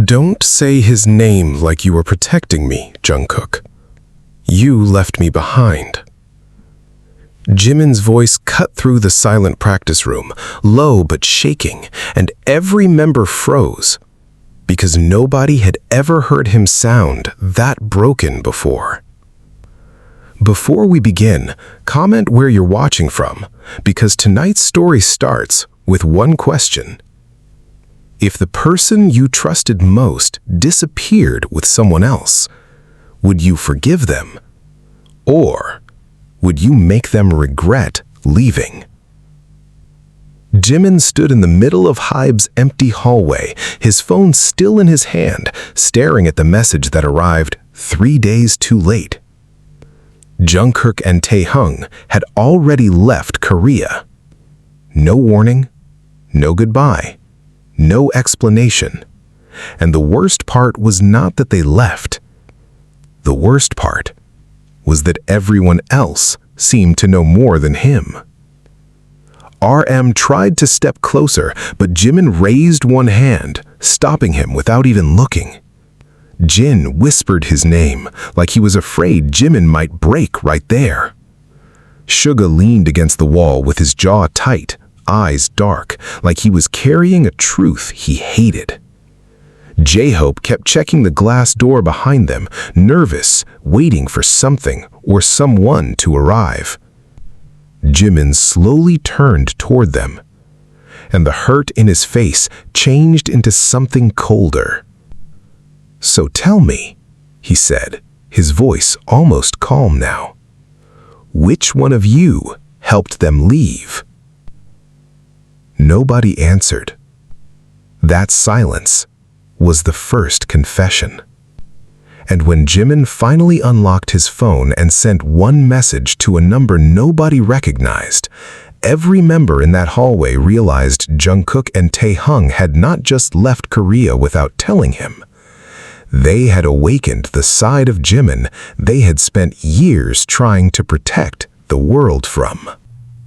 Don't say his name like you were protecting me, Jungkook. You left me behind. Jimin's voice cut through the silent practice room, low but shaking, and every member froze, because nobody had ever heard him sound that broken before. Before we begin, comment where you're watching from, because tonight's story starts with one question. If the person you trusted most disappeared with someone else, would you forgive them? Or would you make them regret leaving? Jimin stood in the middle of HYBE's empty hallway, his phone still in his hand, staring at the message that arrived 3 days too late. JUNGKOOK and TAEHYUNG had already left Korea. No warning, no goodbye, no explanation. And the worst part was not that they left. The worst part was that everyone else seemed to know more than him. RM tried to step closer, but Jimin raised one hand, stopping him without even looking. Jin whispered his name, like he was afraid Jimin might break right there. Suga leaned against the wall with his jaw tight, eyes dark, like he was carrying a truth he hated. J-Hope kept checking the glass door behind them, nervous, waiting for something or someone to arrive. Jimin slowly turned toward them, and the hurt in his face changed into something colder. "So tell me," he said, his voice almost calm now, "which one of you helped them leave?" Nobody answered. That silence was the first confession. And when Jimin finally unlocked his phone and sent one message to a number nobody recognized, every member in that hallway realized JUNGKOOK and TAEHYUNG had not just left Korea without telling him. They had awakened the side of Jimin they had spent years trying to protect the world from.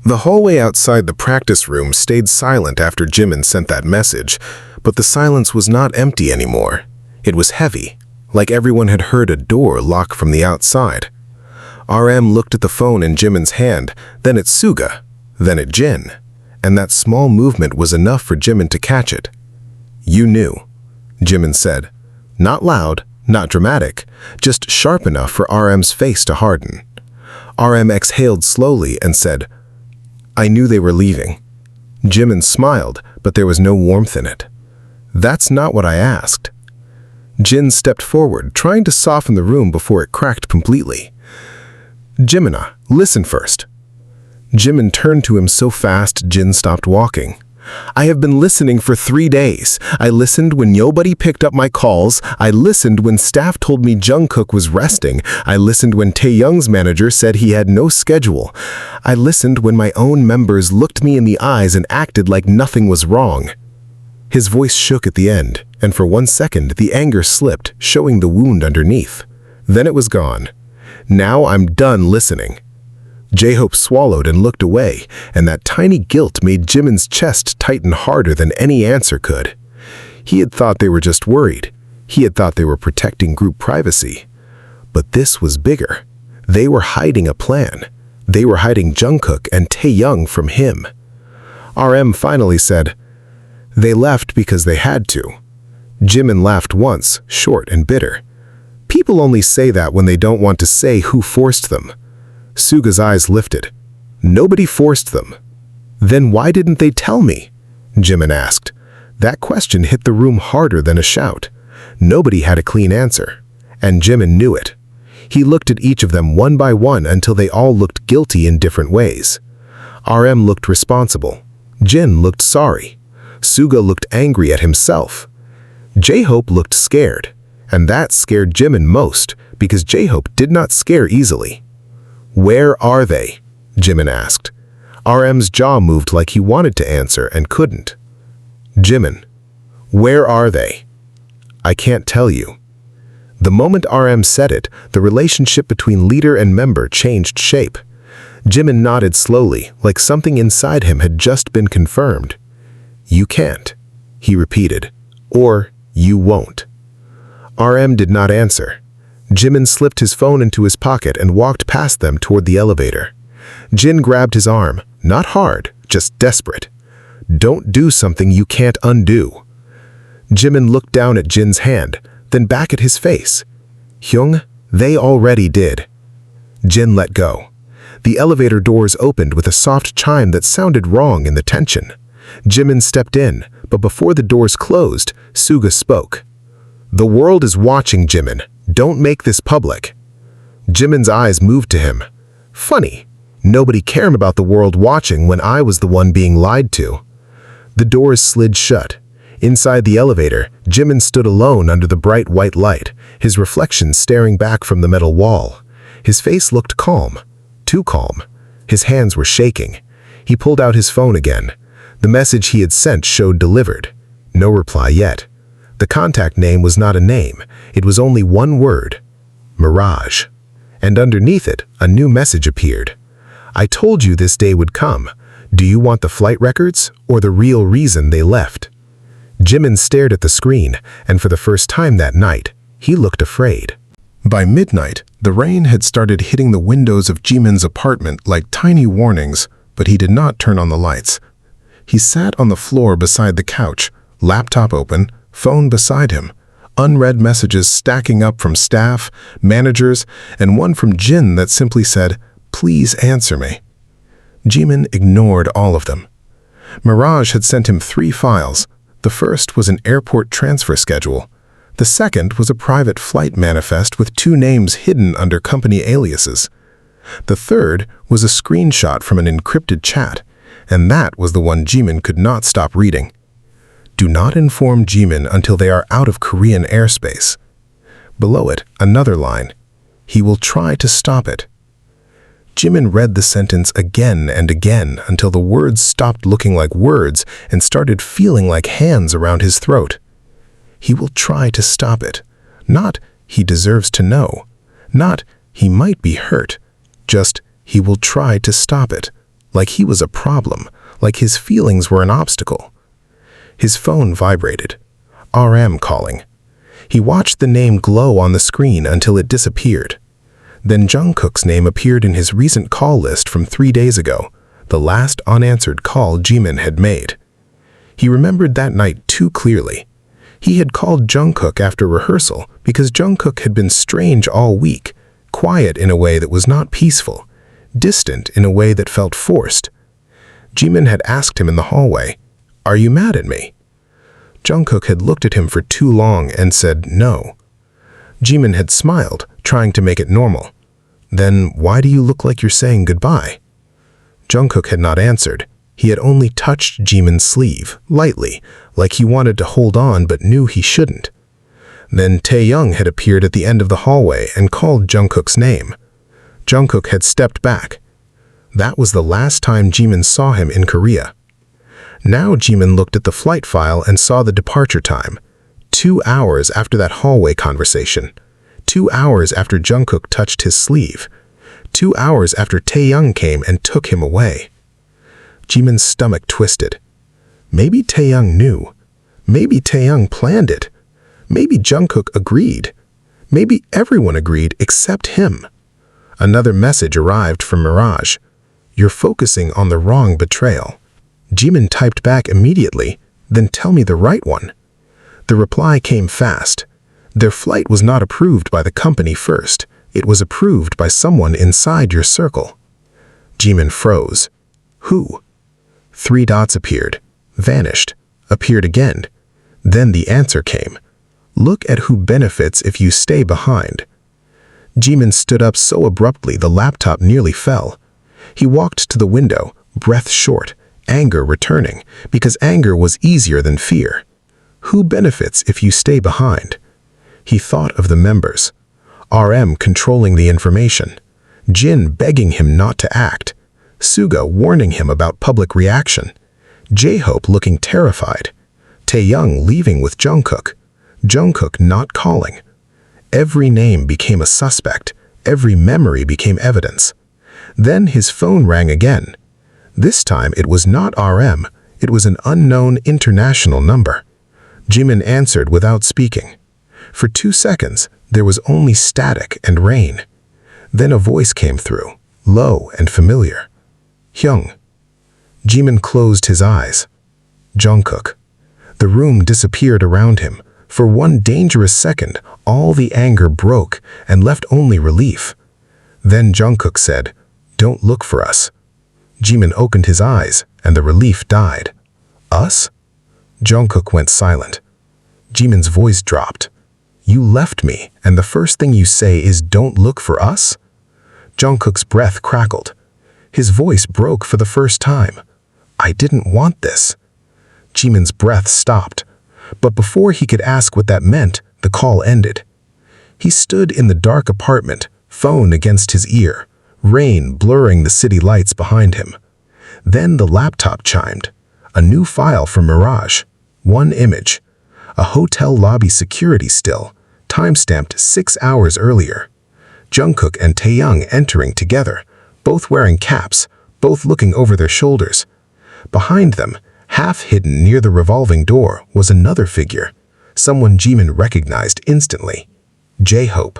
The hallway outside the practice room stayed silent after Jimin sent that message, but the silence was not empty anymore. It was heavy, like everyone had heard a door lock from the outside. RM looked at the phone in Jimin's hand, then at Suga, then at Jin, and that small movement was enough for Jimin to catch it. "You knew," Jimin said. Not loud, not dramatic, just sharp enough for RM's face to harden. RM exhaled slowly and said, "I knew they were leaving." Jimin smiled, but there was no warmth in it. "That's not what I asked." Jin stepped forward, trying to soften the room before it cracked completely. "Jimina, listen first." Jimin turned to him so fast Jin stopped walking. "I have been listening for 3 days. I listened when nobody picked up my calls. I listened when staff told me Jungkook was resting. I listened when Taehyung's manager said he had no schedule. I listened when my own members looked me in the eyes and acted like nothing was wrong." His voice shook at the end, and for 1 second the anger slipped, showing the wound underneath. Then it was gone. "Now I'm done listening." J-Hope swallowed and looked away, and that tiny guilt made Jimin's chest tighten harder than any answer could. He had thought they were just worried. He had thought they were protecting group privacy. But this was bigger. They were hiding a plan. They were hiding JUNGKOOK and TAEHYUNG from him. RM finally said, "They left because they had to." Jimin laughed once, short and bitter. "People only say that when they don't want to say who forced them." Suga's eyes lifted. "Nobody forced them." "Then why didn't they tell me?" Jimin asked. That question hit the room harder than a shout. Nobody had a clean answer, and Jimin knew it. He looked at each of them one by one until they all looked guilty in different ways. RM looked responsible. Jin looked sorry. Suga looked angry at himself. J-Hope looked scared, and that scared Jimin most because J-Hope did not scare easily. "Where are they?" Jimin asked. RM's jaw moved like he wanted to answer and couldn't. "Jimin, where are they?" "I can't tell you." The moment RM said it, the relationship between leader and member changed shape. Jimin nodded slowly, like something inside him had just been confirmed. "You can't," he repeated. "Or You won't." RM did not answer. Jimin slipped his phone into his pocket and walked past them toward the elevator. Jin grabbed his arm, not hard, just desperate. "Don't do something you can't undo." Jimin looked down at Jin's hand, then back at his face. "Hyung, they already did." Jin let go. The elevator doors opened with a soft chime that sounded wrong in the tension. Jimin stepped in, but before the doors closed, Suga spoke. "The world is watching, Jimin. Don't make this public." Jimin's eyes moved to him. "Funny. Nobody cared about the world watching when I was the one being lied to." The doors slid shut. Inside the elevator, Jimin stood alone under the bright white light, his reflection staring back from the metal wall. His face looked calm. Too calm. His hands were shaking. He pulled out his phone again. The message he had sent showed delivered. No reply yet. The contact name was not a name. It was only one word. Mirage. And underneath it, a new message appeared. "I told you this day would come. Do you want the flight records or the real reason they left?" Jimin stared at the screen, and for the first time that night, he looked afraid. By midnight, the rain had started hitting the windows of Jimin's apartment like tiny warnings, but he did not turn on the lights. He sat on the floor beside the couch, laptop open, phone beside him, unread messages stacking up from staff, managers, and one from Jin that simply said, "Please answer me." Jimin ignored all of them. Mirage had sent him 3 files. The first was an airport transfer schedule. The second was a private flight manifest with 2 names hidden under company aliases. The third was a screenshot from an encrypted chat, and that was the one Jimin could not stop reading. "Do not inform Jimin until they are out of Korean airspace." Below it, another line. "He will try to stop it." Jimin read the sentence again and again until the words stopped looking like words and started feeling like hands around his throat. He will try to stop it. Not, he deserves to know. Not, he might be hurt. Just, he will try to stop it. Like he was a problem, like his feelings were an obstacle. His phone vibrated. RM calling. He watched the name glow on the screen until it disappeared. Then JUNGKOOK's name appeared in his recent call list from 3 days ago, the last unanswered call Jimin had made. He remembered that night too clearly. He had called JUNGKOOK after rehearsal because JUNGKOOK had been strange all week, quiet in a way that was not peaceful, distant in a way that felt forced. Jimin had asked him in the hallway, "Are you mad at me?" JUNGKOOK had looked at him for too long and said no. Jimin had smiled, trying to make it normal. "Then why do you look like you're saying goodbye?" JUNGKOOK had not answered. He had only touched Jimin's sleeve, lightly, like he wanted to hold on but knew he shouldn't. Then Taehyung had appeared at the end of the hallway and called JUNGKOOK's name. JUNGKOOK had stepped back. That was the last time Jimin saw him in Korea. Now Jimin looked at the flight file and saw the departure time. 2 hours after that hallway conversation. 2 hours after JUNGKOOK touched his sleeve. 2 hours after Taehyung came and took him away. Jimin's stomach twisted. Maybe Taehyung knew. Maybe Taehyung planned it. Maybe JUNGKOOK agreed. Maybe everyone agreed except him. Another message arrived from Mirage. "You're focusing on the wrong betrayal." Jimin typed back immediately, "Then tell me the right one." The reply came fast. Their flight was not approved by the company first. It was approved by someone inside your circle. Jimin froze. Who? 3 dots appeared, vanished, appeared again. Then the answer came. Look at who benefits if you stay behind. Jimin stood up so abruptly the laptop nearly fell. He walked to the window, breath short, anger returning, because anger was easier than fear. Who benefits if you stay behind? He thought of the members. RM controlling the information. Jin begging him not to act. Suga warning him about public reaction. J-Hope looking terrified. Taehyung leaving with JUNGKOOK. JUNGKOOK not calling. Every name became a suspect. Every memory became evidence. Then his phone rang again. This time it was not RM. It was an unknown international number. Jimin answered without speaking. For 2 seconds, there was only static and rain. Then a voice came through, low and familiar. Hyung. Jimin closed his eyes. Jungkook. The room disappeared around him. For one dangerous second, all the anger broke and left only relief. Then Jungkook said, "Don't look for us." Jimin opened his eyes, and the relief died. Us? Jungkook went silent. Jimin's voice dropped. You left me, and the first thing you say is don't look for us? Jungkook's breath crackled. His voice broke for the first time. I didn't want this. Jimin's breath stopped. But before he could ask what that meant, the call ended. He stood in the dark apartment, phone against his ear, rain blurring the city lights behind him. Then the laptop chimed. A new file from Mirage. One image. A hotel lobby security still, timestamped 6 hours earlier. Jungkook and Taehyung entering together, both wearing caps, both looking over their shoulders. Behind them, half hidden near the revolving door, was another figure, someone Jimin recognized instantly. J-Hope.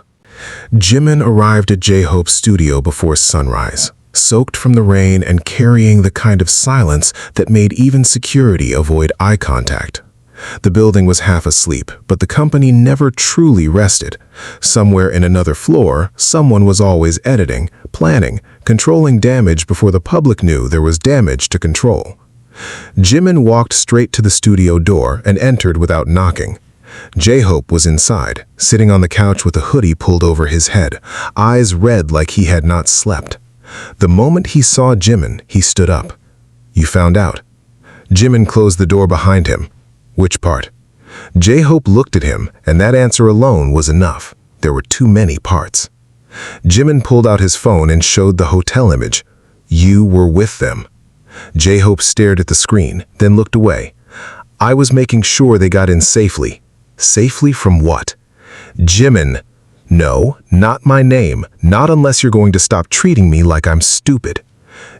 Jimin arrived at J-Hope's studio before sunrise, soaked from the rain and carrying the kind of silence that made even security avoid eye contact. The building was half asleep, but the company never truly rested. Somewhere in another floor, someone was always editing, planning, controlling damage before the public knew there was damage to control. Jimin walked straight to the studio door and entered without knocking. J-Hope was inside, sitting on the couch with a hoodie pulled over his head, eyes red like he had not slept. The moment he saw Jimin, he stood up. You found out. Jimin closed the door behind him. Which part? J-Hope looked at him, and that answer alone was enough. There were too many parts. Jimin pulled out his phone and showed the hotel image. You were with them. J-Hope stared at the screen, then looked away. I was making sure they got in safely. Safely from what? Jimin. No, not my name, not unless you're going to stop treating me like I'm stupid.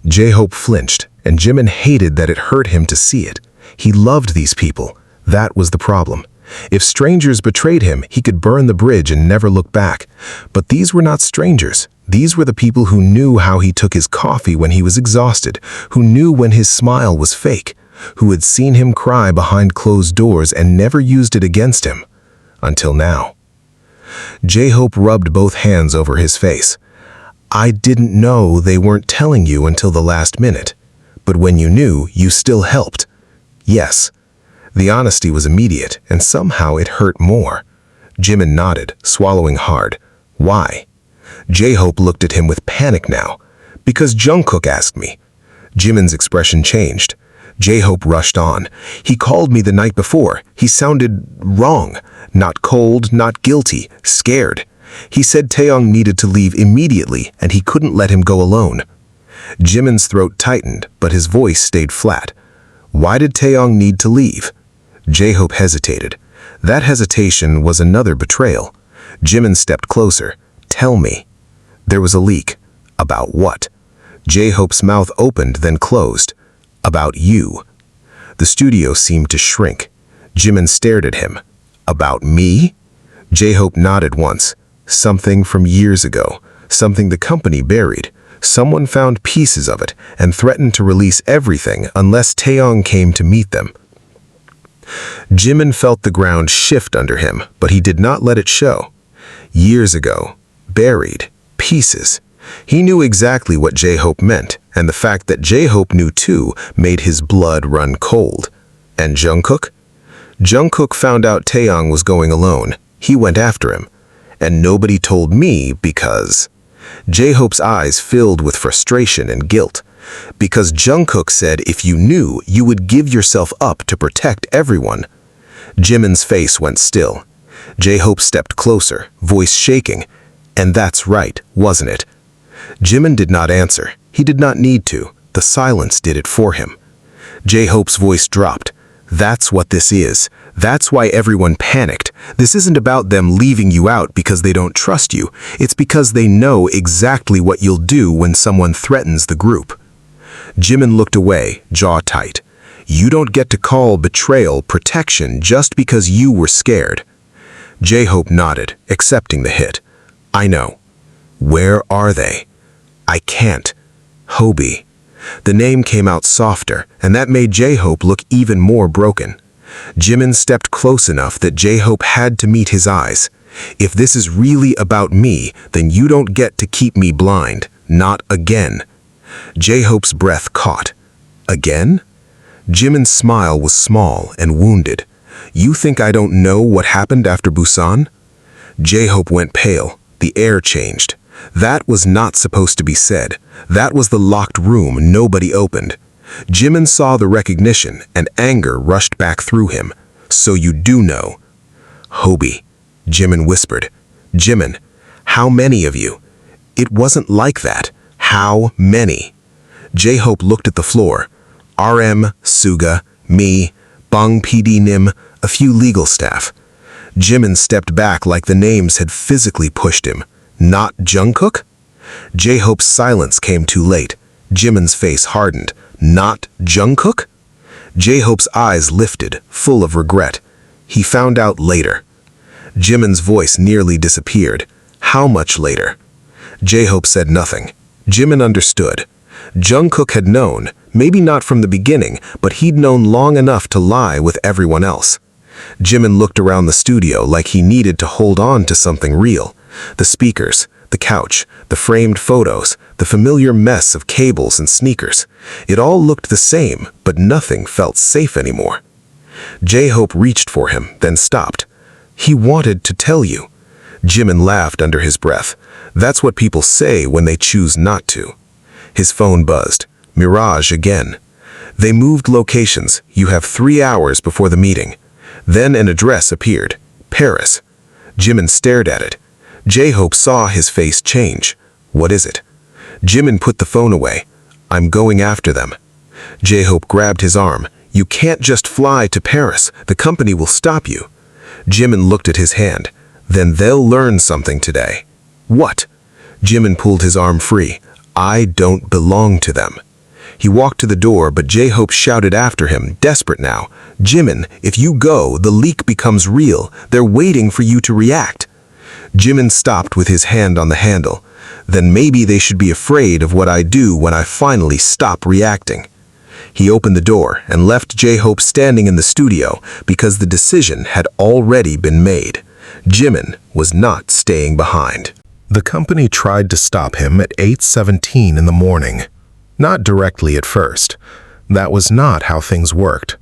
J-Hope flinched, and Jimin hated that it hurt him to see it. He loved these people. That was the problem. If strangers betrayed him, he could burn the bridge and never look back. But these were not strangers. These were the people who knew how he took his coffee when he was exhausted, who knew when his smile was fake, who had seen him cry behind closed doors and never used it against him. Until now. J-Hope rubbed both hands over his face. I didn't know they weren't telling you until the last minute. But when you knew, you still helped. Yes. The honesty was immediate, and somehow it hurt more. Jimin nodded, swallowing hard. Why? J-Hope looked at him with panic now. Because Jungkook asked me. Jimin's expression changed. J-Hope rushed on. He called me the night before. He sounded wrong. Not cold, not guilty, scared. He said Taehyung needed to leave immediately, and he couldn't let him go alone. Jimin's throat tightened, but his voice stayed flat. Why did Taehyung need to leave? J-Hope hesitated. That hesitation was another betrayal. Jimin stepped closer. Tell me. There was a leak. About what? J-Hope's mouth opened, then closed. About you. The studio seemed to shrink. Jimin stared at him. About me? J-Hope nodded once. Something from years ago. Something the company buried. Someone found pieces of it and threatened to release everything unless Taehyung came to meet them. Jimin felt the ground shift under him, but he did not let it show. Years ago. Buried. Pieces. He knew exactly what J-Hope meant, and the fact that J-Hope knew too made his blood run cold. And Jungkook? Jungkook found out Taehyung was going alone. He went after him. And nobody told me because... J-Hope's eyes filled with frustration and guilt. Because Jungkook said if you knew, you would give yourself up to protect everyone. Jimin's face went still. J-Hope stepped closer, voice shaking. And that's right, wasn't it? Jimin did not answer. He did not need to. The silence did it for him. J-Hope's voice dropped. That's what this is. That's why everyone panicked. This isn't about them leaving you out because they don't trust you. It's because they know exactly what you'll do when someone threatens the group. Jimin looked away, jaw tight. You don't get to call betrayal protection just because you were scared. J-Hope nodded, accepting the hit. I know. Where are they? I can't. Hobie. The name came out softer, and that made J-Hope look even more broken. Jimin stepped close enough that J-Hope had to meet his eyes. If this is really about me, then you don't get to keep me blind. Not again. J-Hope's breath caught. Again? Jimin's smile was small and wounded. You think I don't know what happened after Busan? J-Hope went pale. The air changed. That was not supposed to be said. That was the locked room nobody opened. Jimin saw the recognition, and anger rushed back through him. So you do know. Hobie, Jimin whispered. Jimin, how many of you? It wasn't like that. How many? J-Hope looked at the floor. RM, Suga, me, Bang PD Nim, a few legal staff. Jimin stepped back like the names had physically pushed him. Not JUNGKOOK? J-Hope's silence came too late. Jimin's face hardened. Not JUNGKOOK? J-Hope's eyes lifted, full of regret. He found out later. Jimin's voice nearly disappeared. How much later? J-Hope said nothing. Jimin understood. JUNGKOOK had known, maybe not from the beginning, but he'd known long enough to lie with everyone else. Jimin looked around the studio like he needed to hold on to something real. The speakers, the couch, the framed photos, the familiar mess of cables and sneakers. It all looked the same, but nothing felt safe anymore. J-Hope reached for him, then stopped. He wanted to tell you. Jimin laughed under his breath. That's what people say when they choose not to. His phone buzzed. Mirage again. They moved locations. You have 3 hours before the meeting. Then an address appeared. Paris. Jimin stared at it. J-Hope saw his face change. What is it? Jimin put the phone away. I'm going after them. J-Hope grabbed his arm. You can't just fly to Paris. The company will stop you. Jimin looked at his hand. Then they'll learn something today. What? Jimin pulled his arm free. I don't belong to them. He walked to the door, but J-Hope shouted after him, desperate now. Jimin, if you go, the leak becomes real. They're waiting for you to react. Jimin stopped with his hand on the handle. Then maybe they should be afraid of what I do when I finally stop reacting. He opened the door and left J-Hope standing in the studio because the decision had already been made. Jimin was not staying behind. The company tried to stop him at 8:17 in the morning. Not directly at first. That was not how things worked.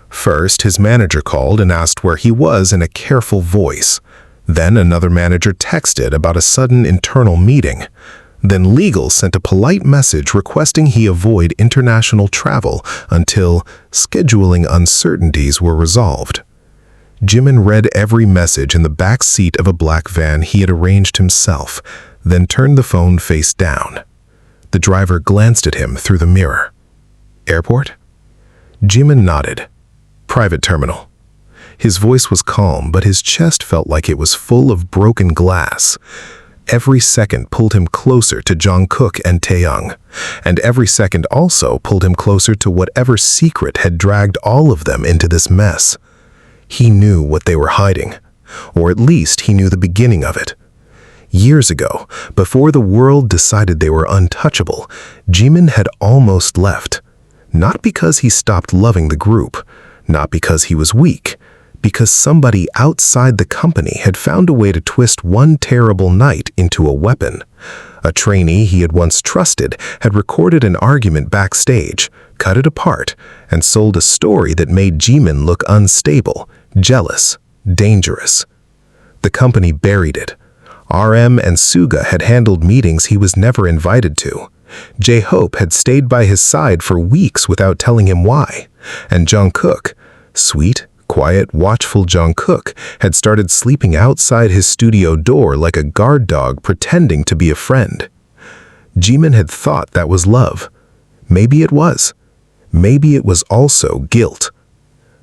First, his manager called and asked where he was in a careful voice. Then another manager texted about a sudden internal meeting. Then legal sent a polite message requesting he avoid international travel until scheduling uncertainties were resolved. Jimin read every message in the back seat of a black van he had arranged himself, then turned the phone face down. The driver glanced at him through the mirror. Airport? Jimin nodded. Private terminal. His voice was calm, but his chest felt like it was full of broken glass. Every second pulled him closer to JUNGKOOK and TAEHYUNG, and every second also pulled him closer to whatever secret had dragged all of them into this mess. He knew what they were hiding, or at least he knew the beginning of it. Years ago, before the world decided they were untouchable, Jimin had almost left. Not because he stopped loving the group, not because he was weak, because somebody outside the company had found a way to twist one terrible night into a weapon. A trainee he had once trusted had recorded an argument backstage, cut it apart, and sold a story that made Jimin look unstable, jealous, dangerous. The company buried it. RM and Suga had handled meetings he was never invited to. J-Hope had stayed by his side for weeks without telling him why. And JUNGKOOK, sweet, quiet, watchful JUNGKOOK, had started sleeping outside his studio door like a guard dog pretending to be a friend. Jimin had thought that was love. Maybe it was. Maybe it was also guilt.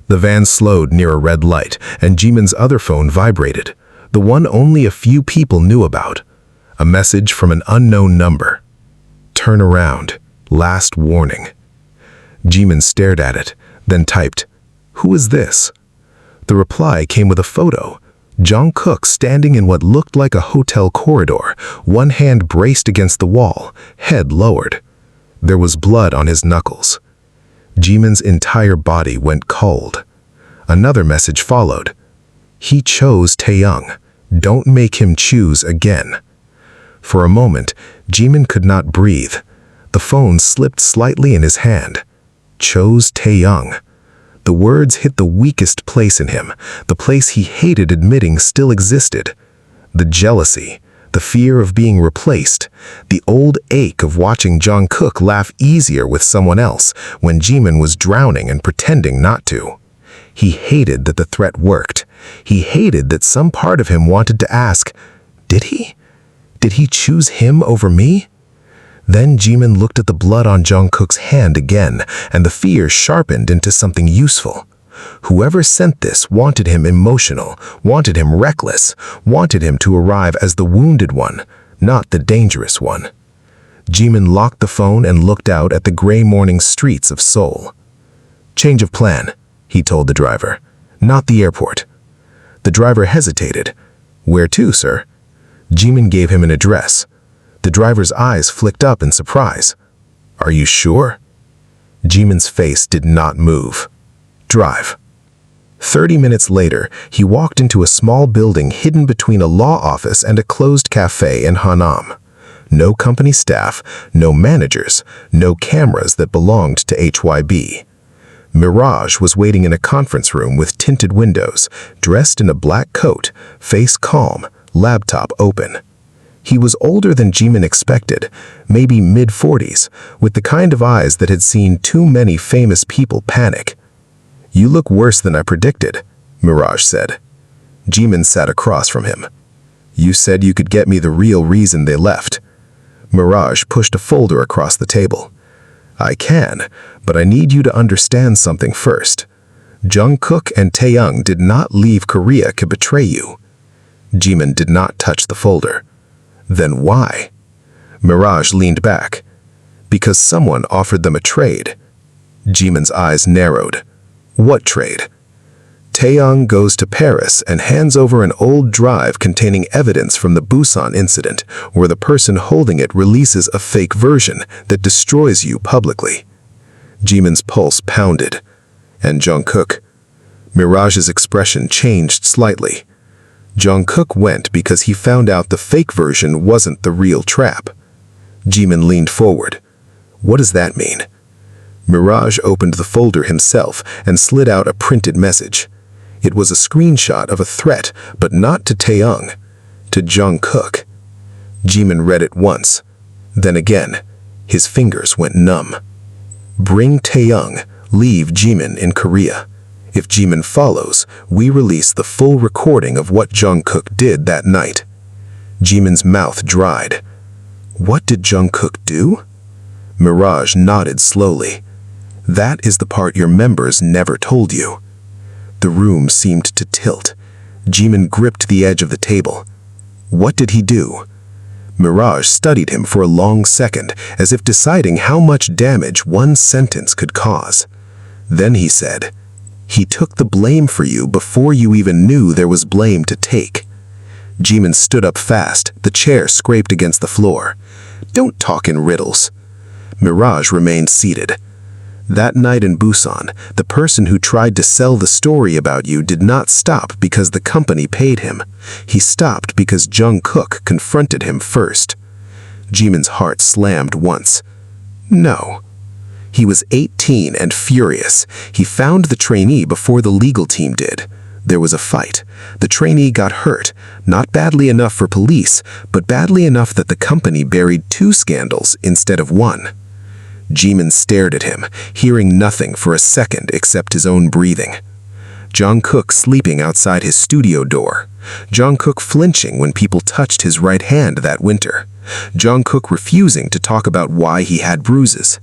The van slowed near a red light, and Jimin's other phone vibrated, the one only a few people knew about. A message from an unknown number. Turn around. Last warning. Jimin stared at it, then typed, "Who is this?" The reply came with a photo. JUNGKOOK standing in what looked like a hotel corridor, one hand braced against the wall, head lowered. There was blood on his knuckles. Jimin's entire body went cold. Another message followed. "He chose Taehyung. Don't make him choose again." For a moment, Jimin could not breathe. The phone slipped slightly in his hand. Chose Taehyung. The words hit the weakest place in him, the place he hated admitting still existed. The jealousy, the fear of being replaced, the old ache of watching JUNGKOOK laugh easier with someone else when Jimin was drowning and pretending not to. He hated that the threat worked. He hated that some part of him wanted to ask, did he? Did he choose him over me? Then Jimin looked at the blood on JUNGKOOK's hand again, and the fear sharpened into something useful. Whoever sent this wanted him emotional, wanted him reckless, wanted him to arrive as the wounded one, not the dangerous one. Jimin locked the phone and looked out at the gray morning streets of Seoul. "Change of plan," he told the driver. "Not the airport." The driver hesitated. "Where to, sir?" Jimin gave him an address. The driver's eyes flicked up in surprise. "Are you sure?" Jimin's face did not move. "Drive." 30 minutes later, he walked into a small building hidden between a law office and a closed cafe in Hanam. No company staff, no managers, no cameras that belonged to HYB. Mirage was waiting in a conference room with tinted windows, dressed in a black coat, face calm, laptop open. He was older than Jimin expected, maybe mid-40s, with the kind of eyes that had seen too many famous people panic. "You look worse than I predicted," Mirage said. Jimin sat across from him. "You said you could get me the real reason they left." Mirage pushed a folder across the table. "I can, but I need you to understand something first. JUNGKOOK and TAEHYUNG did not leave Korea to betray you." Jimin did not touch the folder. "Then why?" Mirage leaned back. "Because someone offered them a trade." Jimin's eyes narrowed. "What trade?" "Taehyung goes to Paris and hands over an old drive containing evidence from the Busan incident, where the person holding it releases a fake version that destroys you publicly." Jimin's pulse pounded. "And JUNGKOOK?" Mirage's expression changed slightly. "JUNGKOOK went because he found out the fake version wasn't the real trap." Jimin leaned forward. "What does that mean?" Mirage opened the folder himself and slid out a printed message. It was a screenshot of a threat, but not to Taehyung, to JUNGKOOK. Jimin read it once, then again. His fingers went numb. "Bring Taehyung, leave Jimin in Korea. If Jimin follows, we release the full recording of what JUNGKOOK did that night." Jimin's mouth dried. "What did JUNGKOOK do?" Mirage nodded slowly. "That is the part your members never told you." The room seemed to tilt. Jimin gripped the edge of the table. "What did he do?" Mirage studied him for a long second, as if deciding how much damage one sentence could cause. Then he said, "He took the blame for you before you even knew there was blame to take." Jimin stood up fast, the chair scraped against the floor. "Don't talk in riddles." Mirage remained seated. "That night in Busan, the person who tried to sell the story about you did not stop because the company paid him. He stopped because JUNGKOOK confronted him first." Jimin's heart slammed once. "No." He was 18 and furious. He found the trainee before the legal team did. There was a fight. The trainee got hurt, not badly enough for police, but badly enough that the company buried 2 scandals instead of 1. Jimin stared at him, hearing nothing for a second except his own breathing. JUNGKOOK sleeping outside his studio door. JUNGKOOK flinching when people touched his right hand that winter. JUNGKOOK refusing to talk about why he had bruises.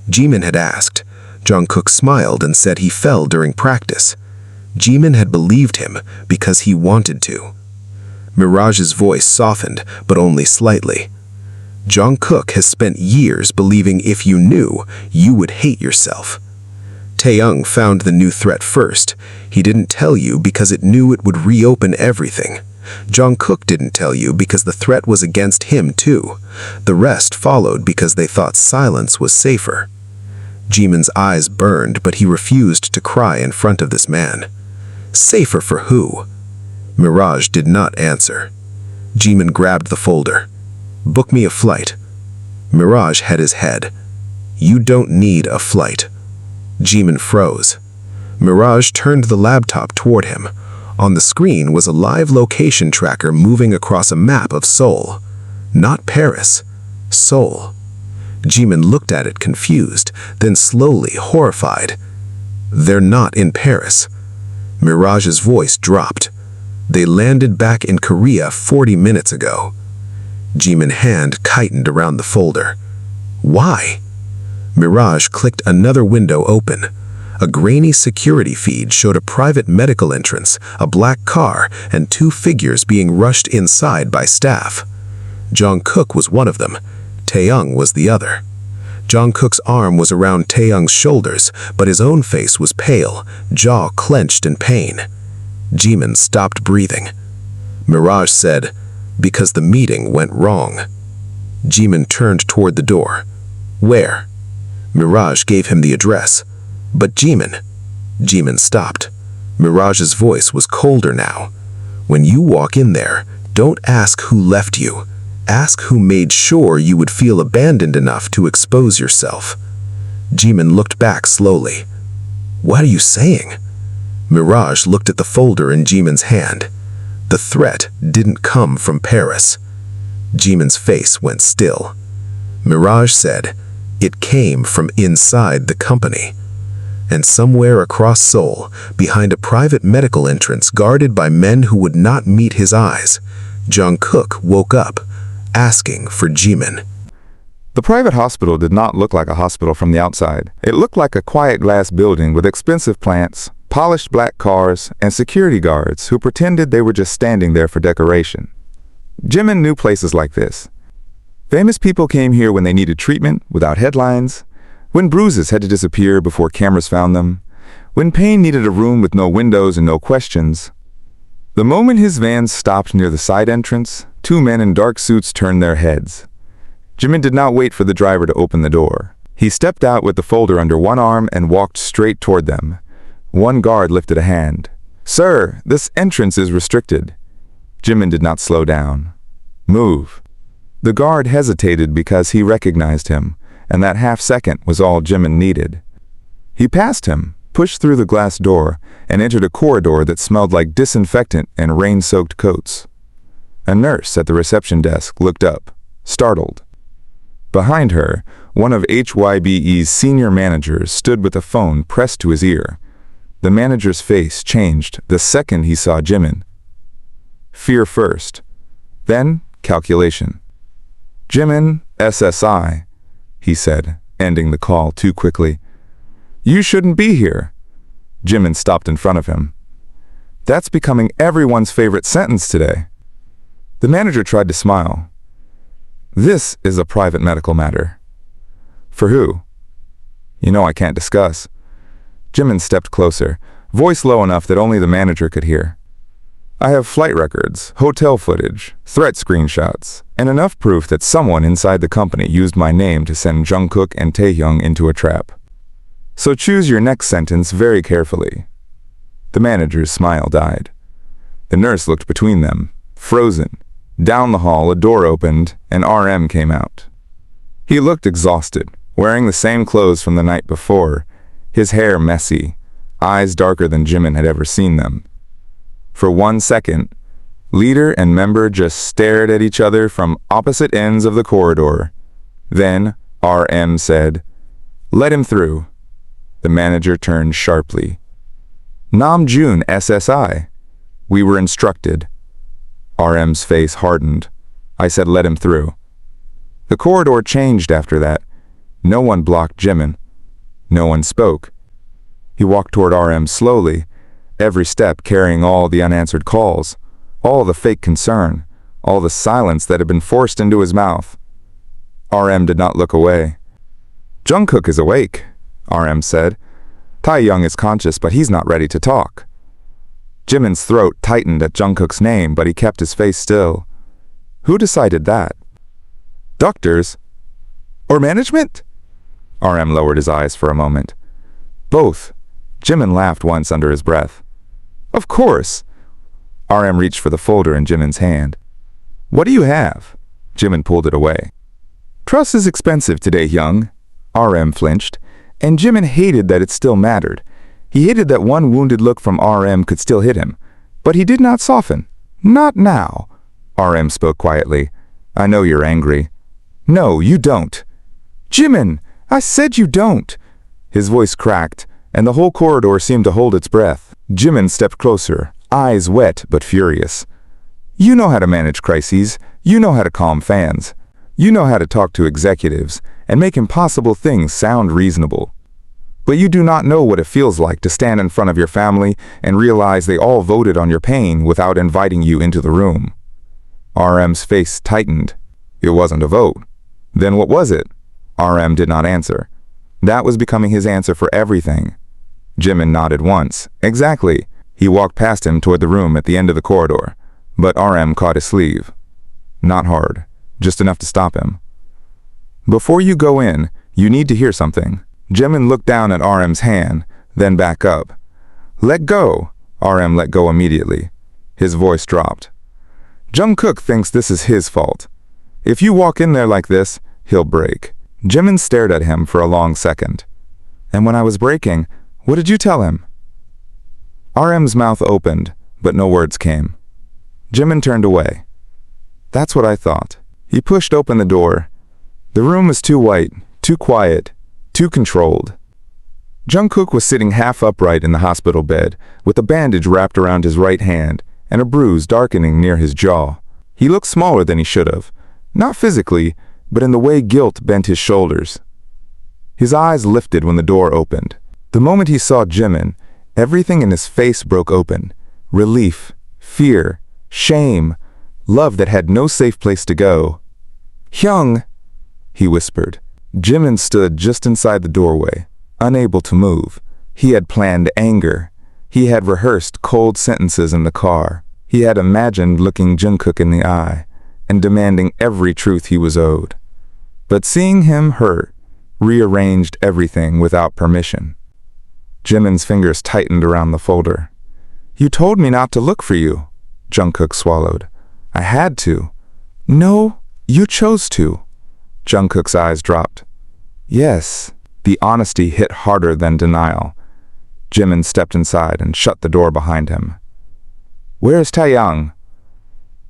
Jimin had asked. JUNGKOOK smiled and said he fell during practice. Jimin had believed him because he wanted to. Mirage's voice softened, but only slightly. "JUNGKOOK has spent years believing if you knew, you would hate yourself." Taehyung found the new threat first. He didn't tell you because it knew it would reopen everything. JUNGKOOK didn't tell you because the threat was against him too. The rest followed because they thought silence was safer. Jimin's eyes burned, but he refused to cry in front of this man. Safer for who? Mirage did not answer. Jimin grabbed the folder. Book me a flight. Mirage had his head. You don't need a flight. Jimin froze. Mirage turned the laptop toward him. On the screen was a live location tracker moving across a map of Seoul. Not Paris. Seoul. Jimin looked at it confused, then slowly horrified. They're not in Paris. Mirage's voice dropped. They landed back in Korea 40 minutes ago. Jimin's hand tightened around the folder. Why? Mirage clicked another window open. A grainy security feed showed a private medical entrance, a black car, and two figures being rushed inside by staff. JUNGKOOK was one of them. Taehyung was the other. JUNGKOOK's arm was around Taehyung's shoulders, but his own face was pale, jaw clenched in pain. Jimin stopped breathing. Mirage said, because the meeting went wrong. Jimin turned toward the door. Where? Mirage gave him the address. But Jimin stopped. Mirage's voice was colder now. When you walk in there, don't ask who left you. Ask who made sure you would feel abandoned enough to expose yourself. Jimin looked back slowly. What are you saying? Mirage looked at the folder in Jimin's hand. The threat didn't come from Paris. Jimin's face went still. Mirage said, it came from inside the company. And somewhere across Seoul, behind a private medical entrance guarded by men who would not meet his eyes, JUNGKOOK woke up, asking for Jimin. The private hospital did not look like a hospital from the outside. It looked like a quiet glass building with expensive plants, polished black cars, and security guards who pretended they were just standing there for decoration. Jimin knew places like this. Famous people came here when they needed treatment without headlines, when bruises had to disappear before cameras found them, when pain needed a room with no windows and no questions. The moment his van stopped near the side entrance, two men in dark suits turned their heads. Jimin did not wait for the driver to open the door. He stepped out with the folder under one arm and walked straight toward them. One guard lifted a hand. Sir, this entrance is restricted. Jimin did not slow down. Move. The guard hesitated because he recognized him, and that half-second was all Jimin needed. He passed him, pushed through the glass door, and entered a corridor that smelled like disinfectant and rain-soaked coats. A nurse at the reception desk looked up, startled. Behind her, one of HYBE's senior managers stood with a phone pressed to his ear. The manager's face changed the second he saw Jimin. Fear first, then calculation. Jimin, SSI, he said, ending the call too quickly. You shouldn't be here. Jimin stopped in front of him. That's becoming everyone's favorite sentence today. The manager tried to smile. This is a private medical matter. For who? You know I can't discuss. Jimin stepped closer, voice low enough that only the manager could hear. I have flight records, hotel footage, threat screenshots, and enough proof that someone inside the company used my name to send JUNGKOOK and TAEHYUNG into a trap. So choose your next sentence very carefully. The manager's smile died. The nurse looked between them, frozen. Down the hall, a door opened, and RM came out. He looked exhausted, wearing the same clothes from the night before, his hair messy, eyes darker than Jimin had ever seen them. For 1 second, leader and member just stared at each other from opposite ends of the corridor. Then, RM said, "Let him through." The manager turned sharply. "Namjoon, SSI. We were instructed." RM's face hardened. I said, "Let him through." The corridor changed after that. No one blocked Jimin. No one spoke. He walked toward RM slowly, every step carrying all the unanswered calls, all the fake concern, all the silence that had been forced into his mouth. RM did not look away. "JUNGKOOK is awake," RM said. Taehyung is conscious, but he's not ready to talk. Jimin's throat tightened at JUNGKOOK's name, but he kept his face still. Who decided that? Doctors? Or management? RM lowered his eyes for a moment. Both. Jimin laughed once under his breath. Of course. RM reached for the folder in Jimin's hand. What do you have? Jimin pulled it away. Trust is expensive today, Hyung. RM flinched, and Jimin hated that it still mattered. He hated that one wounded look from RM could still hit him. But he did not soften. Not now. RM spoke quietly. I know you're angry. No, you don't. Jimin, I said you don't. His voice cracked, and the whole corridor seemed to hold its breath. Jimin stepped closer, eyes wet but furious. You know how to manage crises. You know how to calm fans. You know how to talk to executives and make impossible things sound reasonable. But you do not know what it feels like to stand in front of your family and realize they all voted on your pain without inviting you into the room. RM's face tightened. It wasn't a vote. Then what was it? RM did not answer. That was becoming his answer for everything. Jimin nodded once. Exactly. He walked past him toward the room at the end of the corridor, but RM caught his sleeve. Not hard, just enough to stop him. Before you go in, you need to hear something. Jimin looked down at RM's hand, then back up. Let go. RM let go immediately. His voice dropped. JUNGKOOK thinks this is his fault. If you walk in there like this, he'll break. Jimin stared at him for a long second. And when I was breaking, what did you tell him? RM's mouth opened, but no words came. Jimin turned away. That's what I thought. He pushed open the door. The room was too white, too quiet, too controlled. JUNGKOOK was sitting half upright in the hospital bed, with a bandage wrapped around his right hand and a bruise darkening near his jaw. He looked smaller than he should have, not physically, but in the way guilt bent his shoulders. His eyes lifted when the door opened. The moment he saw Jimin, everything in his face broke open. Relief, fear, shame, love that had no safe place to go. Hyung, he whispered. Jimin stood just inside the doorway, unable to move. He had planned anger. He had rehearsed cold sentences in the car. He had imagined looking JUNGKOOK in the eye and demanding every truth he was owed. But seeing him hurt rearranged everything without permission. Jimin's fingers tightened around the folder. You told me not to look for you, JUNGKOOK swallowed. I had to. No, you chose to. JUNGKOOK's eyes dropped. Yes, the honesty hit harder than denial. Jimin stepped inside and shut the door behind him. Where is Taehyung?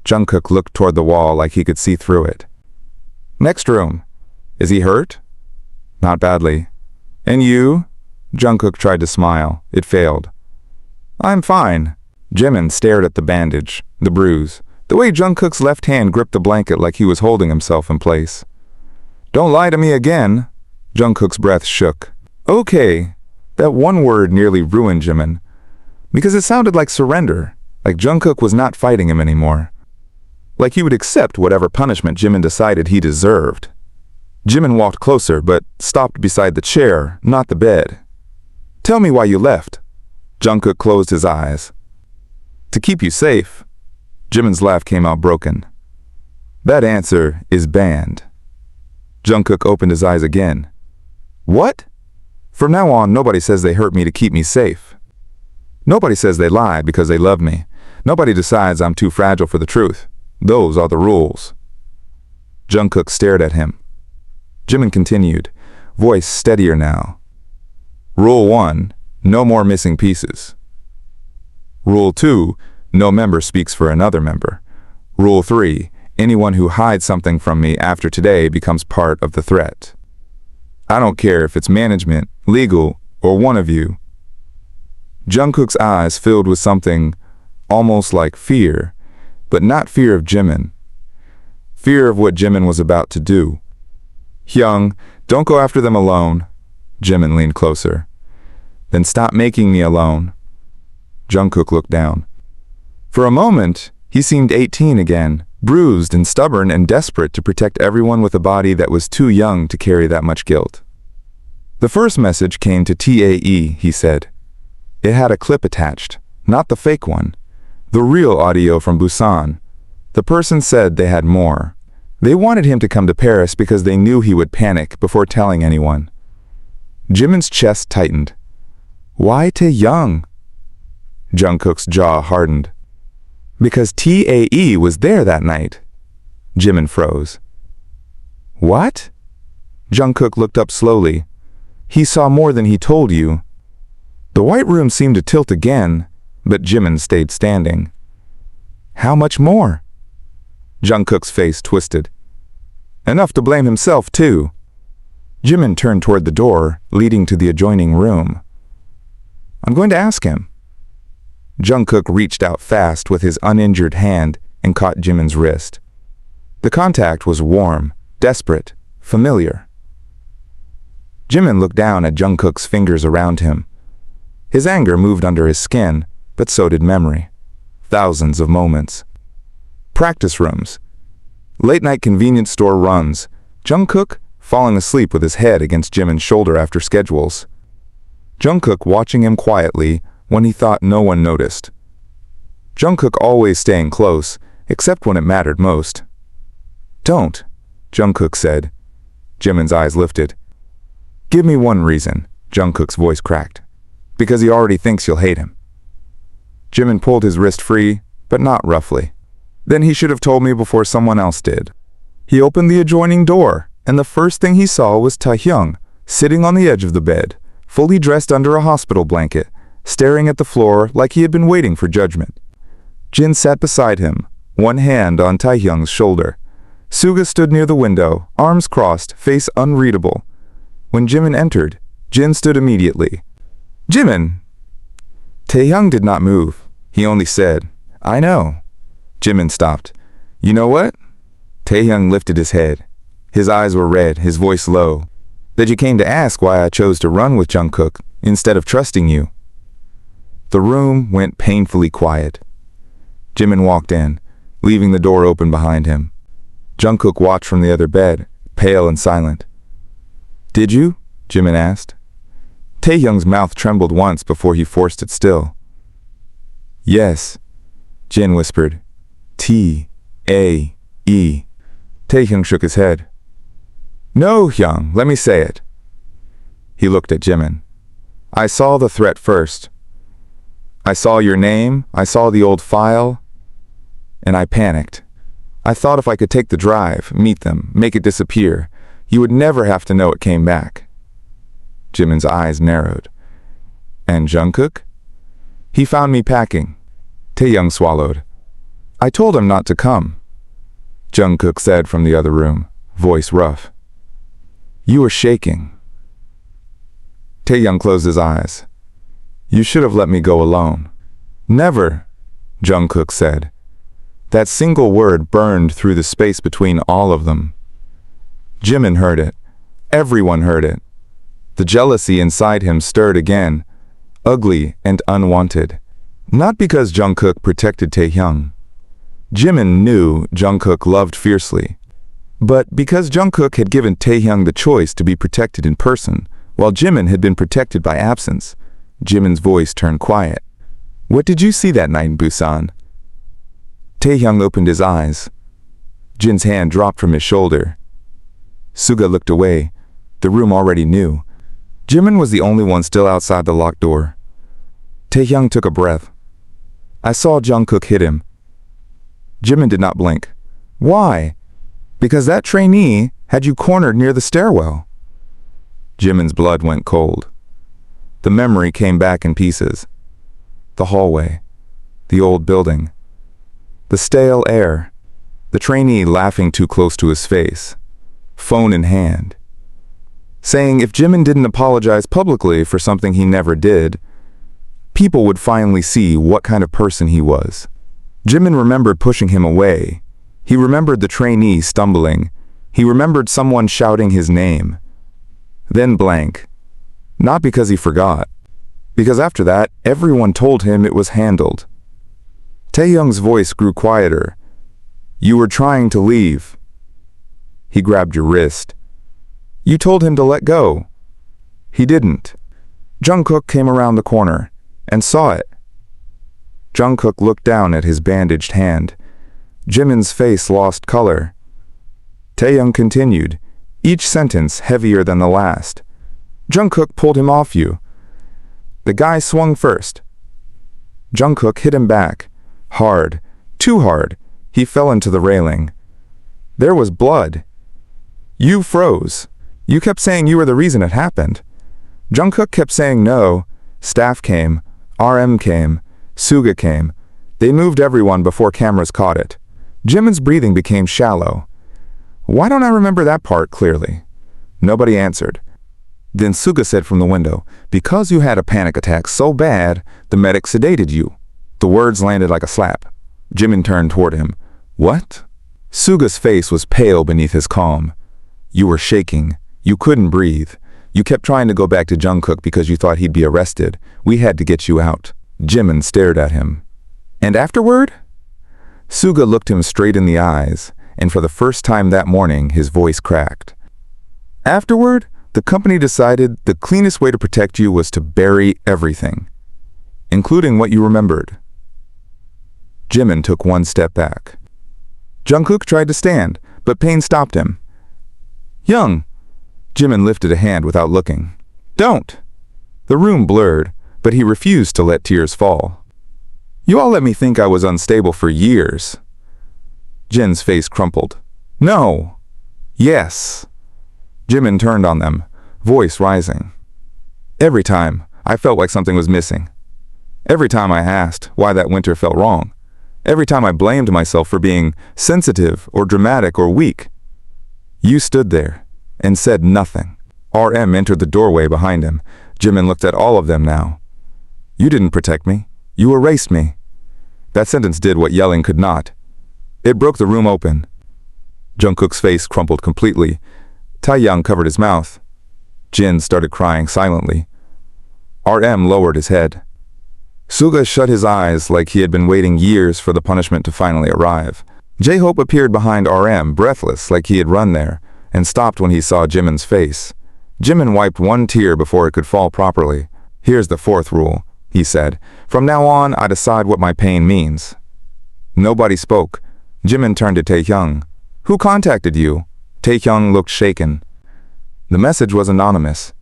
JUNGKOOK looked toward the wall like he could see through it. Next room. Is he hurt? Not badly. And you? JUNGKOOK tried to smile. It failed. I'm fine. Jimin stared at the bandage, the bruise, the way JUNGKOOK's left hand gripped the blanket like he was holding himself in place. Don't lie to me again. JUNGKOOK's breath shook. Okay. That one word nearly ruined Jimin, because it sounded like surrender, like JUNGKOOK was not fighting him anymore. Like he would accept whatever punishment Jimin decided he deserved. Jimin walked closer, but stopped beside the chair, not the bed. Tell me why you left. JUNGKOOK closed his eyes. To keep you safe. Jimin's laugh came out broken. That answer is banned. JUNGKOOK opened his eyes again. What? From now on, nobody says they hurt me to keep me safe. Nobody says they lied because they love me. Nobody decides I'm too fragile for the truth. Those are the rules. JUNGKOOK stared at him. Jimin continued, voice steadier now. Rule 1, no more missing pieces. Rule 2, no member speaks for another member. Rule 3, anyone who hides something from me after today becomes part of the threat. I don't care if it's management, legal, or one of you. JUNGKOOK's eyes filled with something almost like fear, but not fear of Jimin. Fear of what Jimin was about to do. Hyung, don't go after them alone. Jimin leaned closer. Then stop making me alone. JUNGKOOK looked down. For a moment, he seemed 18 again, bruised and stubborn and desperate to protect everyone with a body that was too young to carry that much guilt. The first message came to TAE, he said. It had a clip attached, not the fake one. The real audio from Busan. The person said they had more. They wanted him to come to Paris because they knew he would panic before telling anyone. Jimin's chest tightened. Why Taehyung? Jungkook's jaw hardened. Because TAE was there that night. Jimin froze. What? Jungkook looked up slowly. He saw more than he told you. The white room seemed to tilt again, but Jimin stayed standing. How much more? Jungkook's face twisted. Enough to blame himself, too. Jimin turned toward the door, leading to the adjoining room. I'm going to ask him. Jungkook reached out fast with his uninjured hand and caught Jimin's wrist. The contact was warm, desperate, familiar. Jimin looked down at Jungkook's fingers around him. His anger moved under his skin, but so did memory. Thousands of moments. Practice rooms. Late-night convenience store runs. Jungkook falling asleep with his head against Jimin's shoulder after schedules. Jungkook watching him quietly when he thought no one noticed. Jungkook always staying close, except when it mattered most. Don't, Jungkook said. Jimin's eyes lifted. Give me one reason, Jungkook's voice cracked. Because he already thinks you'll hate him. Jimin pulled his wrist free, but not roughly. Then he should have told me before someone else did. He opened the adjoining door, and the first thing he saw was Taehyung, sitting on the edge of the bed, fully dressed under a hospital blanket, staring at the floor like he had been waiting for judgment. Jin sat beside him, one hand on Taehyung's shoulder. Suga stood near the window, arms crossed, face unreadable. When Jimin entered, Jin stood immediately. Jimin! Taehyung did not move. He only said, I know. Jimin stopped. You know what? Taehyung lifted his head. His eyes were red, his voice low. That you came to ask why I chose to run with Jungkook instead of trusting you. The room went painfully quiet. Jimin walked in, leaving the door open behind him. Jungkook watched from the other bed, pale and silent. Did you? Jimin asked. Taehyung's mouth trembled once before he forced it still. Yes, Jin whispered. T-A-E. Taehyung shook his head. No, Hyung, let me say it. He looked at Jimin. I saw the threat first. I saw your name, I saw the old file, and I panicked. I thought if I could take the drive, meet them, make it disappear, you would never have to know it came back. Jimin's eyes narrowed. And Jungkook? He found me packing. Taehyung swallowed. I told him not to come. Jungkook said from the other room, voice rough. You were shaking. Taehyung closed his eyes. You should have let me go alone. Never, Jungkook said. That single word burned through the space between all of them. Jimin heard it. Everyone heard it. The jealousy inside him stirred again, ugly and unwanted. Not because Jungkook protected Taehyung. Jimin knew Jungkook loved fiercely. But because Jungkook had given Taehyung the choice to be protected in person, while Jimin had been protected by absence, Jimin's voice turned quiet. What did you see that night in Busan? Taehyung opened his eyes. Jin's hand dropped from his shoulder. Suga looked away. The room already knew. Jimin was the only one still outside the locked door. Taehyung took a breath. I saw Jungkook hit him. Jimin did not blink. Why? Because that trainee had you cornered near the stairwell. Jimin's blood went cold. The memory came back in pieces. The hallway. The old building. The stale air. The trainee laughing too close to his face. Phone in hand. Saying if Jimin didn't apologize publicly for something he never did, people would finally see what kind of person he was. Jimin remembered pushing him away. He remembered the trainee stumbling. He remembered someone shouting his name. Then blank. Not because he forgot. Because after that, everyone told him it was handled. Taehyung's voice grew quieter. You were trying to leave. He grabbed your wrist. You told him to let go. He didn't. JUNGKOOK came around the corner and saw it. JUNGKOOK looked down at his bandaged hand. Jimin's face lost color. Taehyung continued, each sentence heavier than the last. JUNGKOOK pulled him off you. The guy swung first. JUNGKOOK hit him back. Hard. Too hard. He fell into the railing. There was blood. You froze. You kept saying you were the reason it happened. JUNGKOOK kept saying no. Staff came. RM came. Suga came. They moved everyone before cameras caught it. Jimin's breathing became shallow. Why don't I remember that part clearly? Nobody answered. Then Suga said from the window, because you had a panic attack so bad, the medic sedated you. The words landed like a slap. Jimin turned toward him. What? Suga's face was pale beneath his calm. You were shaking. You couldn't breathe. You kept trying to go back to JUNGKOOK because you thought he'd be arrested. We had to get you out. Jimin stared at him. And afterward? Suga looked him straight in the eyes, and for the first time that morning, his voice cracked. Afterward, the company decided the cleanest way to protect you was to bury everything, including what you remembered. Jimin took one step back. JUNGKOOK tried to stand, but pain stopped him. Young. Jimin lifted a hand without looking. Don't. The room blurred, but he refused to let tears fall. You all let me think I was unstable for years. Jin's face crumpled. No. Yes. Jimin turned on them, voice rising. Every time, I felt like something was missing. Every time I asked why that winter felt wrong. Every time I blamed myself for being sensitive or dramatic or weak. You stood there and said nothing. RM entered the doorway behind him. Jimin looked at all of them now. You didn't protect me. You erased me. That sentence did what yelling could not. It broke the room open. JUNGKOOK's face crumpled completely. Taehyung covered his mouth. Jin started crying silently. RM lowered his head. Suga shut his eyes like he had been waiting years for the punishment to finally arrive. J-Hope appeared behind RM, breathless like he had run there, and stopped when he saw Jimin's face. Jimin wiped one tear before it could fall properly. Here's the fourth rule, he said. From now on, I decide what my pain means. Nobody spoke. Jimin turned to Taehyung. Who contacted you? Taehyung looked shaken. The message was anonymous.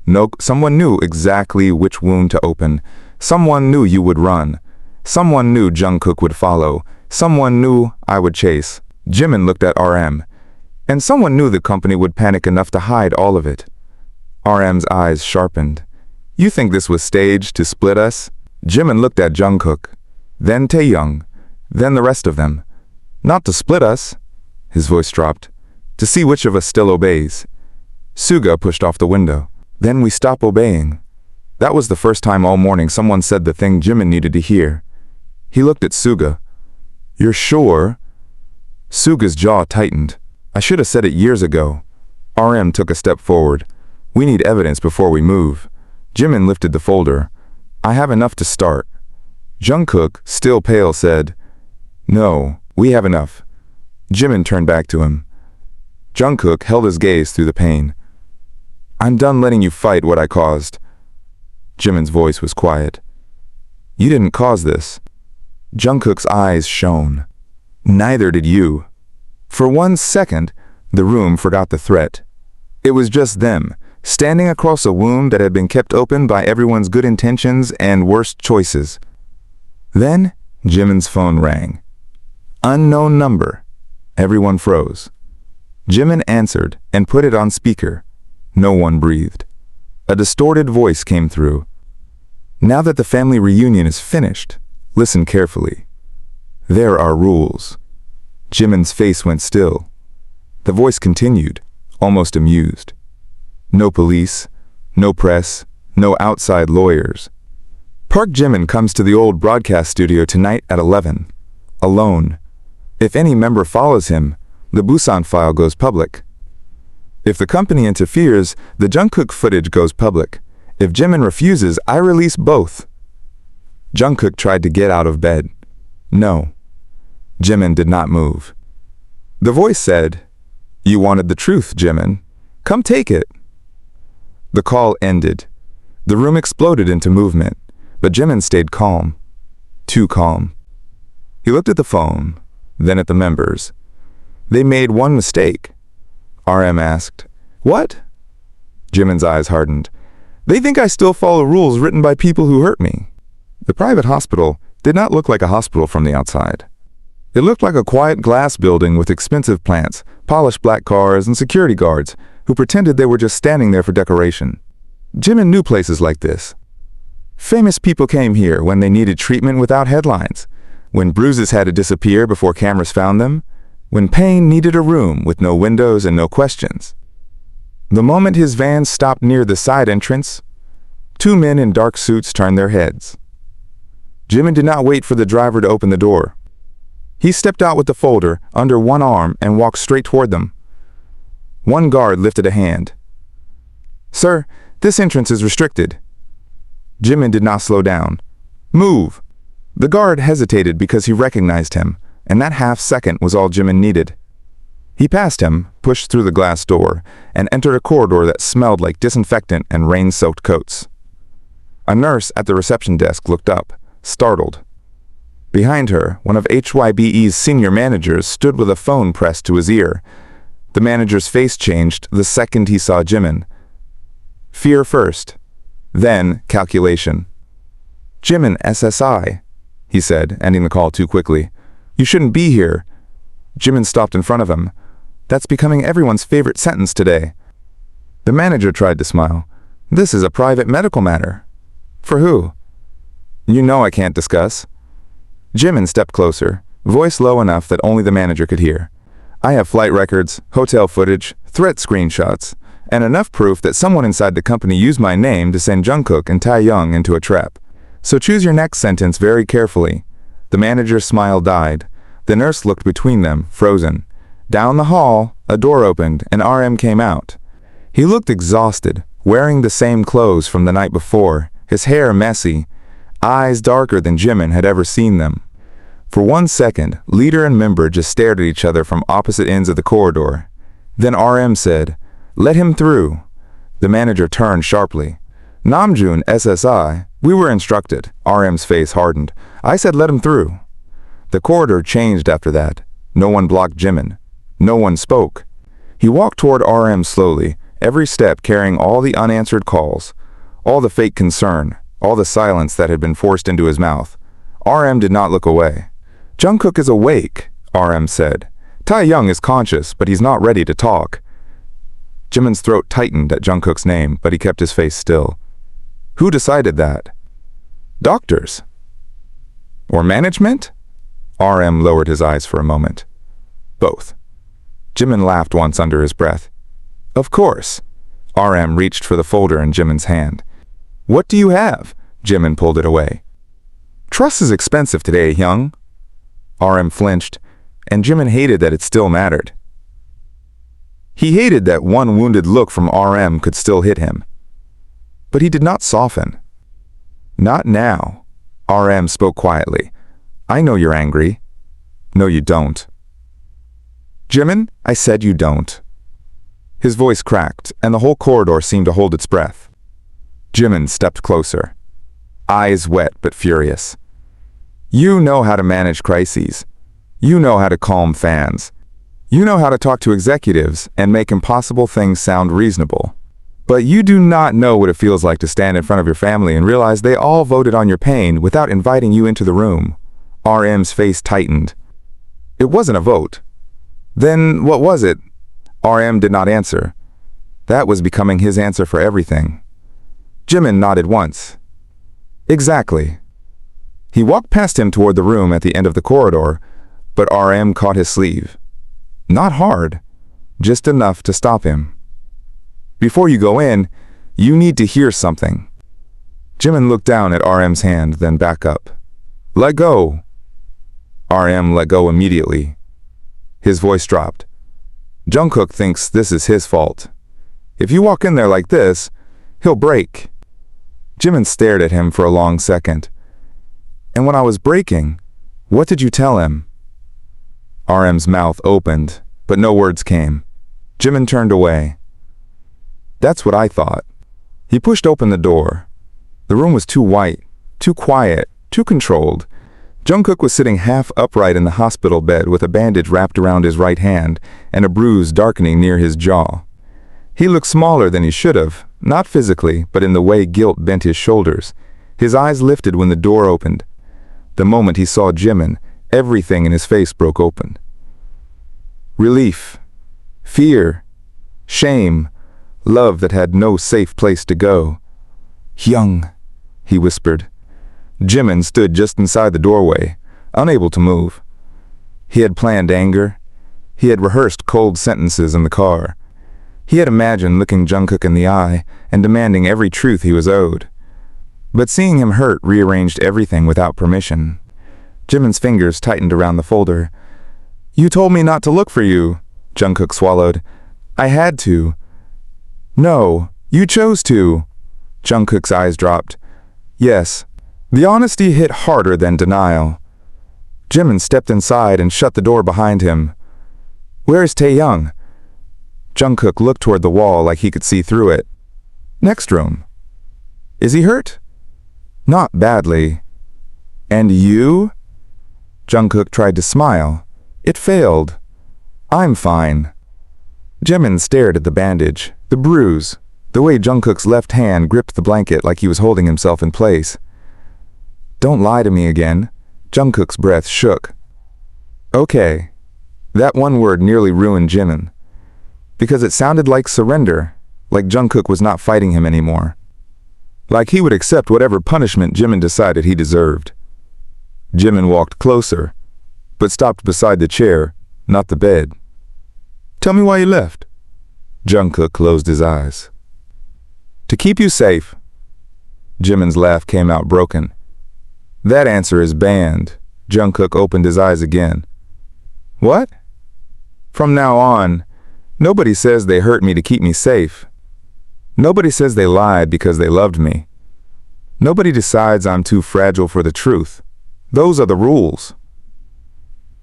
No, someone knew exactly which wound to open. Someone knew you would run. Someone knew JUNGKOOK would follow. Someone knew I would chase. Jimin looked at RM. And someone knew the company would panic enough to hide all of it. RM's eyes sharpened. You think this was staged to split us? Jimin looked at JUNGKOOK, then Taehyung, then the rest of them. Not to split us. His voice dropped. To see which of us still obeys. Suga pushed off the window. Then we stop obeying. That was the first time all morning someone said the thing Jimin needed to hear. He looked at Suga. You're sure? Suga's jaw tightened. I should have said it years ago. RM took a step forward. We need evidence before we move. Jimin lifted the folder. I have enough to start. JUNGKOOK, still pale, said, No, we have enough. Jimin turned back to him. JUNGKOOK held his gaze through the pain. I'm done letting you fight what I caused. Jimin's voice was quiet. You didn't cause this. JUNGKOOK's eyes shone. Neither did you. For 1 second, the room forgot the threat. It was just them, standing across a wound that had been kept open by everyone's good intentions and worst choices. Then, Jimin's phone rang. Unknown number. Everyone froze. Jimin answered and put it on speaker. No one breathed. A distorted voice came through. Now that the family reunion is finished, listen carefully. There are rules. Jimin's face went still. The voice continued, almost amused. No police, no press, no outside lawyers. Park Jimin comes to the old broadcast studio tonight at 11. Alone. If any member follows him, the Busan file goes public. If the company interferes, the JUNGKOOK footage goes public. If Jimin refuses, I release both. JUNGKOOK tried to get out of bed. No. Jimin did not move. The voice said, You wanted the truth, Jimin. Come take it. The call ended. The room exploded into movement, but Jimin stayed calm. Too calm. He looked at the phone, then at the members. They made one mistake. RM asked, "What?" Jimin's eyes hardened. "They think I still follow rules written by people who hurt me." The private hospital did not look like a hospital from the outside. It looked like a quiet glass building with expensive plants, polished black cars, and security guards who pretended they were just standing there for decoration. Jimin knew places like this. Famous people came here when they needed treatment without headlines, when bruises had to disappear before cameras found them, when pain needed a room with no windows and no questions. The moment his van stopped near the side entrance, two men in dark suits turned their heads. Jimin did not wait for the driver to open the door. He stepped out with the folder under one arm and walked straight toward them. One guard lifted a hand. "Sir, this entrance is restricted." Jimin did not slow down. "Move!" The guard hesitated because he recognized him, and that half second was all Jimin needed. He passed him, pushed through the glass door, and entered a corridor that smelled like disinfectant and rain-soaked coats. A nurse at the reception desk looked up, startled. Behind her, one of HYBE's senior managers stood with a phone pressed to his ear. The manager's face changed the second he saw Jimin. Fear first, then calculation. "Jimin, SSI," he said, ending the call too quickly. "You shouldn't be here." Jimin stopped in front of him. That's becoming everyone's favorite sentence today. The manager tried to smile. "This is a private medical matter." "For who?" "You know I can't discuss." Jimin stepped closer, voice low enough that only the manager could hear. "I have flight records, hotel footage, threat screenshots, and enough proof that someone inside the company used my name to send JUNGKOOK and TAEHYUNG into a trap. So choose your next sentence very carefully." The manager's smile died. The nurse looked between them, frozen. Down the hall, a door opened and RM came out. He looked exhausted, wearing the same clothes from the night before, his hair messy, eyes darker than Jimin had ever seen them. For 1 second, leader and member just stared at each other from opposite ends of the corridor. Then RM said, "Let him through." The manager turned sharply. "Namjoon, SSI, we were instructed." RM's face hardened. "I said let him through." The corridor changed after that. No one blocked Jimin. No one spoke. He walked toward RM slowly, every step carrying all the unanswered calls, all the fake concern, all the silence that had been forced into his mouth. RM did not look away. "JUNGKOOK is awake," RM said. "TAEHYUNG is conscious, but he's not ready to talk." Jimin's throat tightened at JUNGKOOK's name, but he kept his face still. Who decided that? Doctors? Or management? RM lowered his eyes for a moment. Both. Jimin laughed once under his breath. "Of course." RM reached for the folder in Jimin's hand. "What do you have?" Jimin pulled it away. "Trust is expensive today, Hyung." RM flinched, and Jimin hated that it still mattered. He hated that one wounded look from RM could still hit him. But he did not soften. "Not now." RM spoke quietly. "I know you're angry." "No, you don't." "Jimin, I said you don't." His voice cracked, and the whole corridor seemed to hold its breath. Jimin stepped closer, eyes wet but furious. "You know how to manage crises. You know how to calm fans. You know how to talk to executives and make impossible things sound reasonable. But you do not know what it feels like to stand in front of your family and realize they all voted on your pain without inviting you into the room." RM's face tightened. "It wasn't a vote." "Then what was it?" RM did not answer. That was becoming his answer for everything. Jimin nodded once. "Exactly." He walked past him toward the room at the end of the corridor, but RM caught his sleeve. Not hard, just enough to stop him. "Before you go in, you need to hear something." Jimin looked down at RM's hand, then back up. "Let go." RM let go immediately. His voice dropped. "JUNGKOOK thinks this is his fault. If you walk in there like this, he'll break." Jimin stared at him for a long second. "And when I was breaking, what did you tell him?" RM's mouth opened, but no words came. Jimin turned away. "That's what I thought." He pushed open the door. The room was too white, too quiet, too controlled. JUNGKOOK was sitting half upright in the hospital bed with a bandage wrapped around his right hand and a bruise darkening near his jaw. He looked smaller than he should have, not physically, but in the way guilt bent his shoulders. His eyes lifted when the door opened. The moment he saw Jimin, everything in his face broke open. Relief, fear, shame, love that had no safe place to go. "Hyung," he whispered. Jimin stood just inside the doorway, unable to move. He had planned anger. He had rehearsed cold sentences in the car. He had imagined looking JUNGKOOK in the eye and demanding every truth he was owed. But seeing him hurt rearranged everything without permission. Jimin's fingers tightened around the folder. "You told me not to look for you," JUNGKOOK swallowed. "I had to." "No, you chose to." JUNGKOOK's eyes dropped. "Yes." The honesty hit harder than denial. Jimin stepped inside and shut the door behind him. "Where is Taehyung?" JUNGKOOK looked toward the wall like he could see through it. "Next room." "Is he hurt?" "Not badly." "And you?" JUNGKOOK tried to smile. It failed. "I'm fine." Jimin stared at the bandage, the bruise, the way JUNGKOOK's left hand gripped the blanket like he was holding himself in place. "Don't lie to me again." JUNGKOOK's breath shook. "Okay." That one word nearly ruined Jimin. Because it sounded like surrender, like JUNGKOOK was not fighting him anymore. Like he would accept whatever punishment Jimin decided he deserved. Jimin walked closer, but stopped beside the chair, not the bed. "Tell me why you left." JUNGKOOK closed his eyes. "To keep you safe." Jimin's laugh came out broken. "That answer is banned." JUNGKOOK opened his eyes again. "What?" "From now on, nobody says they hurt me to keep me safe. Nobody says they lied because they loved me. Nobody decides I'm too fragile for the truth. Those are the rules."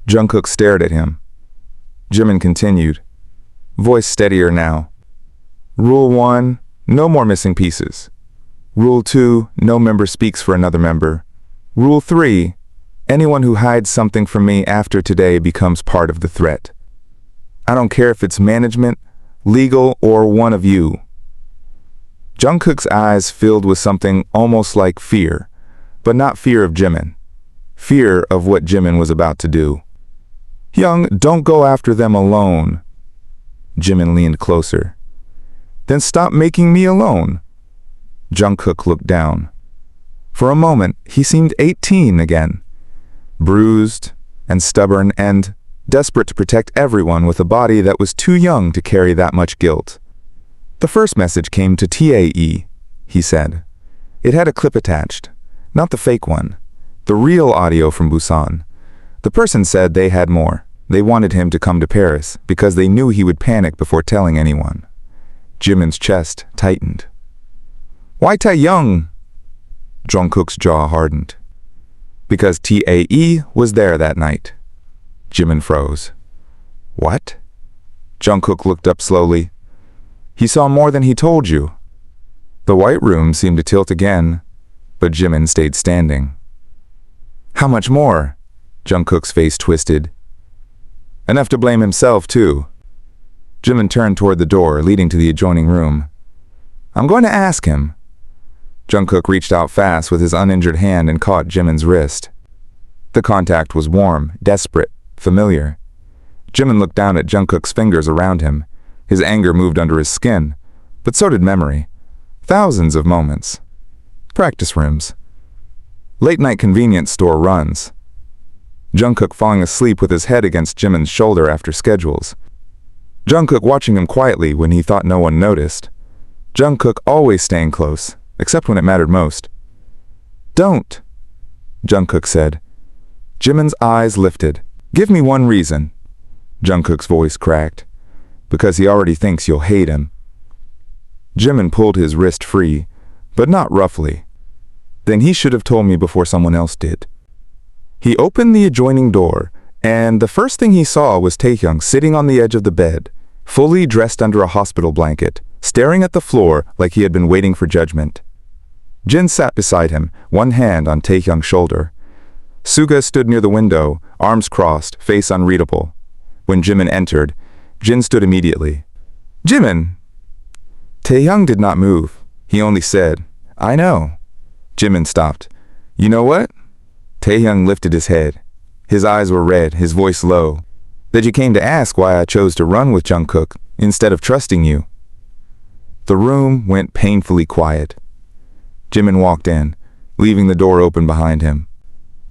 JUNGKOOK stared at him. Jimin continued, voice steadier now. "Rule 1, no more missing pieces. Rule 2, no member speaks for another member. Rule 3, anyone who hides something from me after today becomes part of the threat. I don't care if it's management, legal, or one of you." JUNGKOOK's eyes filled with something almost like fear, but not fear of Jimin. Fear of what Jimin was about to do. "Hyung, don't go after them alone." Jimin leaned closer. "Then stop making me alone." JUNGKOOK looked down. For a moment, he seemed 18 again, bruised and stubborn and desperate to protect everyone with a body that was too young to carry that much guilt. "The first message came to TAE," he said. It had a clip attached, not the fake one, the real audio from Busan. The person said they had more. They wanted him to come to Paris because they knew he would panic before telling anyone. Jimin's chest tightened. "Why Taehyung?" JUNGKOOK's jaw hardened. "Because TAE was there that night." Jimin froze. "What?" JUNGKOOK looked up slowly. "He saw more than he told you." The white room seemed to tilt again, but Jimin stayed standing. "How much more?" JUNGKOOK's face twisted. "Enough to blame himself, too." Jimin turned toward the door leading to the adjoining room. "I'm going to ask him." JUNGKOOK reached out fast with his uninjured hand and caught Jimin's wrist. The contact was warm, desperate, familiar. Jimin looked down at JUNGKOOK's fingers around him. His anger moved under his skin, but so did memory. Thousands of moments. Practice rooms. Late-night convenience store runs. JUNGKOOK falling asleep with his head against Jimin's shoulder after schedules. JUNGKOOK watching him quietly when he thought no one noticed. JUNGKOOK always staying close, except when it mattered most. "Don't," JUNGKOOK said. Jimin's eyes lifted. "Give me one reason." JUNGKOOK's voice cracked. "Because he already thinks you'll hate him." Jimin pulled his wrist free, but not roughly. "Then he should have told me before someone else did." He opened the adjoining door, and the first thing he saw was Taehyung sitting on the edge of the bed, fully dressed under a hospital blanket, staring at the floor like he had been waiting for judgment. Jin sat beside him, one hand on Taehyung's shoulder. Suga stood near the window, arms crossed, face unreadable. When Jimin entered, Jin stood immediately. "Jimin!" Taehyung did not move. He only said, "I know." Jimin stopped. "You know what?" Taehyung lifted his head. His eyes were red, his voice low. "That you came to ask why I chose to run with JUNGKOOK instead of trusting you." The room went painfully quiet. Jimin walked in, leaving the door open behind him.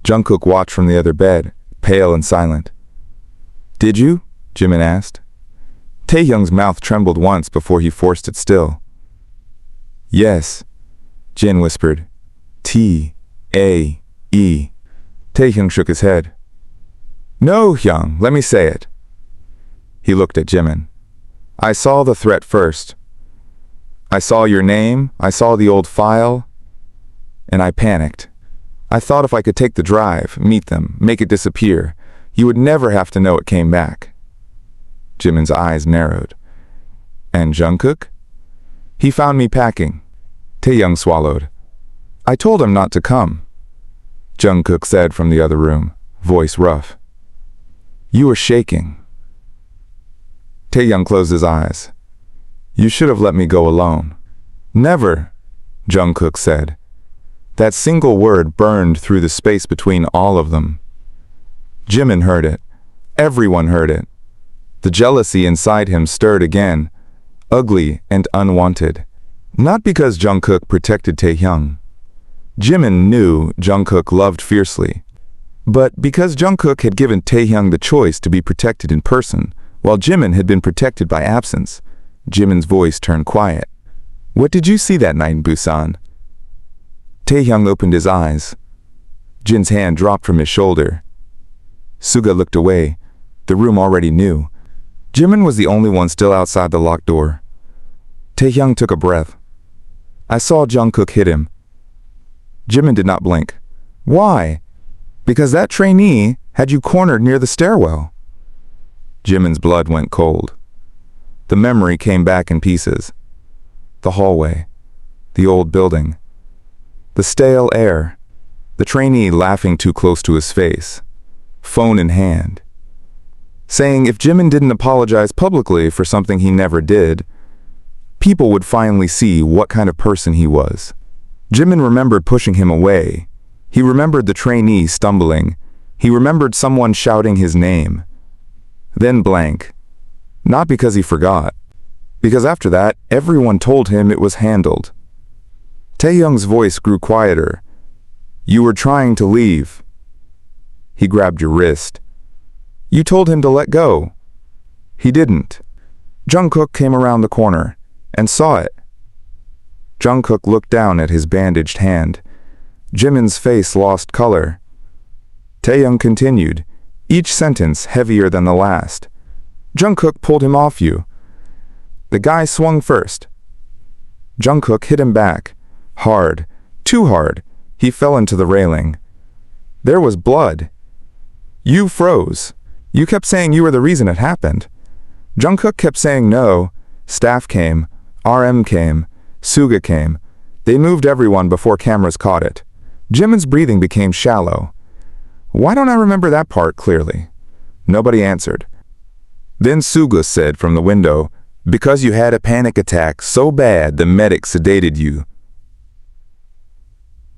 JUNGKOOK watched from the other bed, pale and silent. "Did you?" Jimin asked. Taehyung's mouth trembled once before he forced it still. "Yes," Jin whispered. T-A-E. Taehyung shook his head. "No, Hyung, let me say it." He looked at Jimin. "I saw the threat first. I saw your name, I saw the old file, and I panicked. I thought if I could take the drive, meet them, make it disappear, you would never have to know it came back." Jimin's eyes narrowed. "And JUNGKOOK?" "He found me packing." Taehyung swallowed. "I told him not to come," JUNGKOOK said from the other room, voice rough. "You were shaking." Taehyung closed his eyes. "You should have let me go alone." "Never," JUNGKOOK said. That single word burned through the space between all of them. Jimin heard it. Everyone heard it. The jealousy inside him stirred again, ugly and unwanted. Not because JUNGKOOK protected Taehyung. Jimin knew JUNGKOOK loved fiercely. But because JUNGKOOK had given Taehyung the choice to be protected in person, while Jimin had been protected by absence, Jimin's voice turned quiet. "What did you see that night in Busan?" Taehyung opened his eyes. Jin's hand dropped from his shoulder. Suga looked away. The room already knew. Jimin was the only one still outside the locked door. Taehyung took a breath. "I saw JUNGKOOK hit him." Jimin did not blink. "Why?" "Because that trainee had you cornered near the stairwell." Jimin's blood went cold. The memory came back in pieces. The hallway. The old building. The stale air. The trainee laughing too close to his face. Phone in hand. Saying if Jimin didn't apologize publicly for something he never did, people would finally see what kind of person he was. Jimin remembered pushing him away. He remembered the trainee stumbling. He remembered someone shouting his name. Then blank. Not because he forgot. Because after that, everyone told him it was handled. Taehyung's voice grew quieter. "You were trying to leave." He grabbed your wrist. "You told him to let go." He didn't. JUNGKOOK came around the corner and saw it. JUNGKOOK looked down at his bandaged hand. Jimin's face lost color. Taehyung continued, each sentence heavier than the last. "JUNGKOOK pulled him off you. The guy swung first. JUNGKOOK hit him back. Hard. Too hard. He fell into the railing. There was blood. You froze. You kept saying you were the reason it happened. JUNGKOOK kept saying no. Staff came. RM came. Suga came. They moved everyone before cameras caught it. Jimin's breathing became shallow. Why don't I remember that part clearly? Nobody answered. Then Suga said from the window, "Because you had a panic attack so bad the medic sedated you."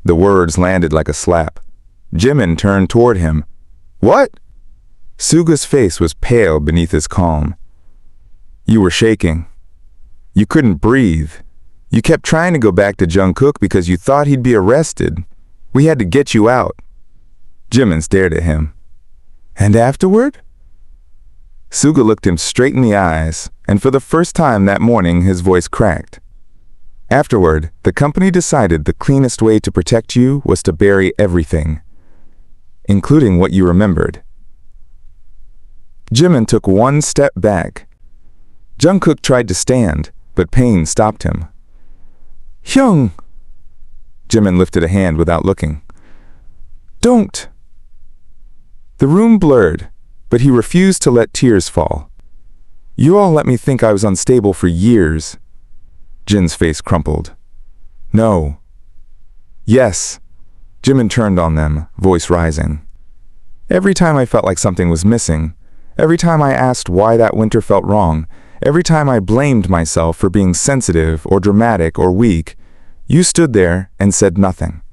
The words landed like a slap. Jimin turned toward him. "What?" Suga's face was pale beneath his calm. "You were shaking. You couldn't breathe. You kept trying to go back to JUNGKOOK because you thought he'd be arrested. We had to get you out." Jimin stared at him. "And afterward?" Suga looked him straight in the eyes, and for the first time that morning his voice cracked. "Afterward, the company decided the cleanest way to protect you was to bury everything, including what you remembered." Jimin took one step back. JUNGKOOK tried to stand, but pain stopped him. "Hyung!" Jimin lifted a hand without looking. "Don't!" The room blurred, but he refused to let tears fall. You all let me think I was unstable for years. Jin's face crumpled. No. Yes. Jimin turned on them, voice rising. Every time I felt like something was missing, every time I asked why that winter felt wrong, every time I blamed myself for being sensitive or dramatic or weak, you stood there and said nothing.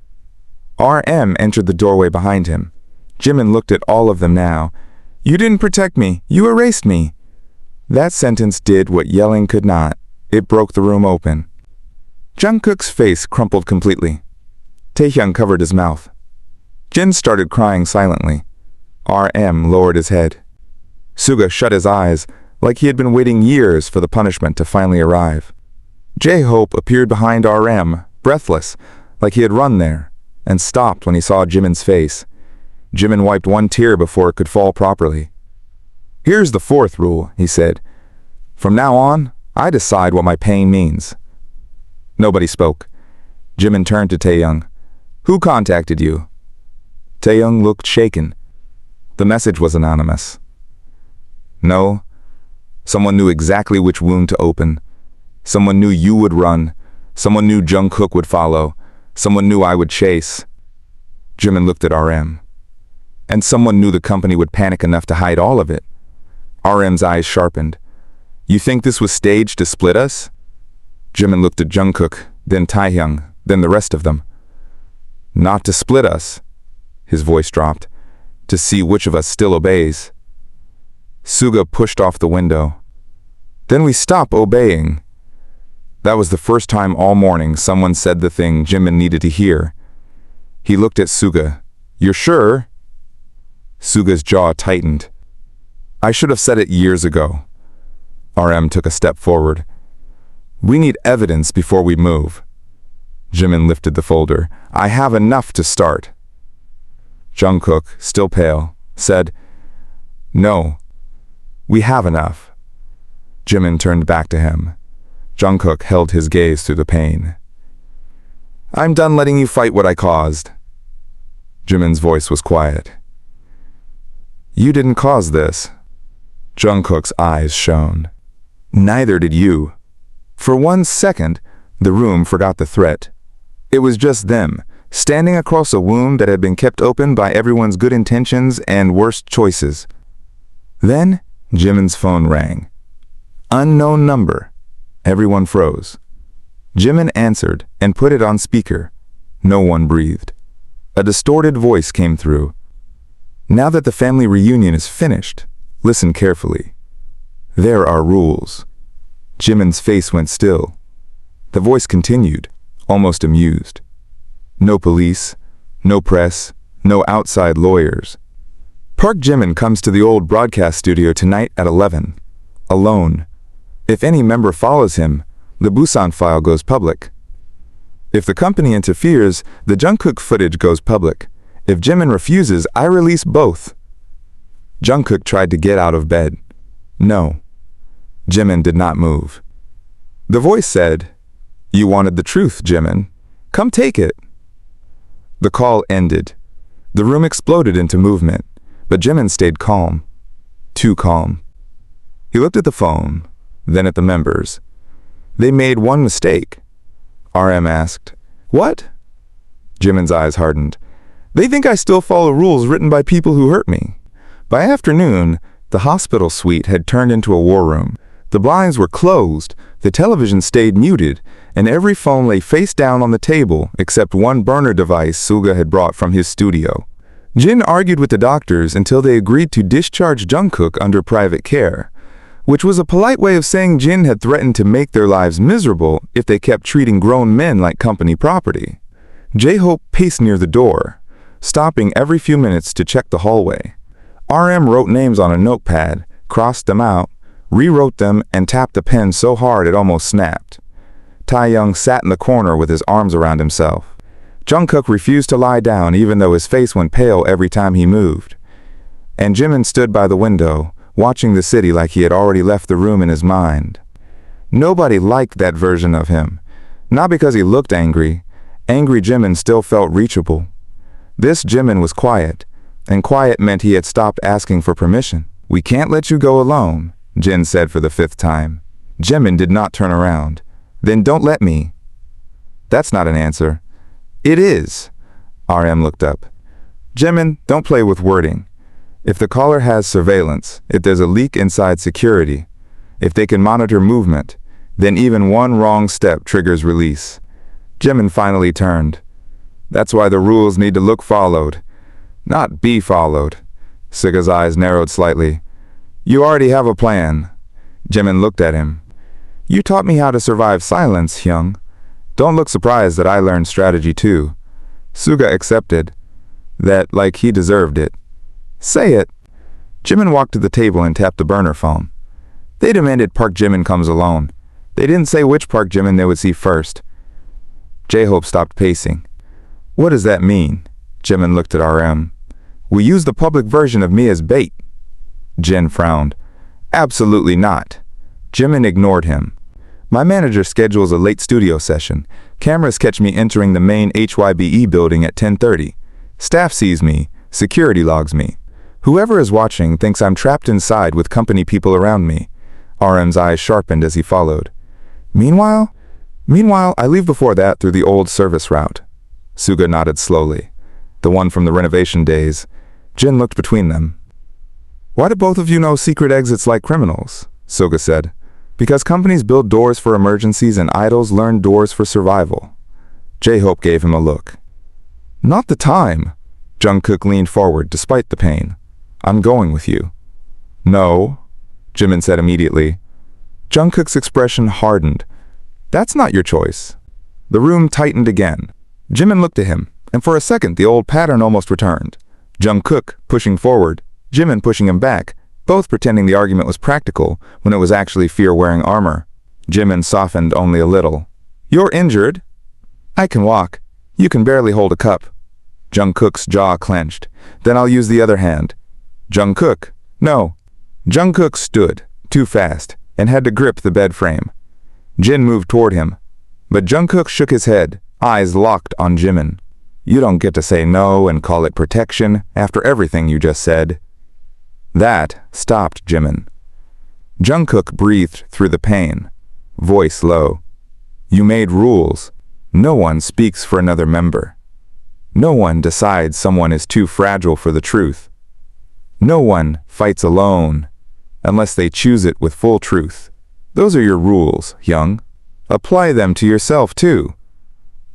RM entered the doorway behind him. Jimin looked at all of them now. You didn't protect me. You erased me. That sentence did what yelling could not. It broke the room open. JUNGKOOK's face crumpled completely. Taehyung covered his mouth. Jin started crying silently. RM lowered his head. Suga shut his eyes, like he had been waiting years for the punishment to finally arrive. J-Hope appeared behind RM, breathless, like he had run there, and stopped when he saw Jimin's face. Jimin wiped one tear before it could fall properly. Here's the fourth rule, he said. From now on, I decide what my pain means. Nobody spoke. Jimin turned to Taehyung. Who contacted you? Taehyung looked shaken. The message was anonymous. No. Someone knew exactly which wound to open. Someone knew you would run. Someone knew JUNGKOOK would follow. Someone knew I would chase. Jimin looked at RM. And someone knew the company would panic enough to hide all of it. RM's eyes sharpened. You think this was staged to split us? Jimin looked at JUNGKOOK, then Taehyung, then the rest of them. Not to split us. His voice dropped. To see which of us still obeys. Suga pushed off the window. Then we stop obeying. That was the first time all morning someone said the thing Jimin needed to hear. He looked at Suga. You're sure? Suga's jaw tightened. I should have said it years ago. RM took a step forward. We need evidence before we move. Jimin lifted the folder. I have enough to start. JUNGKOOK, still pale, said, No, we have enough. Jimin turned back to him. JUNGKOOK held his gaze through the pain. I'm done letting you fight what I caused. Jimin's voice was quiet. You didn't cause this. JUNGKOOK's eyes shone. Neither did you. For 1 second, the room forgot the threat. It was just them, standing across a wound that had been kept open by everyone's good intentions and worst choices. Then, Jimin's phone rang. Unknown number. Everyone froze. Jimin answered and put it on speaker. No one breathed. A distorted voice came through. Now that the family reunion is finished, listen carefully. There are rules. Jimin's face went still. The voice continued, almost amused. No police, no press, no outside lawyers. Park Jimin comes to the old broadcast studio tonight at 11. Alone. If any member follows him, the Busan file goes public. If the company interferes, the JUNGKOOK footage goes public. If Jimin refuses, I release both. JUNGKOOK tried to get out of bed. No. Jimin did not move. The voice said, You wanted the truth, Jimin. Come take it. The call ended. The room exploded into movement, but Jimin stayed calm. Too calm. He looked at the phone, then at the members. They made one mistake. RM asked, What? Jimin's eyes hardened. They think I still follow rules written by people who hurt me. By afternoon, the hospital suite had turned into a war room. The blinds were closed, the television stayed muted, and every phone lay face down on the table except one burner device Suga had brought from his studio. Jin argued with the doctors until they agreed to discharge JUNGKOOK under private care, which was a polite way of saying Jin had threatened to make their lives miserable if they kept treating grown men like company property. J-Hope paced near the door, stopping every few minutes to check the hallway. RM wrote names on a notepad, crossed them out, rewrote them, and tapped the pen so hard it almost snapped. Taehyung sat in the corner with his arms around himself. JUNGKOOK refused to lie down even though his face went pale every time he moved. And Jimin stood by the window, watching the city like he had already left the room in his mind. Nobody liked that version of him. Not because he looked angry. Angry Jimin still felt reachable. This Jimin was quiet, and quiet meant he had stopped asking for permission. We can't let you go alone. Jin said for the 5th time. Jimin did not turn around. Then don't let me. That's not an answer. It is. RM looked up. Jimin, don't play with wording. If the caller has surveillance, if there's a leak inside security, if they can monitor movement, then even one wrong step triggers release. Jimin finally turned. That's why the rules need to look followed, not be followed. Suga's eyes narrowed slightly. You already have a plan. Jimin looked at him. You taught me how to survive silence, Hyung. Don't look surprised that I learned strategy too. Suga accepted. That like he deserved it. Say it. Jimin walked to the table and tapped the burner phone. They demanded Park Jimin comes alone. They didn't say which Park Jimin they would see first. J-Hope stopped pacing. What does that mean? Jimin looked at RM. We use the public version of me as bait. Jin frowned. Absolutely not. Jimin ignored him. My manager schedules a late studio session. Cameras catch me entering the main HYBE building at 10:30. Staff sees me. Security logs me. Whoever is watching thinks I'm trapped inside with company people around me. RM's eyes sharpened as he followed. Meanwhile, I leave before that through the old service route. Suga nodded slowly. The one from the renovation days. Jin looked between them. Why do both of you know secret exits like criminals? Suga said. Because companies build doors for emergencies and idols learn doors for survival. J-Hope gave him a look. Not the time. Jungkook leaned forward despite the pain. I'm going with you. No, Jimin said immediately. Jungkook's expression hardened. That's not your choice. The room tightened again. Jimin looked at him, and for a second the old pattern almost returned. Jungkook pushing forward, Jimin pushing him back, both pretending the argument was practical when it was actually fear wearing armor. Jimin softened only a little. You're injured. I can walk. You can barely hold a cup. Jungkook's jaw clenched. Then I'll use the other hand. Jungkook. No. Jungkook stood, too fast, and had to grip the bed frame. Jin moved toward him, but Jungkook shook his head, eyes locked on Jimin. You don't get to say no and call it protection after everything you just said. That stopped Jimin. Jungkook breathed through the pain, voice low. You made rules. No one speaks for another member. No one decides someone is too fragile for the truth. No one fights alone, unless they choose it with full truth. Those are your rules, Hyung. Apply them to yourself, too.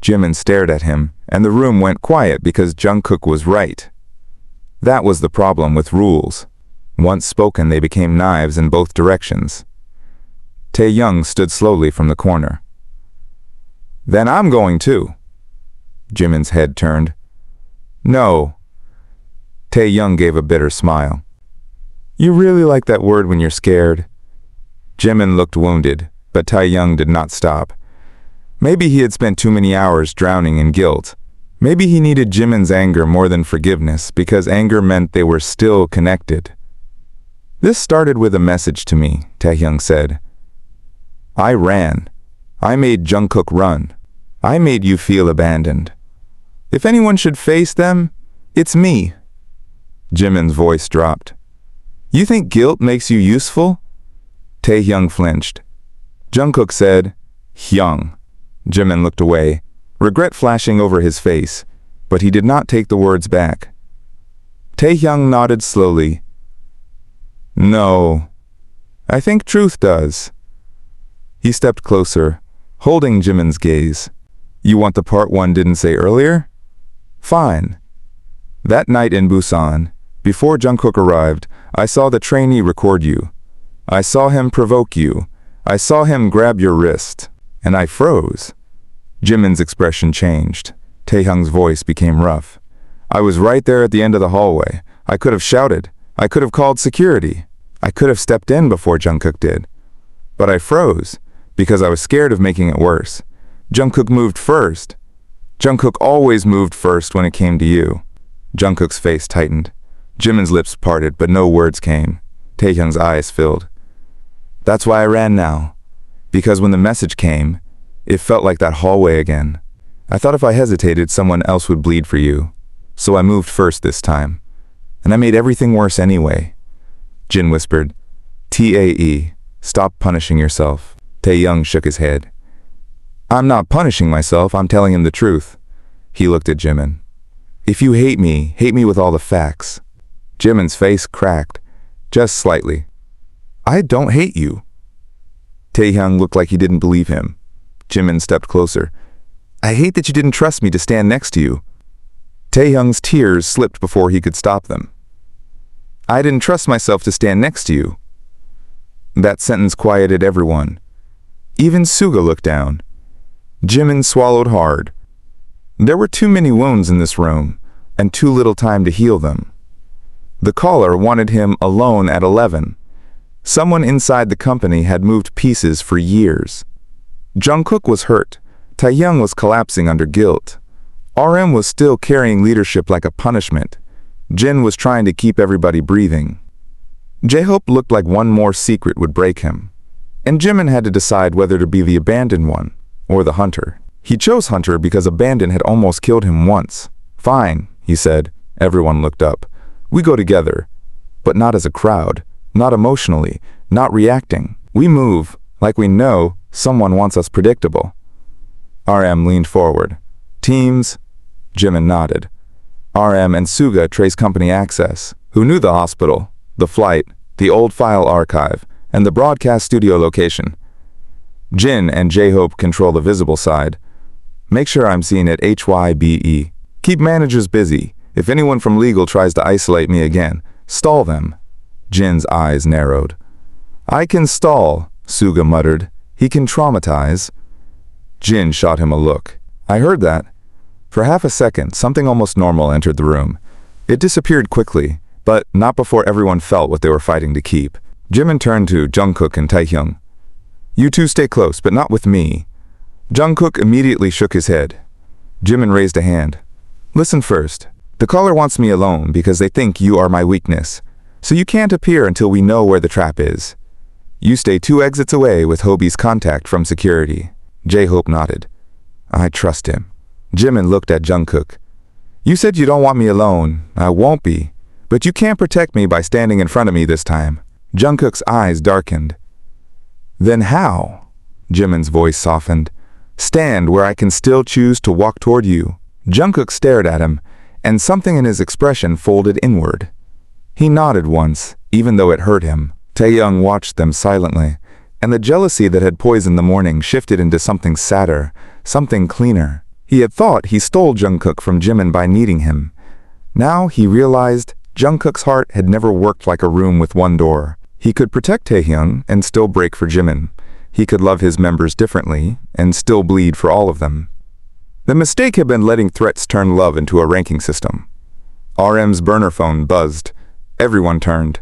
Jimin stared at him, and the room went quiet because Jungkook was right. That was the problem with rules. Once spoken, they became knives in both directions. Taehyung stood slowly from the corner. Then I'm going too. Jimin's head turned. No. Taehyung gave a bitter smile. You really like that word when you're scared. Jimin looked wounded, but Taehyung did not stop. Maybe he had spent too many hours drowning in guilt. Maybe he needed Jimin's anger more than forgiveness because anger meant they were still connected. This started with a message to me, Taehyung said. I ran. I made Jungkook run. I made you feel abandoned. If anyone should face them, it's me. Jimin's voice dropped. You think guilt makes you useful? Taehyung flinched. Jungkook said, Hyung. Jimin looked away, regret flashing over his face, but he did not take the words back. Taehyung nodded slowly. No, I think truth does. He stepped closer, holding Jimin's gaze. You want the part one didn't say earlier? Fine. That night in Busan, before Jungkook arrived, I saw the trainee record you. I saw him provoke you. I saw him grab your wrist. And I froze. Jimin's expression changed. Taehyung's voice became rough. I was right there at the end of the hallway. I could have shouted. I could have called security. I could have stepped in before Jungkook did. But I froze, because I was scared of making it worse. Jungkook moved first. Jungkook always moved first when it came to you. Jungkook's face tightened. Jimin's lips parted, but no words came. Taehyung's eyes filled. That's why I ran now. Because when the message came, it felt like that hallway again. I thought if I hesitated, someone else would bleed for you. So I moved first this time. And I made everything worse anyway. Jin whispered, TAE, stop punishing yourself. Taehyung shook his head. I'm not punishing myself, I'm telling him the truth. He looked at Jimin. If you hate me with all the facts. Jimin's face cracked, just slightly. I don't hate you. Taehyung looked like he didn't believe him. Jimin stepped closer. I hate that you didn't trust me to stand next to you. Taehyung's tears slipped before he could stop them. I didn't trust myself to stand next to you. That sentence quieted everyone. Even Suga looked down. Jimin swallowed hard. There were too many wounds in this room, and too little time to heal them. The caller wanted him alone at 11. Someone inside the company had moved pieces for years. JUNGKOOK was hurt. Taehyung was collapsing under guilt. RM was still carrying leadership like a punishment. Jin was trying to keep everybody breathing. J-Hope looked like one more secret would break him. And Jimin had to decide whether to be the abandoned one or the hunter. He chose hunter because abandon had almost killed him once. Fine, he said. Everyone looked up. We go together, but not as a crowd, not emotionally, not reacting. We move like we know someone wants us predictable. RM leaned forward. Teams? Jimin nodded. RM and Suga trace company access, who knew the hospital, the flight, the old file archive, and the broadcast studio location. Jin and J-Hope control the visible side. Make sure I'm seen at HYBE. Keep managers busy. If anyone from legal tries to isolate me again, stall them. Jin's eyes narrowed. I can stall, Suga muttered. He can traumatize. Jin shot him a look. I heard that. For half a second, something almost normal entered the room. It disappeared quickly, but not before everyone felt what they were fighting to keep. Jimin turned to JUNGKOOK and TAEHYUNG. You two stay close, but not with me. JUNGKOOK immediately shook his head. Jimin raised a hand. Listen first. The caller wants me alone because they think you are my weakness. So you can't appear until we know where the trap is. You stay 2 exits away with Hobie's contact from security. J-Hope nodded. I trust him. Jimin looked at JUNGKOOK. You said you don't want me alone. I won't be. But you can't protect me by standing in front of me this time. JUNGKOOK's eyes darkened. Then how? Jimin's voice softened. Stand where I can still choose to walk toward you. JUNGKOOK stared at him, and something in his expression folded inward. He nodded once, even though it hurt him. Taehyung watched them silently, and the jealousy that had poisoned the morning shifted into something sadder, something cleaner. He had thought he stole JUNGKOOK from Jimin by needing him. Now he realized JUNGKOOK's heart had never worked like a room with one door. He could protect Taehyung and still break for Jimin. He could love his members differently and still bleed for all of them. The mistake had been letting threats turn love into a ranking system. RM's burner phone buzzed. Everyone turned.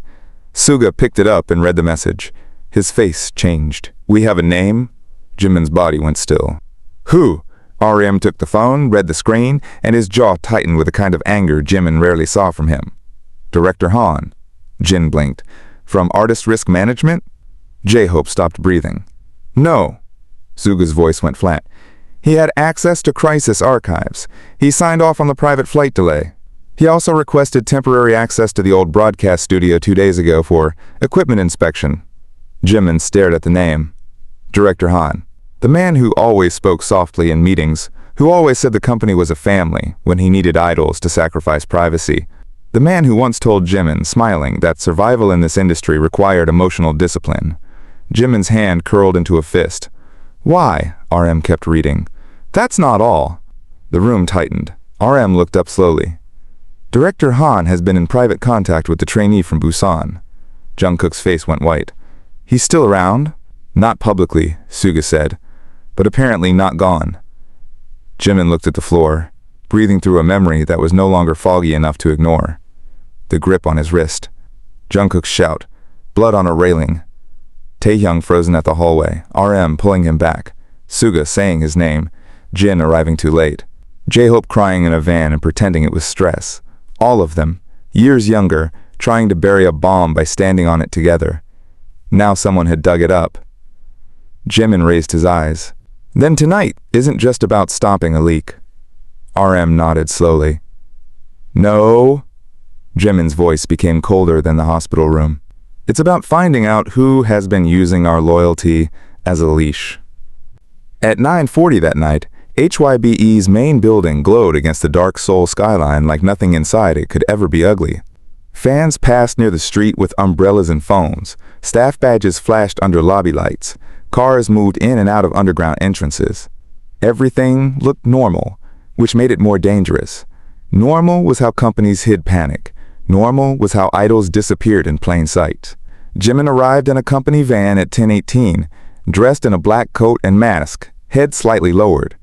Suga picked it up and read the message. His face changed. We have a name? Jimin's body went still. Who? RM took the phone, read the screen, and his jaw tightened with a kind of anger Jimin rarely saw from him. Director Han. Jin blinked. From Artist Risk Management? J-Hope stopped breathing. No. Suga's voice went flat. He had access to crisis archives. He signed off on the private flight delay. He also requested temporary access to the old broadcast studio 2 days ago for equipment inspection. Jimin stared at the name. Director Han. The man who always spoke softly in meetings, who always said the company was a family when he needed idols to sacrifice privacy. The man who once told Jimin, smiling, that survival in this industry required emotional discipline. Jimin's hand curled into a fist. Why? RM kept reading. That's not all. The room tightened. RM looked up slowly. Director Han has been in private contact with the trainee from Busan. JUNGKOOK's face went white. He's still around? Not publicly, Suga said, but apparently not gone. Jimin looked at the floor, breathing through a memory that was no longer foggy enough to ignore. The grip on his wrist. JUNGKOOK's shout. Blood on a railing. Taehyung frozen at the hallway, RM pulling him back. Suga saying his name. Jin arriving too late. J-Hope crying in a van and pretending it was stress. All of them, years younger, trying to bury a bomb by standing on it together. Now someone had dug it up. Jimin raised his eyes. Then tonight isn't just about stopping a leak. RM nodded slowly. No. Jimin's voice became colder than the hospital room. It's about finding out who has been using our loyalty as a leash. At 9:40 that night, HYBE's main building glowed against the dark Seoul skyline like nothing inside it could ever be ugly. Fans passed near the street with umbrellas and phones. Staff badges flashed under lobby lights. Cars moved in and out of underground entrances. Everything looked normal, which made it more dangerous. Normal was how companies hid panic. Normal was how idols disappeared in plain sight. Jimin arrived in a company van at 10:18, dressed in a black coat and mask, head slightly lowered.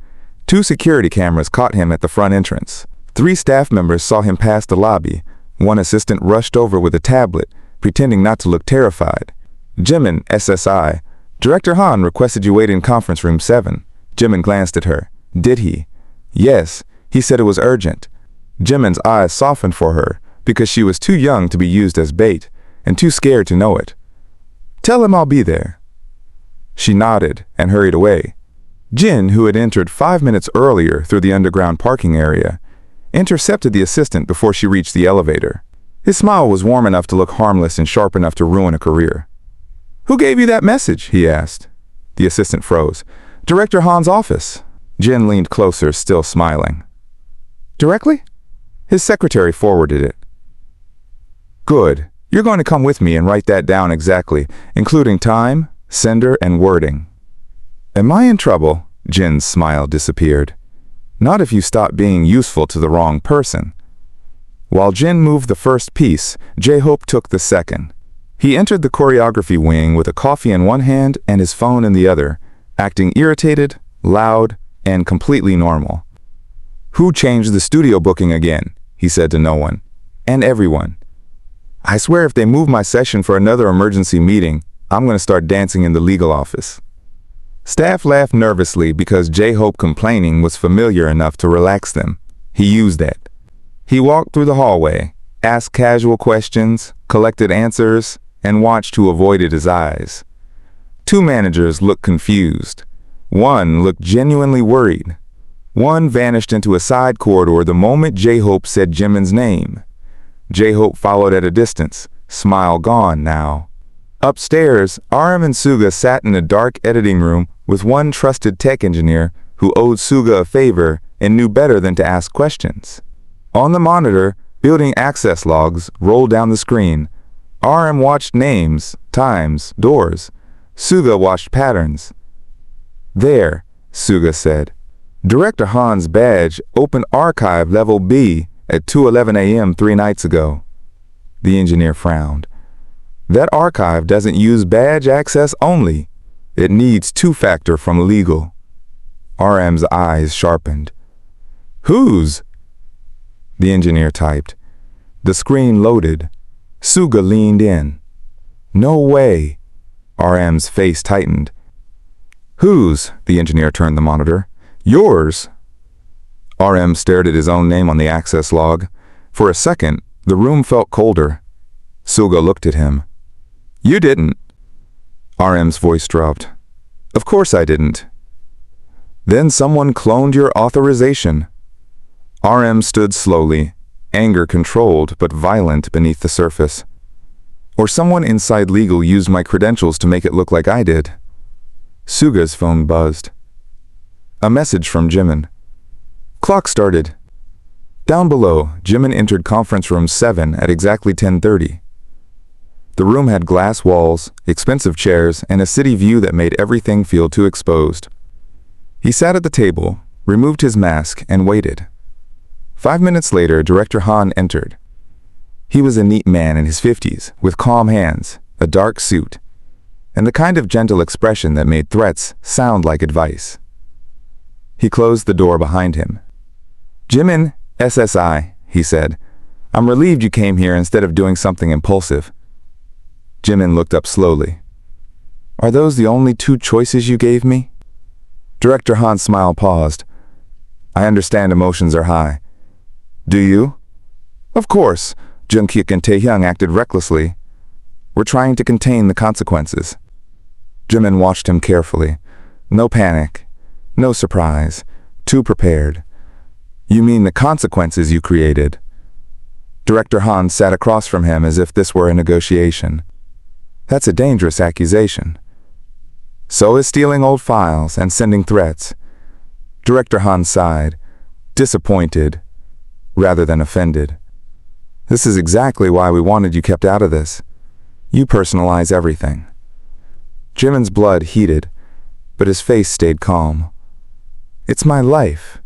2 security cameras caught him at the front entrance. 3 staff members saw him pass the lobby. 1 assistant rushed over with a tablet, pretending not to look terrified. Jimin, SSI. Director Han requested you wait in conference room 7. Jimin glanced at her. Did he? Yes, he said it was urgent. Jimin's eyes softened for her because she was too young to be used as bait and too scared to know it. Tell him I'll be there. She nodded and hurried away. Jin, who had entered 5 minutes earlier through the underground parking area, intercepted the assistant before she reached the elevator. His smile was warm enough to look harmless and sharp enough to ruin a career. Who gave you that message? He asked. The assistant froze. Director Han's office. Jin leaned closer, still smiling. Directly? His secretary forwarded it. Good. You're going to come with me and write that down exactly, including time, sender, and wording. Am I in trouble? Jin's smile disappeared. Not if you stop being useful to the wrong person. While Jin moved the first piece, J-Hope took the second. He entered the choreography wing with a coffee in one hand and his phone in the other, acting irritated, loud, and completely normal. Who changed the studio booking again? He said to no one. And everyone. I swear if they move my session for another emergency meeting, I'm going to start dancing in the legal office. Staff laughed nervously because J-Hope complaining was familiar enough to relax them. He used that. He walked through the hallway, asked casual questions, collected answers, and watched who avoided his eyes. 2 managers looked confused. 1 looked genuinely worried. 1 vanished into a side corridor the moment J-Hope said Jimin's name. J-Hope followed at a distance, smile gone now. Upstairs, RM and Suga sat in a dark editing room with one trusted tech engineer who owed Suga a favor and knew better than to ask questions. On the monitor, building access logs rolled down the screen. RM watched names, times, doors. Suga watched patterns. There, Suga said. Director Han's badge opened archive level B at 2:11 a.m. 3 nights ago. The engineer frowned. That archive doesn't use badge access only. It needs 2-factor from legal. RM's eyes sharpened. Whose? The engineer typed. The screen loaded. Suga leaned in. No way. RM's face tightened. Whose? The engineer turned the monitor. Yours. RM stared at his own name on the access log. For a second, the room felt colder. Suga looked at him. You didn't. RM's voice dropped. Of course I didn't. Then someone cloned your authorization. RM stood slowly, anger controlled but violent beneath the surface. Or someone inside legal used my credentials to make it look like I did. Suga's phone buzzed. A message from Jimin. Clock started. Down below, Jimin entered conference room 7 at exactly 10:30. The room had glass walls, expensive chairs, and a city view that made everything feel too exposed. He sat at the table, removed his mask, and waited. 5 minutes later, Director Han entered. He was a neat man in his 50s, with calm hands, a dark suit, and the kind of gentle expression that made threats sound like advice. He closed the door behind him. Jimin, SSI, he said. I'm relieved you came here instead of doing something impulsive. Jimin looked up slowly. Are those the only 2 choices you gave me? Director Han's smile paused. I understand emotions are high. Do you? Of course. JUNGKOOK and TAEHYUNG acted recklessly. We're trying to contain the consequences. Jimin watched him carefully. No panic. No surprise. Too prepared. You mean the consequences you created? Director Han sat across from him as if this were a negotiation. That's a dangerous accusation. So is stealing old files and sending threats. Director Han sighed, disappointed, rather than offended. This is exactly why we wanted you kept out of this. You personalize everything. Jimin's blood heated, but his face stayed calm. It's my life.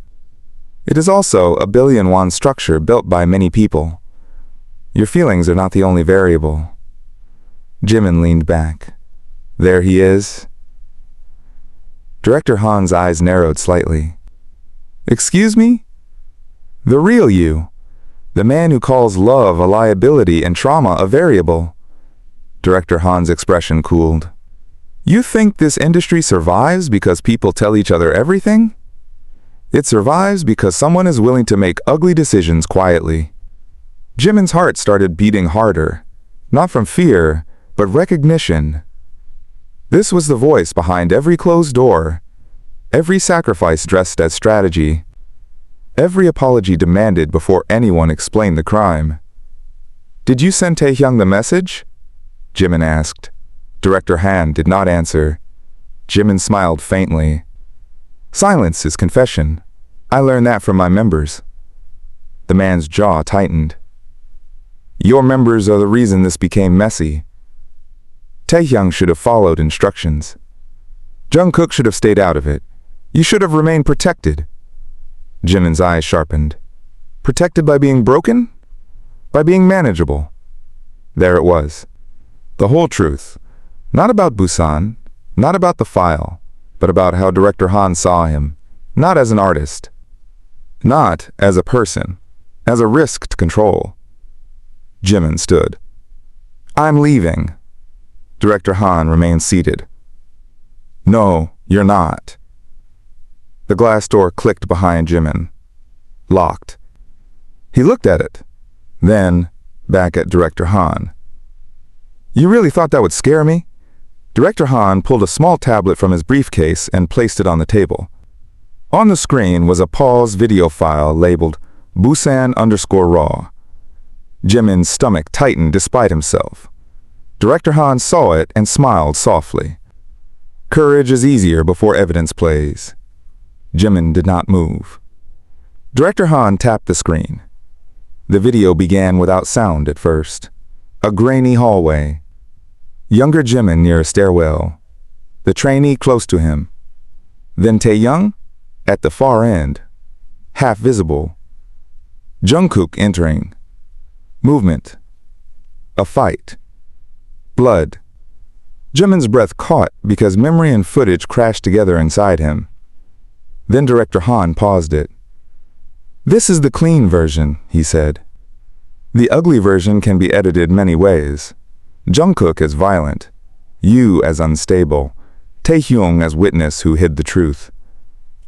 It is also a billion-won structure built by many people. Your feelings are not the only variable. Jimin leaned back. There he is. Director Han's eyes narrowed slightly. Excuse me? The real you. The man who calls love a liability and trauma a variable. Director Han's expression cooled. You think this industry survives because people tell each other everything? It survives because someone is willing to make ugly decisions quietly. Jimin's heart started beating harder, not from fear, but recognition. This was the voice behind every closed door, every sacrifice dressed as strategy, every apology demanded before anyone explained the crime. Did you send Taehyung the message? Jimin asked. Director Han did not answer. Jimin smiled faintly. Silence is confession. I learned that from my members. The man's jaw tightened. Your members are the reason this became messy. Taehyung should have followed instructions. JUNGKOOK should have stayed out of it. You should have remained protected. Jimin's eyes sharpened. Protected by being broken? By being manageable. There it was. The whole truth. Not about Busan, not about the file, but about how Director Han saw him, not as an artist, not as a person, as a risk to control. Jimin stood. I'm leaving. Director Han remained seated. No, you're not. The glass door clicked behind Jimin. Locked. He looked at it, then back at Director Han. You really thought that would scare me? Director Han pulled a small tablet from his briefcase and placed it on the table. On the screen was a pause video file labeled Busan_raw. Jimin's stomach tightened despite himself. Director Han saw it and smiled softly. Courage is easier before evidence plays. Jimin did not move. Director Han tapped the screen. The video began without sound at first. A grainy hallway. Younger Jimin near a stairwell. The trainee close to him. Then Taehyung at the far end, half visible. JUNGKOOK entering. Movement. A fight. Blood. Jimin's breath caught because memory and footage crashed together inside him. Then Director Han paused it. This is the clean version, he said. The ugly version can be edited many ways. JUNGKOOK as violent, you as unstable, Taehyung as witness who hid the truth,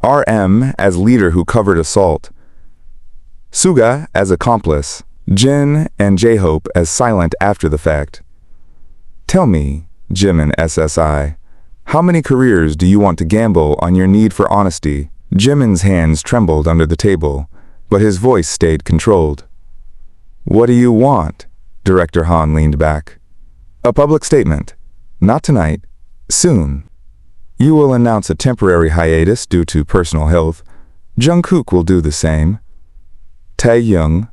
RM as leader who covered assault, Suga as accomplice, Jin and J-Hope as silent after the fact. Tell me, Jimin SSI, how many careers do you want to gamble on your need for honesty? Jimin's hands trembled under the table, but his voice stayed controlled. What do you want? Director Han leaned back. A public statement. Not tonight. Soon. You will announce a temporary hiatus due to personal health. JUNGKOOK will do the same. Taehyung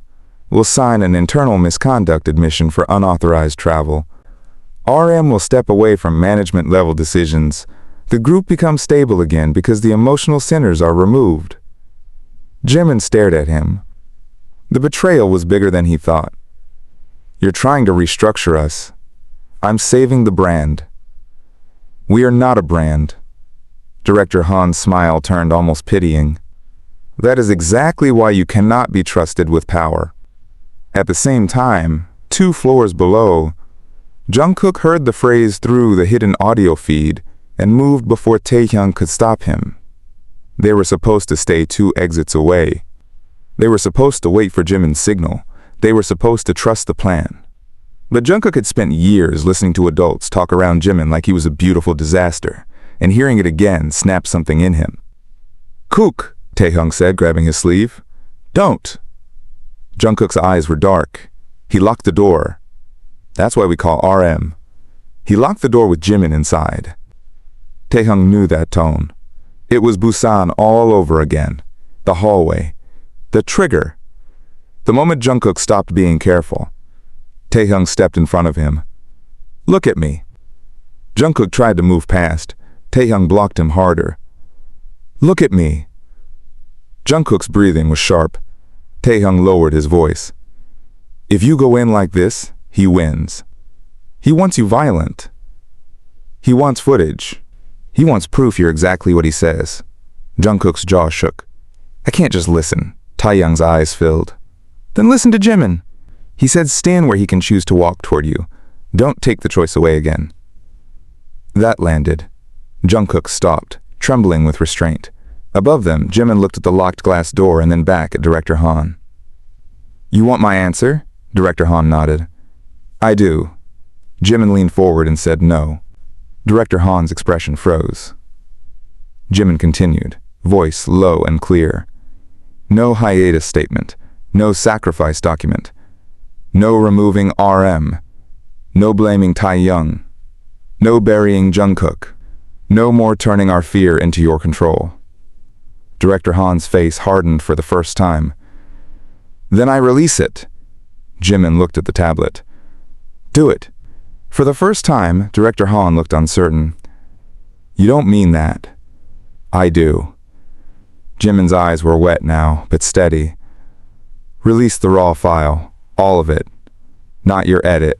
will sign an internal misconduct admission for unauthorized travel. RM will step away from management-level decisions. The group becomes stable again because the emotional centers are removed. Jimin stared at him. The betrayal was bigger than he thought. You're trying to restructure us. I'm saving the brand. We are not a brand. Director Han's smile turned almost pitying. That is exactly why you cannot be trusted with power. At the same time, 2 floors below, JUNGKOOK heard the phrase through the hidden audio feed and moved before Taehyung could stop him. They were supposed to stay 2 exits away. They were supposed to wait for Jimin's signal. They were supposed to trust the plan. But JUNGKOOK had spent years listening to adults talk around Jimin like he was a beautiful disaster, and hearing it again snapped something in him. Kook, Taehyung said, grabbing his sleeve. Don't. JUNGKOOK's eyes were dark. He locked the door. That's why we call RM. He locked the door with Jimin inside. Taehyung knew that tone. It was Busan all over again. The hallway. The trigger. The moment Jungkook stopped being careful, Taehyung stepped in front of him. "Look at me." Jungkook tried to move past. Taehyung blocked him harder. "Look at me." Jungkook's breathing was sharp. Taehyung lowered his voice. "If you go in like this, he wins. He wants you violent. He wants footage. He wants proof you're exactly what he says." Jungkook's jaw shook. "I can't just listen." Taehyung's eyes filled. "Then listen to Jimin. He said stand where he can choose to walk toward you. Don't take the choice away again." That landed. Jungkook stopped, trembling with restraint. Above them, Jimin looked at the locked glass door and then back at Director Han. "You want my answer?" Director Han nodded. "I do." Jimin leaned forward and said no. Director Han's expression froze. Jimin continued, voice low and clear. "No hiatus statement. No sacrifice document. No removing RM. No blaming Taehyung. No burying Jungkook. No more turning our fear into your control." Director Han's face hardened for the first time. "Then I release it." Jimin looked at the tablet. "Do it." For the first time, Director Han looked uncertain. "You don't mean that." "I do." Jimin's eyes were wet now, but steady. "Release the raw file. All of it. Not your edit.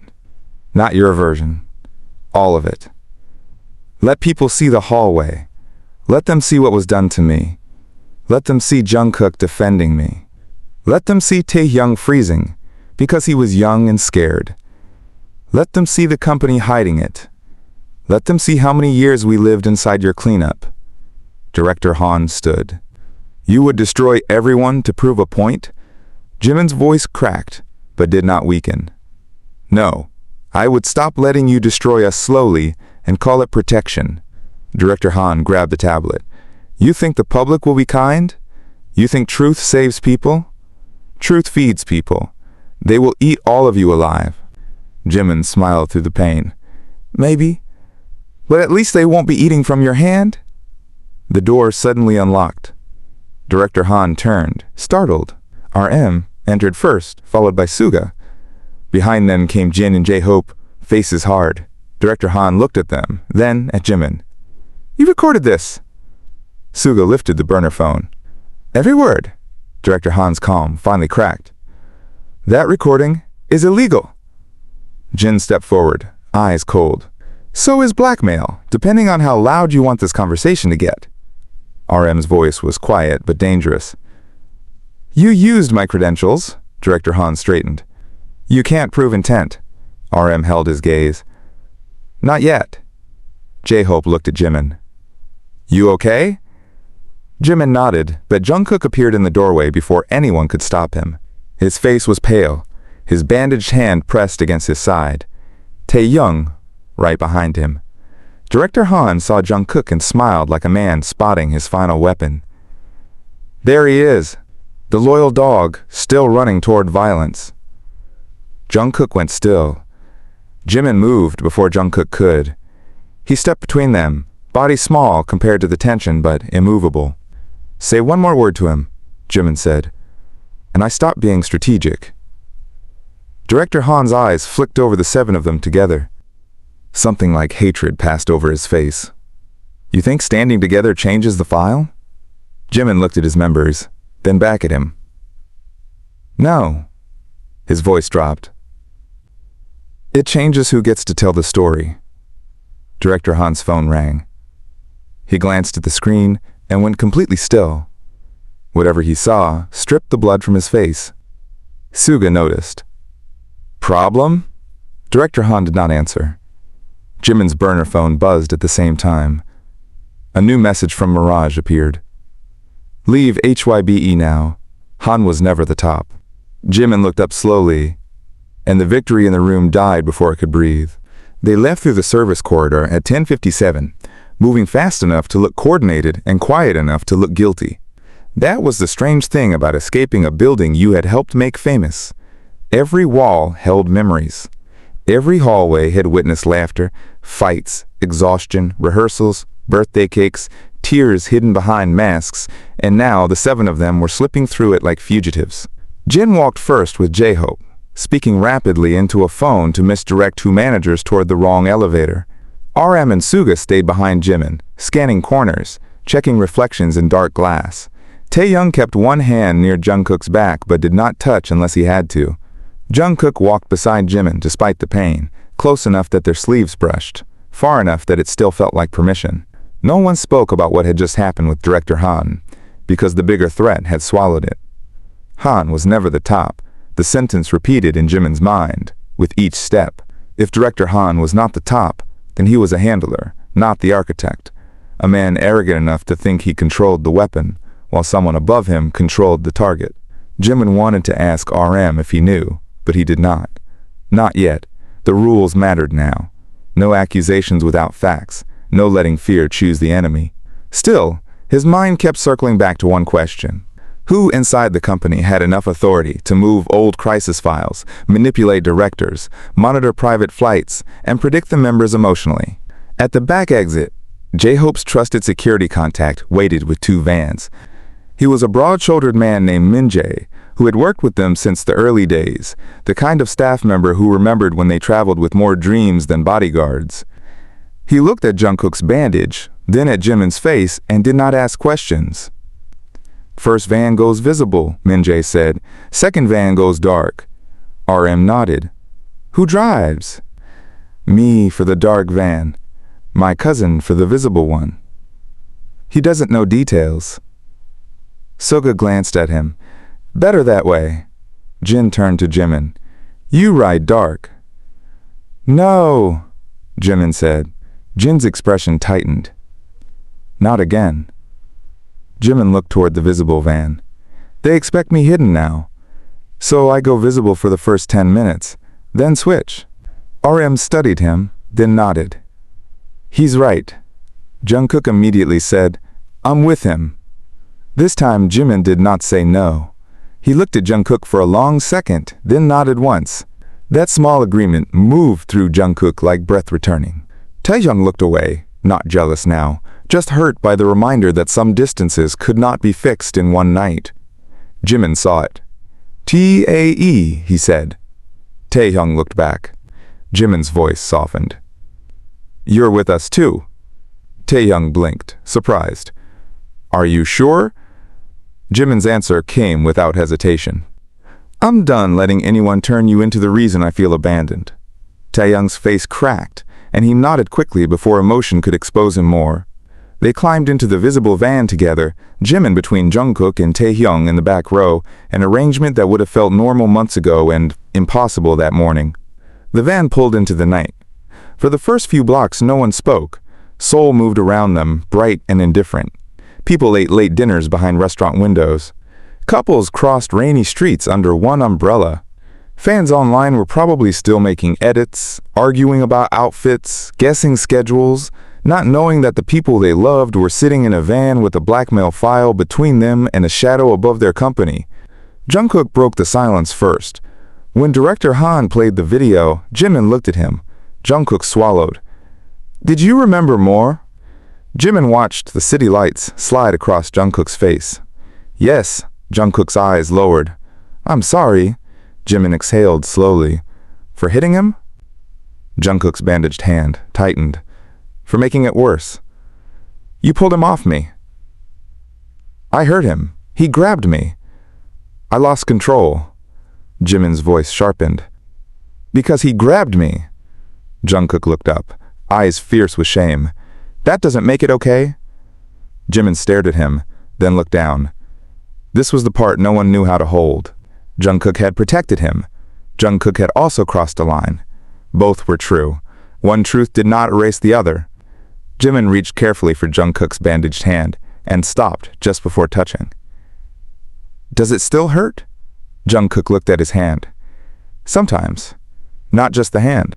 Not your version. All of it. Let people see the hallway. Let them see what was done to me. Let them see Jungkook defending me. Let them see Taehyung freezing, because he was young and scared. Let them see the company hiding it. Let them see how many years we lived inside your cleanup." Director Han stood. "You would destroy everyone to prove a point?" Jimin's voice cracked, but did not weaken. "No, I would stop letting you destroy us slowly and call it protection." Director Han grabbed the tablet. "You think the public will be kind? You think truth saves people? Truth feeds people. They will eat all of you alive." Jimin smiled through the pain. "Maybe. But at least they won't be eating from your hand." The door suddenly unlocked. Director Han turned, startled. RM entered first, followed by Suga. Behind them came Jin and J-Hope, faces hard. Director Han looked at them, then at Jimin. "You recorded this." Suga lifted the burner phone. "Every word." Director Han's calm finally cracked. "That recording is illegal." Jin stepped forward, eyes cold. "So is blackmail, depending on how loud you want this conversation to get." RM's voice was quiet but dangerous. "You used my credentials." Director Han straightened. "You can't prove intent." RM held his gaze. "Not yet." J-Hope looked at Jimin. "You okay?" Jimin nodded, but Jungkook appeared in the doorway before anyone could stop him. His face was pale, his bandaged hand pressed against his side. Taehyung, right behind him. Director Han saw Jungkook and smiled like a man spotting his final weapon. "There he is, the loyal dog, still running toward violence." Jungkook went still. Jimin moved before Jungkook could. He stepped between them, body small compared to the tension but immovable. "Say one more word to him," Jimin said, "and I stop being strategic." Director Han's eyes flicked over the seven of them together. Something like hatred passed over his face. "You think standing together changes the file?" Jimin looked at his members, then back at him. "No." His voice dropped. "It changes who gets to tell the story." Director Han's phone rang. He glanced at the screen and went completely still. Whatever he saw stripped the blood from his face. Suga noticed. "Problem?" Director Han did not answer. Jimin's burner phone buzzed at the same time. A new message from Mirage appeared. "Leave HYBE now. Han was never the top." Jimin looked up slowly, and the victory in the room died before it could breathe. They left through the service corridor at 10:57, moving fast enough to look coordinated and quiet enough to look guilty. That was the strange thing about escaping a building you had helped make famous. Every wall held memories. Every hallway had witnessed laughter, fights, exhaustion, rehearsals, birthday cakes, tears hidden behind masks, and now the 7 of them were slipping through it like fugitives. Jin walked first with J-Hope, speaking rapidly into a phone to misdirect 2 managers toward the wrong elevator. RM and Suga stayed behind Jimin, scanning corners, checking reflections in dark glass. Taehyung kept one hand near Jungkook's back but did not touch unless he had to. Jungkook walked beside Jimin despite the pain, close enough that their sleeves brushed, far enough that it still felt like permission. No one spoke about what had just happened with Director Han, because the bigger threat had swallowed it. Han was never the top, the sentence repeated in Jimin's mind, with each step. If Director Han was not the top, then he was a handler, not the architect, a man arrogant enough to think he controlled the weapon, while someone above him controlled the target. Jimin wanted to ask RM if he knew, but he did not. Not yet. The rules mattered now. No accusations without facts, no letting fear choose the enemy. Still, his mind kept circling back to one question. Who inside the company had enough authority to move old crisis files, manipulate directors, monitor private flights, and predict the members emotionally? At the back exit, J-Hope's trusted security contact waited with 2 vans. He was a broad-shouldered man named Min-jae, who had worked with them since the early days, the kind of staff member who remembered when they traveled with more dreams than bodyguards. He looked at Jungkook's bandage, then at Jimin's face, and did not ask questions. First van goes visible, Min-jae said. Second van goes dark. RM nodded. Who drives? Me for the dark van. My cousin for the visible one. He doesn't know details. Suga glanced at him. Better that way. Jin turned to Jimin. You ride dark. No, Jimin said. Jin's expression tightened. Not again. Jimin looked toward the visible van. They expect me hidden now. So I go visible for the first 10 minutes, then switch. RM studied him, then nodded. He's right. Jungkook immediately said, I'm with him. This time Jimin did not say no. He looked at Jungkook for a long second, then nodded once. That small agreement moved through Jungkook like breath returning. Taehyung looked away, not jealous now, just hurt by the reminder that some distances could not be fixed in one night. Jimin saw it. T-A-E, he said. Taehyung looked back. Jimin's voice softened. You're with us too. Taehyung blinked, surprised. Are you sure? Jimin's answer came without hesitation. I'm done letting anyone turn you into the reason I feel abandoned. Taehyung's face cracked, and he nodded quickly before emotion could expose him more. They climbed into the visible van together, Jimin between Jungkook and Taehyung in the back row, an arrangement that would have felt normal months ago and impossible that morning. The van pulled into the night. For the first few blocks no one spoke. Seoul moved around them, bright and indifferent. People ate late dinners behind restaurant windows. Couples crossed rainy streets under one umbrella. Fans online were probably still making edits, arguing about outfits, guessing schedules, not knowing that the people they loved were sitting in a van with a blackmail file between them and a shadow above their company. Jungkook broke the silence first. When Director Han played the video, Jimin looked at him. Jungkook swallowed. Did you remember more? Jimin watched the city lights slide across Jungkook's face. Yes, Jungkook's eyes lowered. I'm sorry, Jimin exhaled slowly. For hitting him? Jungkook's bandaged hand tightened. For making it worse. You pulled him off me. I hurt him. He grabbed me. I lost control. Jimin's voice sharpened. Because he grabbed me. Jungkook looked up, eyes fierce with shame. That doesn't make it okay. Jimin stared at him, then looked down. This was the part no one knew how to hold. Jungkook had protected him. Jungkook had also crossed a line. Both were true. One truth did not erase the other. Jimin reached carefully for Jungkook's bandaged hand and stopped just before touching. Does it still hurt? Jungkook looked at his hand. Sometimes. Not just the hand.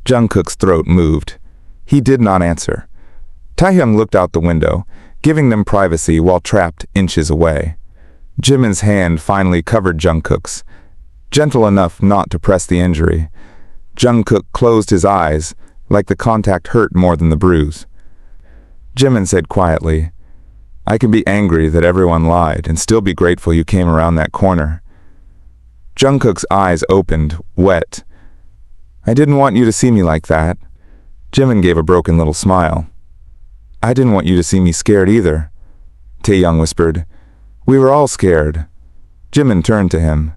Jungkook's throat moved. He did not answer. Taehyung looked out the window, giving them privacy while trapped inches away. Jimin's hand finally covered Jungkook's, gentle enough not to press the injury. Jungkook closed his eyes, like the contact hurt more than the bruise. Jimin said quietly, "I can be angry that everyone lied and still be grateful you came around that corner." Jungkook's eyes opened, wet. "I didn't want you to see me like that." Jimin gave a broken little smile. "I didn't want you to see me scared either," Taehyung whispered. "We were all scared." Jimin turned to him.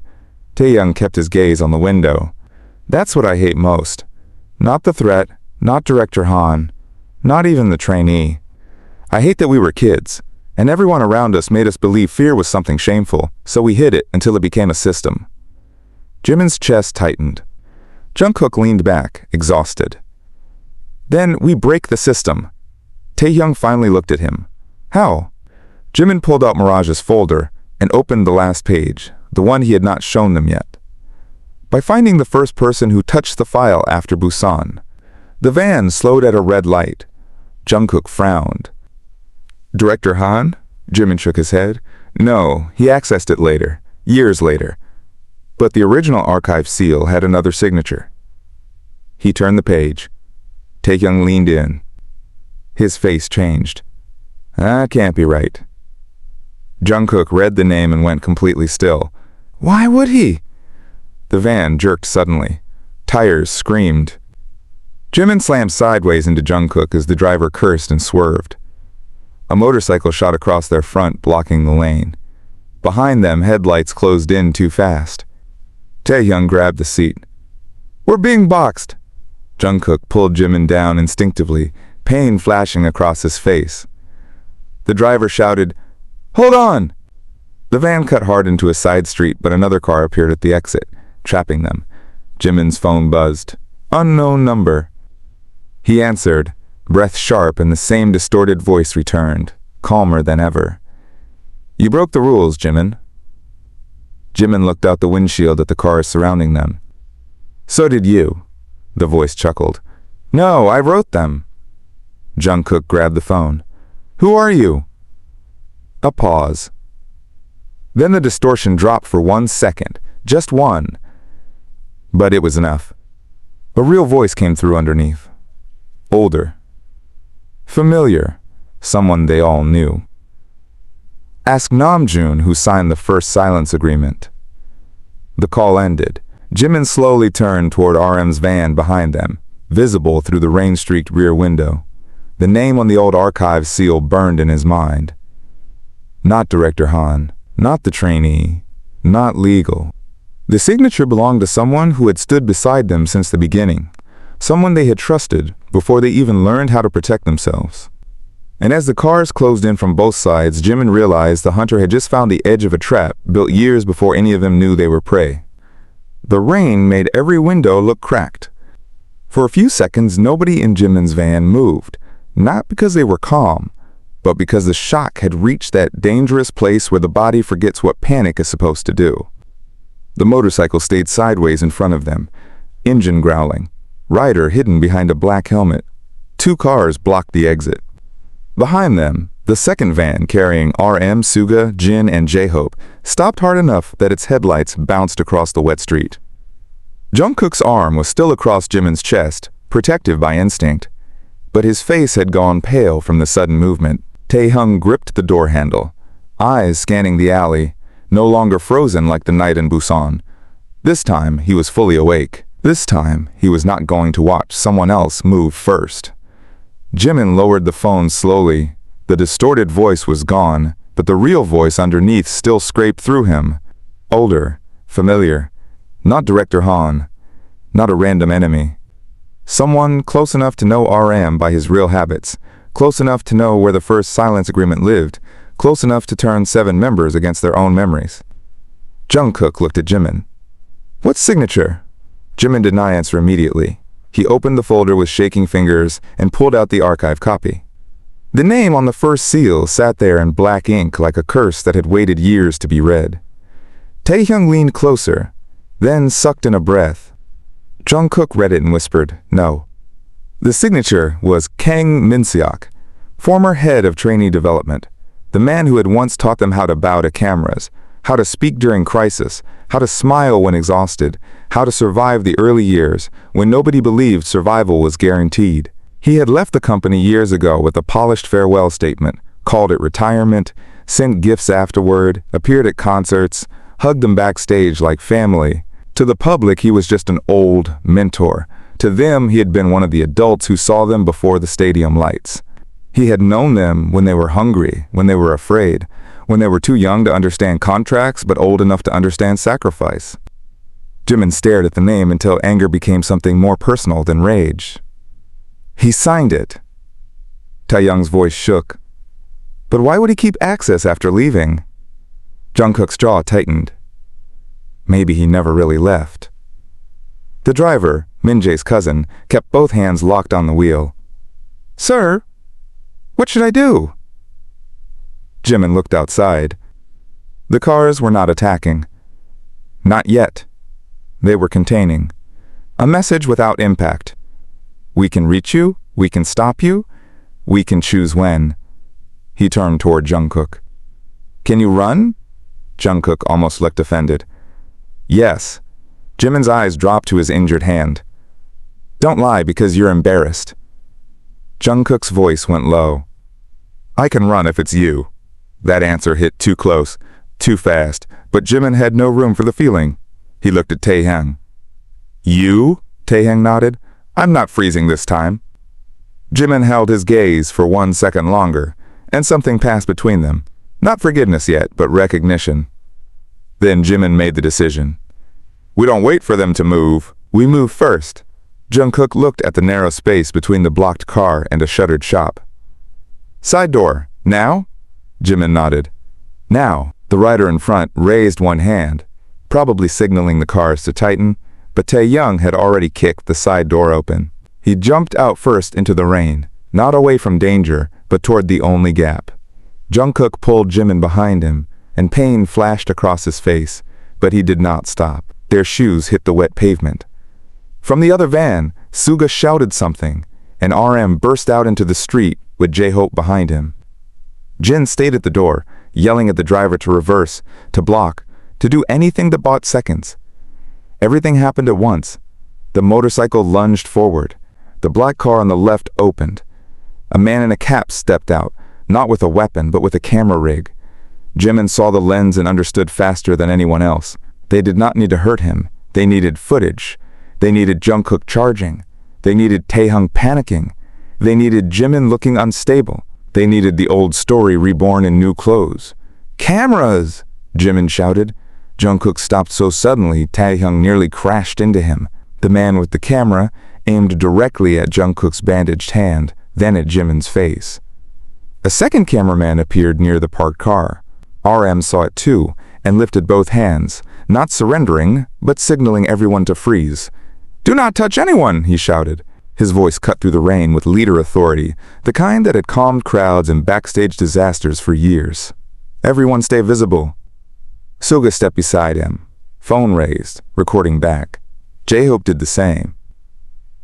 Taehyung kept his gaze on the window. "That's what I hate most. Not the threat, not Director Han, not even the trainee. I hate that we were kids, and everyone around us made us believe fear was something shameful, so we hid it until it became a system." Jimin's chest tightened. Jungkook leaned back, exhausted. "Then we break the system." Taehyung finally looked at him. "How?" Jimin pulled out Mirage's folder and opened the last page, the one he had not shown them yet. "By finding the first person who touched the file after Busan." The van slowed at a red light. Jungkook frowned. "Director Han?" Jimin shook his head. "No, he accessed it later, years later. But the original archive seal had another signature." He turned the page. Taehyung leaned in. His face changed. "That can't be right." Jungkook read the name and went completely still. "Why would he?" The van jerked suddenly. Tires screamed. Jimin slammed sideways into Jungkook as the driver cursed and swerved. A motorcycle shot across their front, blocking the lane. Behind them, headlights closed in too fast. Taehyung grabbed the seat. "We're being boxed." Jungkook pulled Jimin down instinctively, pain flashing across his face. The driver shouted, "Hold on!" The van cut hard into a side street, but another car appeared at the exit, trapping them. Jimin's phone buzzed. "Unknown number." He answered, breath sharp, and the same distorted voice returned, calmer than ever. "You broke the rules, Jimin." Jimin looked out the windshield at the cars surrounding them. "So did you," the voice chuckled. "No, I wrote them." Jungkook grabbed the phone. "Who are you?" A pause. Then the distortion dropped for 1 second, just one. But it was enough. A real voice came through underneath. Older. Familiar. Someone they all knew. "Ask Namjoon, who signed the first silence agreement." The call ended. Jimin slowly turned toward RM's van behind them, visible through the rain-streaked rear window. The name on the old archive seal burned in his mind. Not Director Han, not the trainee, not legal. The signature belonged to someone who had stood beside them since the beginning, someone they had trusted before they even learned how to protect themselves. And as the cars closed in from both sides, Jimin realized the hunter had just found the edge of a trap built years before any of them knew they were prey. The rain made every window look cracked. For a few seconds, nobody in Jimin's van moved, not because they were calm, but because the shock had reached that dangerous place where the body forgets what panic is supposed to do. The motorcycle stayed sideways in front of them, engine growling, rider hidden behind a black helmet. 2 cars blocked the exit. Behind them, the second van carrying RM, Suga, Jin, and J-Hope stopped hard enough that its headlights bounced across the wet street. Jungkook's arm was still across Jimin's chest, protective by instinct, but his face had gone pale from the sudden movement. Taehyung gripped the door handle, eyes scanning the alley, no longer frozen like the night in Busan. This time, he was fully awake. This time, he was not going to watch someone else move first. Jimin lowered the phone slowly. The distorted voice was gone, but the real voice underneath still scraped through him. Older, familiar, not Director Han, not a random enemy. Someone close enough to know RM by his real habits, close enough to know where the first silence agreement lived, close enough to turn 7 members against their own memories. Jungkook looked at Jimin. "What signature?" Jimin did not answer immediately. He opened the folder with shaking fingers and pulled out the archive copy. The name on the first seal sat there in black ink like a curse that had waited years to be read. Taehyung leaned closer, then sucked in a breath. Jungkook read it and whispered, "No." The signature was Kang Min-seok, former head of trainee development, the man who had once taught them how to bow to cameras, how to speak during crisis, how to smile when exhausted, how to survive the early years when nobody believed survival was guaranteed. He had left the company years ago with a polished farewell statement, called it retirement, sent gifts afterward, appeared at concerts, hugged them backstage like family. To the public, he was just an old mentor. To them, he had been one of the adults who saw them before the stadium lights. He had known them when they were hungry, when they were afraid, when they were too young to understand contracts but old enough to understand sacrifice. Jimin stared at the name until anger became something more personal than rage. He signed it. Taehyung's voice shook. But why would he keep access after leaving? Jungkook's jaw tightened. Maybe he never really left. The driver, Minjae's cousin, kept both hands locked on the wheel. Sir, what should I do? Jimin looked outside. The cars were not attacking. Not yet. They were containing. A message without impact. We can reach you, we can stop you, we can choose when. He turned toward Jungkook. Can you run? Jungkook almost looked offended. Yes. Jimin's eyes dropped to his injured hand. Don't lie because you're embarrassed. Jungkook's voice went low. I can run if it's you. That answer hit too close, too fast, but Jimin had no room for the feeling. He looked at Taehyung. You? Taehyung nodded. I'm not freezing this time. Jimin held his gaze for 1 second longer, and something passed between them. Not forgiveness yet, but recognition. Then Jimin made the decision. We don't wait for them to move. We move first. Jungkook looked at the narrow space between the blocked car and a shuttered shop. Side door. Now? Jimin nodded. Now. The rider in front raised one hand, probably signaling the cars to tighten, but Taehyung had already kicked the side door open. He jumped out first into the rain, not away from danger, but toward the only gap. Jungkook pulled Jimin behind him, and pain flashed across his face, but he did not stop. Their shoes hit the wet pavement. From the other van, Suga shouted something, and RM burst out into the street with J-Hope behind him. Jin stayed at the door, yelling at the driver to reverse, to block, to do anything that bought seconds. Everything happened at once. The motorcycle lunged forward. The black car on the left opened. A man in a cap stepped out, not with a weapon, but with a camera rig. Jimin saw the lens and understood faster than anyone else. They did not need to hurt him. They needed footage. They needed Jungkook charging. They needed Taehyung panicking. They needed Jimin looking unstable. They needed the old story reborn in new clothes. Cameras! Jimin shouted. Jungkook stopped so suddenly, Taehyung nearly crashed into him. The man with the camera aimed directly at Jungkook's bandaged hand, then at Jimin's face. A second cameraman appeared near the parked car. RM saw it too, and lifted both hands, not surrendering, but signaling everyone to freeze. Do not touch anyone, he shouted. His voice cut through the rain with leader authority, the kind that had calmed crowds in backstage disasters for years. Everyone stay visible. Suga stepped beside him. Phone raised, recording back. J-Hope did the same.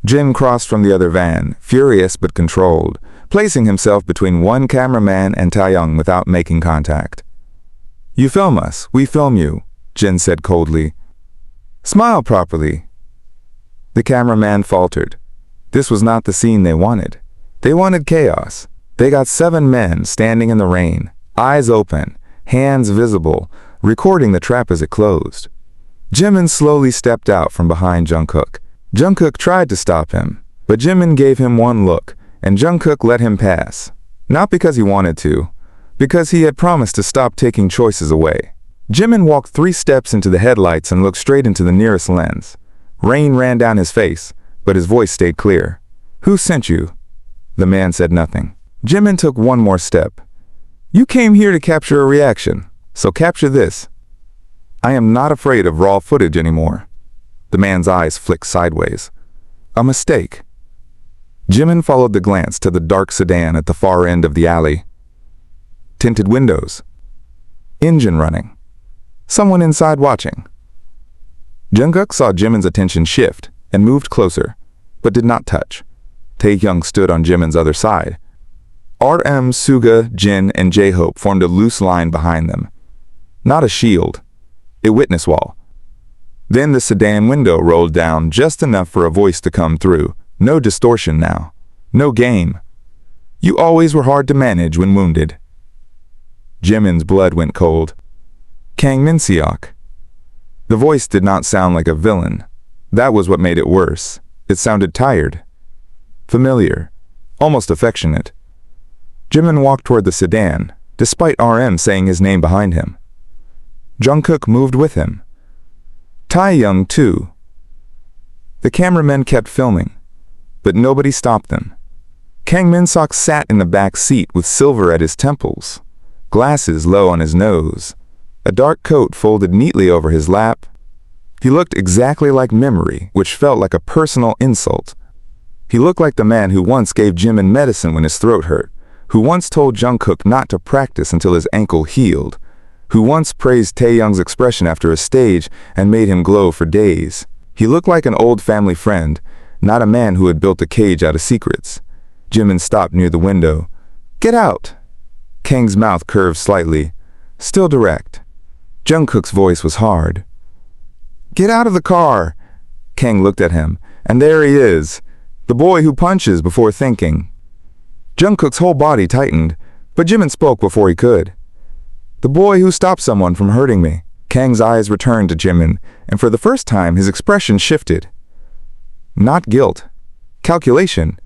Jin crossed from the other van, furious but controlled, placing himself between one cameraman and Taehyung without making contact. You film us, we film you, Jin said coldly. Smile properly. The cameraman faltered. This was not the scene they wanted. They wanted chaos. They got 7 men standing in the rain, eyes open, hands visible, recording the trap as it closed. Jimin slowly stepped out from behind Jungkook. Jungkook tried to stop him, but Jimin gave him one look, and Jungkook let him pass. Not because he wanted to, because he had promised to stop taking choices away. Jimin walked 3 steps into the headlights and looked straight into the nearest lens. Rain ran down his face, but his voice stayed clear. Who sent you? The man said nothing. Jimin took 1 more step. You came here to capture a reaction, so capture this. I am not afraid of raw footage anymore. The man's eyes flicked sideways. A mistake. Jimin followed the glance to the dark sedan at the far end of the alley. Tinted windows. Engine running. Someone inside watching. Jungkook saw Jimin's attention shift and moved closer, but did not touch. Taehyung stood on Jimin's other side. RM, Suga, Jin, and J-Hope formed a loose line behind them. Not a shield, a witness wall. Then the sedan window rolled down just enough for a voice to come through. No distortion now. No game. You always were hard to manage when wounded. Jimin's blood went cold. Kang Min-seok. The voice did not sound like a villain. That was what made it worse. It sounded tired. Familiar. Almost affectionate. Jimin walked toward the sedan, despite RM saying his name behind him. JUNGKOOK moved with him. TAEHYUNG too. The cameramen kept filming, but nobody stopped them. Kang Min-seok sat in the back seat with silver at his temples, glasses low on his nose, a dark coat folded neatly over his lap. He looked exactly like memory, which felt like a personal insult. He looked like the man who once gave Jimin medicine when his throat hurt, who once told JUNGKOOK not to practice until his ankle healed, who once praised Taehyung's expression after a stage and made him glow for days. He looked like an old family friend, not a man who had built a cage out of secrets. Jimin stopped near the window. "Get out!" Kang's mouth curved slightly, still direct. JUNGKOOK's voice was hard. "Get out of the car!" Kang looked at him, and there he is, the boy who punches before thinking. JUNGKOOK's whole body tightened, but Jimin spoke before he could. "The boy who stopped someone from hurting me." Kang's eyes returned to Jimin, and for the first time his expression shifted. Not guilt. Calculation.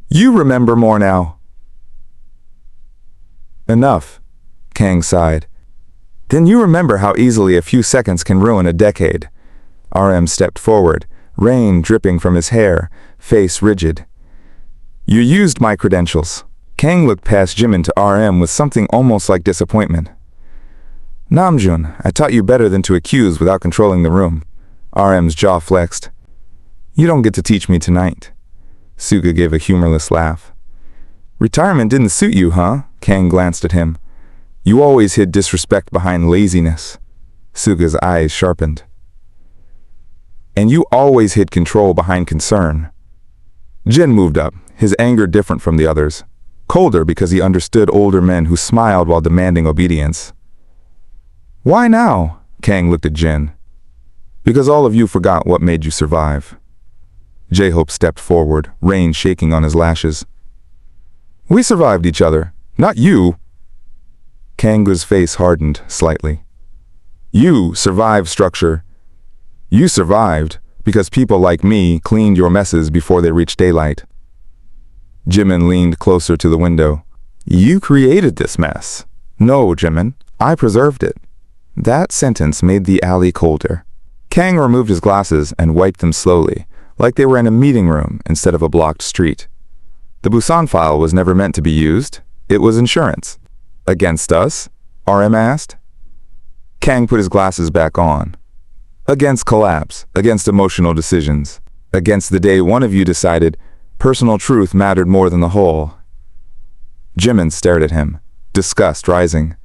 "You remember more now." "Enough," Kang sighed. "Then you remember how easily a few seconds can ruin a decade." RM stepped forward, rain dripping from his hair, face rigid. "You used my credentials." Kang looked past Jimin to RM with something almost like disappointment. "Namjoon, I taught you better than to accuse without controlling the room." RM's jaw flexed. "You don't get to teach me tonight." Suga gave a humorless laugh. "Retirement didn't suit you, huh?" Kang glanced at him. "You always hid disrespect behind laziness." Suga's eyes sharpened. "And you always hid control behind concern." Jin moved up, his anger different from the others. Colder because he understood older men who smiled while demanding obedience. "Why now?" Kang looked at Jin. "Because all of you forgot what made you survive." J-Hope stepped forward, rain shaking on his lashes. "We survived each other, not you." Kang's face hardened slightly. "You survived, structure. You survived because people like me cleaned your messes before they reached daylight." Jimin leaned closer to the window. "You created this mess." "No, Jimin, I preserved it." That sentence made the alley colder. Kang removed his glasses and wiped them slowly, like they were in a meeting room instead of a blocked street. The Busan file was never meant to be used. It was insurance. "Against us?" RM asked. Kang put his glasses back on. "Against collapse, against emotional decisions, against the day one of you decided personal truth mattered more than the whole." Jimin stared at him, disgust rising.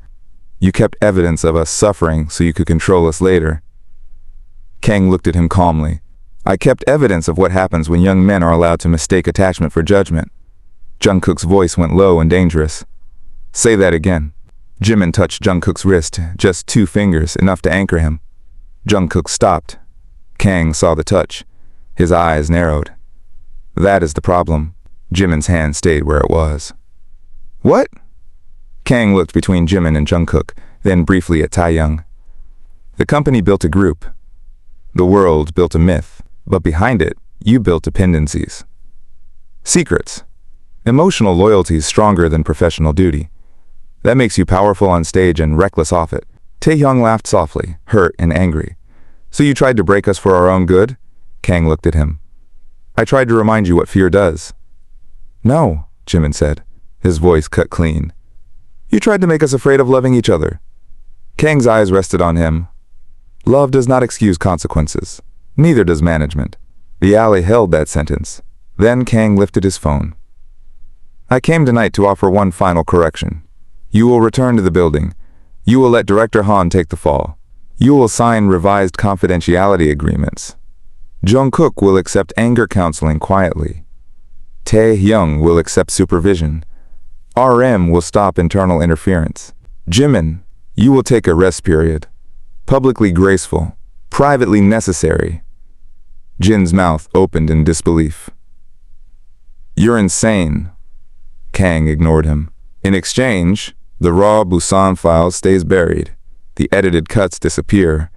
"You kept evidence of us suffering so you could control us later." Kang looked at him calmly. "I kept evidence of what happens when young men are allowed to mistake attachment for judgment." JUNGKOOK's voice went low and dangerous. "Say that again." Jimin touched JUNGKOOK's wrist, just 2 fingers, enough to anchor him. JUNGKOOK stopped. Kang saw the touch. His eyes narrowed. "That is the problem." Jimin's hand stayed where it was. "What?" Kang looked between Jimin and JUNGKOOK, then briefly at Taehyung. "The company built a group. The world built a myth, but behind it, you built dependencies. Secrets. Emotional loyalty is stronger than professional duty. That makes you powerful on stage and reckless off it." Taehyung laughed softly, hurt and angry. "So you tried to break us for our own good?" Kang looked at him. "I tried to remind you what fear does." "No," Jimin said, his voice cut clean. "You tried to make us afraid of loving each other." Kang's eyes rested on him. "Love does not excuse consequences. Neither does management." The alley held that sentence. Then Kang lifted his phone. "I came tonight to offer one final correction. You will return to the building. You will let Director Han take the fall. You will sign revised confidentiality agreements. JUNGKOOK will accept anger counseling quietly. Taehyung will accept supervision. RM will stop internal interference. Jimin, you will take a rest period. Publicly graceful, Privately necessary. Jin's mouth opened in disbelief. You're insane. Kang ignored him. In exchange, the raw Busan file stays buried, the edited cuts disappear,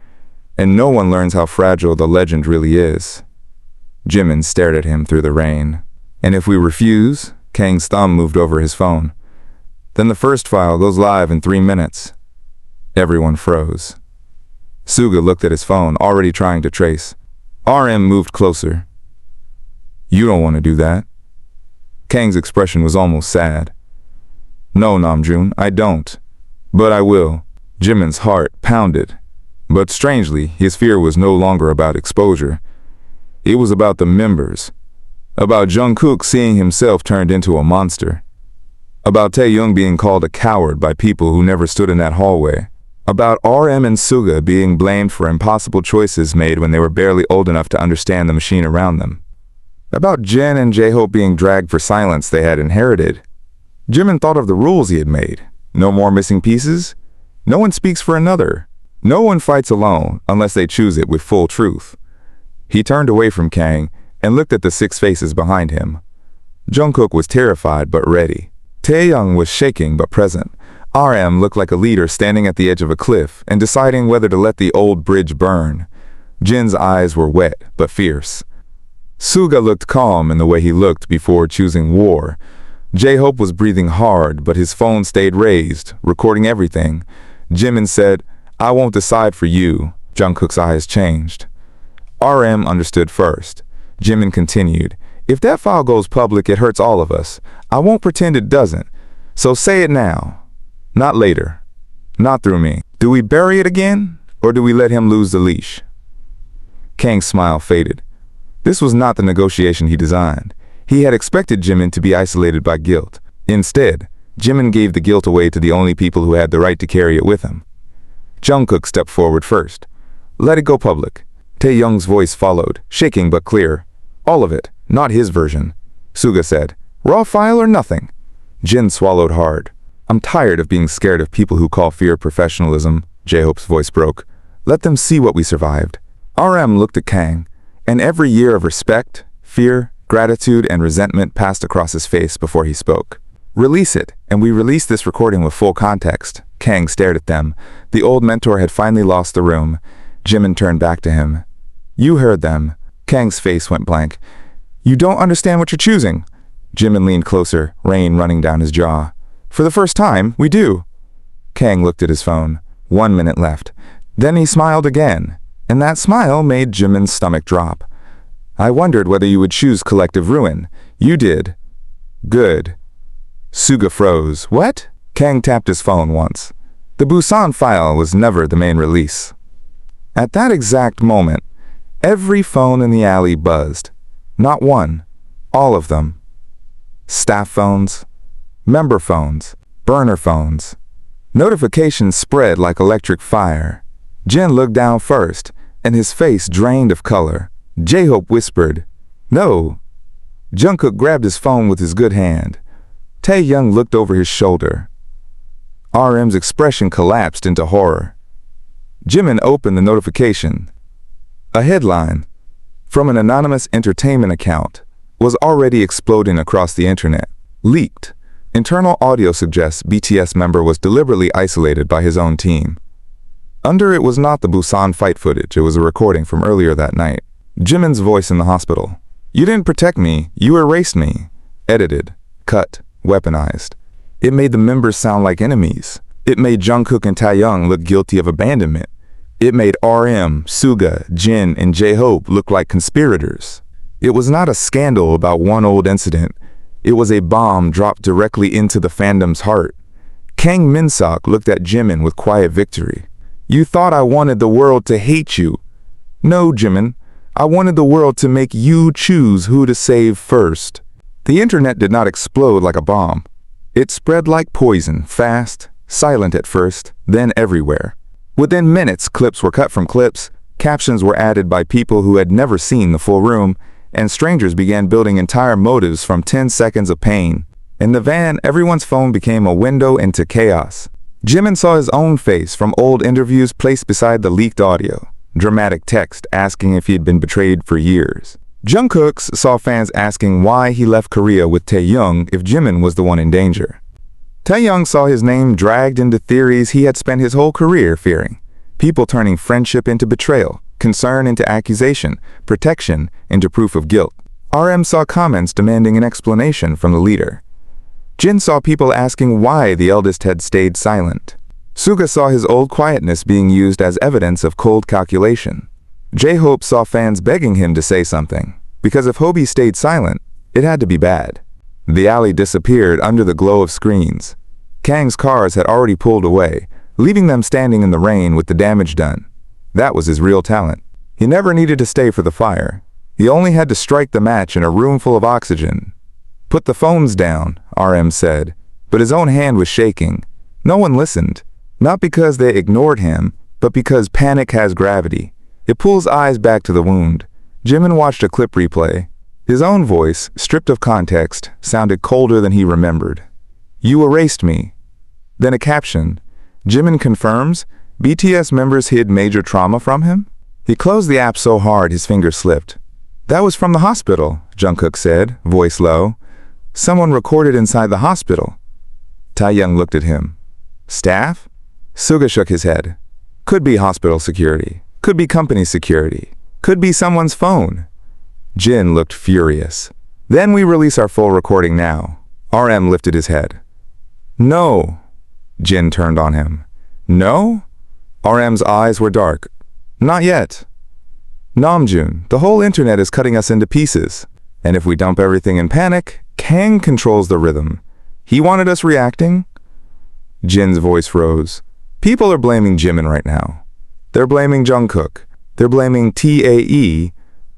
and no one learns how fragile the legend really is. Jimin stared at him through the rain. And if we refuse, Kang's thumb moved over his phone. Then the first file goes live in 3 minutes. Everyone froze. Suga looked at his phone, already trying to trace. RM moved closer. You don't want to do that. Kang's expression was almost sad. No, Namjoon, I don't. But I will. Jimin's heart pounded. But strangely, his fear was no longer about exposure. It was about the members. About JUNGKOOK seeing himself turned into a monster. About TAEHYUNG being called a coward by people who never stood in that hallway. About RM and Suga being blamed for impossible choices made when they were barely old enough to understand the machine around them. About Jin and J-Hope being dragged for silence they had inherited. Jimin thought of the rules he had made. No more missing pieces. No one speaks for another. No one fights alone unless they choose it with full truth. He turned away from Kang and looked at the 6 faces behind him. JUNGKOOK was terrified but ready. Taehyung was shaking but present. RM looked like a leader standing at the edge of a cliff and deciding whether to let the old bridge burn. Jin's eyes were wet but fierce. Suga looked calm in the way he looked before choosing war. J-Hope was breathing hard, but his phone stayed raised, recording everything. Jimin said, I won't decide for you. JUNGKOOK's eyes changed. RM understood first. Jimin continued, if that file goes public, it hurts all of us. I won't pretend it doesn't. So say it now. Not later. Not through me. Do we bury it again, or do we let him lose the leash? Kang's smile faded. This was not the negotiation he designed. He had expected Jimin to be isolated by guilt. Instead, Jimin gave the guilt away to the only people who had the right to carry it with him. JUNGKOOK stepped forward first. Let it go public. Taehyung's voice followed, shaking but clear. All of it, not his version. Suga said, raw file or nothing. Jin swallowed hard. I'm tired of being scared of people who call fear professionalism. J-Hope's voice broke. Let them see what we survived. RM looked at Kang, and every year of respect, fear, gratitude, and resentment passed across his face before he spoke. Release it, and we release this recording with full context. Kang stared at them. The old mentor had finally lost the room. Jimin turned back to him. You heard them. Kang's face went blank. You don't understand what you're choosing. Jimin leaned closer, rain running down his jaw. For the first time, we do. Kang looked at his phone. 1 minute left. Then he smiled again, and that smile made Jimin's stomach drop. I wondered whether you would choose collective ruin. You did. Good. Suga froze. What? Kang tapped his phone once. The Busan file was never the main release. At that exact moment, every phone in the alley buzzed. Not one. All of them. Staff phones, member phones, burner phones. Notifications spread like electric fire. Jin looked down first, and his face drained of color. J-Hope whispered, No. JUNGKOOK grabbed his phone with his good hand. Taehyung looked over his shoulder. RM's expression collapsed into horror. Jimin opened the notification. A headline, from an anonymous entertainment account, was already exploding across the internet. Leaked. Internal audio suggests BTS member was deliberately isolated by his own team. Under it was not the Busan fight footage, it was a recording from earlier that night. Jimin's voice in the hospital. You didn't protect me, you erased me. Edited, cut, weaponized. It made the members sound like enemies. It made JUNGKOOK and TAEHYUNG look guilty of abandonment. It made RM, Suga, Jin, and J-Hope look like conspirators. It was not a scandal about one old incident. It was a bomb dropped directly into the fandom's heart. Kang Min-sok looked at Jimin with quiet victory. You thought I wanted the world to hate you. No, Jimin. I wanted the world to make you choose who to save first. The internet did not explode like a bomb. It spread like poison, fast, silent at first, then everywhere. Within minutes, clips were cut from clips, captions were added by people who had never seen the full room, and strangers began building entire motives from 10 seconds of pain. In the van, everyone's phone became a window into chaos. Jimin saw his own face from old interviews placed beside the leaked audio. dramatic text asking if he'd been betrayed for years. JUNGKOOK saw fans asking why he left Korea with TAEHYUNG if Jimin was the one in danger. TAEHYUNG saw his name dragged into theories he had spent his whole career fearing. People turning friendship into betrayal, concern into accusation, protection into proof of guilt. RM saw comments demanding an explanation from the leader. Jin saw people asking why the eldest had stayed silent. Suga saw his old quietness being used as evidence of cold calculation. J-Hope saw fans begging him to say something, because if Hobie stayed silent, it had to be bad. The alley disappeared under the glow of screens. Kang's cars had already pulled away, leaving them standing in the rain with the damage done. That was his real talent. He never needed to stay for the fire. He only had to strike the match in a room full of oxygen. "Put the phones down," RM said, but his own hand was shaking. No one listened, not because they ignored him, but because panic has gravity. It pulls eyes back to the wound. Jimin watched a clip replay. His own voice, stripped of context, sounded colder than he remembered. "You erased me." Then a caption. Jimin confirms BTS members hid major trauma from him? He closed the app so hard his fingers slipped. "That was from the hospital," JUNGKOOK said, voice low. "Someone recorded inside the hospital." TAEHYUNG looked at him. "Staff?" Suga shook his head. "Could be hospital security. Could be company security. Could be someone's phone." Jin looked furious. "Then we release our full recording now." RM lifted his head. "No." Jin turned on him. "No?" RM's eyes were dark. "Not yet. Namjoon, the whole internet is cutting us into pieces. And if we dump everything in panic, Kang controls the rhythm. He wanted us reacting." Jin's voice rose. "People are blaming Jimin right now. They're blaming JUNGKOOK. They're blaming TAE.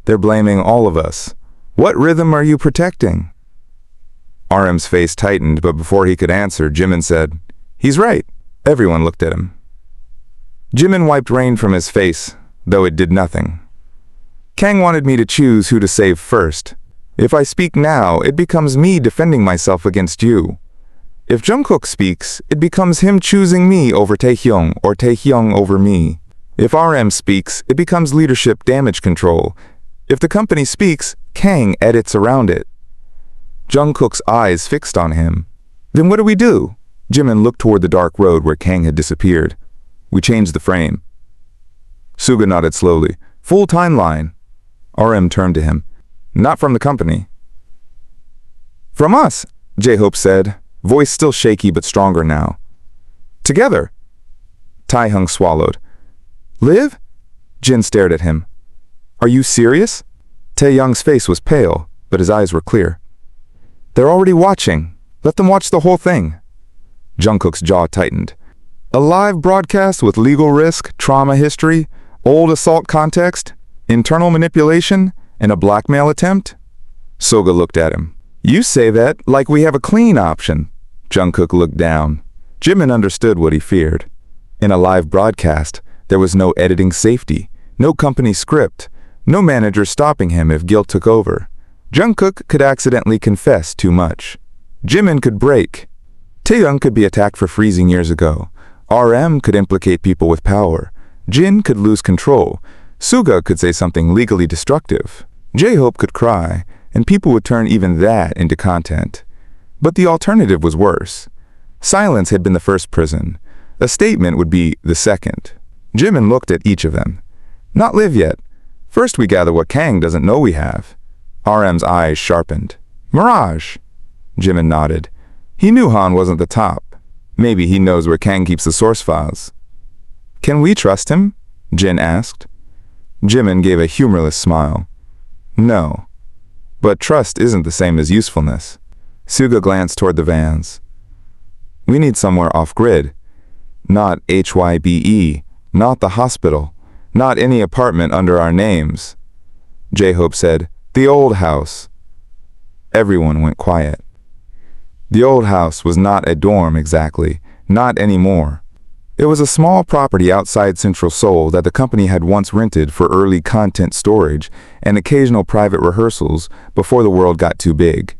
They're blaming all of us. What rhythm are you protecting?" RM's face tightened, but before he could answer, Jimin said, "He's right." Everyone looked at him. Jimin wiped rain from his face, though it did nothing. "Kang wanted me to choose who to save first. If I speak now, it becomes me defending myself against you. If JUNGKOOK speaks, it becomes him choosing me over TAEHYUNG or TAEHYUNG over me. If RM speaks, it becomes leadership damage control. If the company speaks, Kang edits around it." JUNGKOOK's eyes fixed on him. "Then what do we do?" Jimin looked toward the dark road where Kang had disappeared. "We changed the frame." Suga nodded slowly. "Full timeline." RM turned to him. "Not from the company." "From us," J-Hope said, voice still shaky but stronger now. "Together." TAEHYUNG swallowed. "Live?" Jin stared at him. "Are you serious?" Taehyung's face was pale, but his eyes were clear. "They're already watching. Let them watch the whole thing." JUNGKOOK's jaw tightened. "A live broadcast with legal risk, trauma history, old assault context, internal manipulation, and a blackmail attempt?" Suga looked at him. "You say that like we have a clean option." JUNGKOOK looked down. Jimin understood what he feared. In a live broadcast, there was no editing safety, no company script, no manager stopping him if guilt took over. JUNGKOOK could accidentally confess too much. Jimin could break. Taehyung could be attacked for freezing years ago. RM could implicate people with power. Jin could lose control. Suga could say something legally destructive. J-Hope could cry, and people would turn even that into content. But the alternative was worse. Silence had been the first prison. A statement would be the second. Jimin looked at each of them. "Not live yet. First we gather what Kang doesn't know we have." RM's eyes sharpened. "Mirage." Jimin nodded. He knew Han wasn't the top. Maybe he knows where Kang keeps the source files. "Can we trust him?" Jin asked. Jimin gave a humorless smile. "No. But trust isn't the same as usefulness." Suga glanced toward the vans. "We need somewhere off-grid. Not HYBE, not the hospital, not any apartment under our names." J-Hope said, "The old house." Everyone went quiet. The old house was not a dorm exactly, not anymore. It was a small property outside Central Seoul that the company had once rented for early content storage and occasional private rehearsals before the world got too big.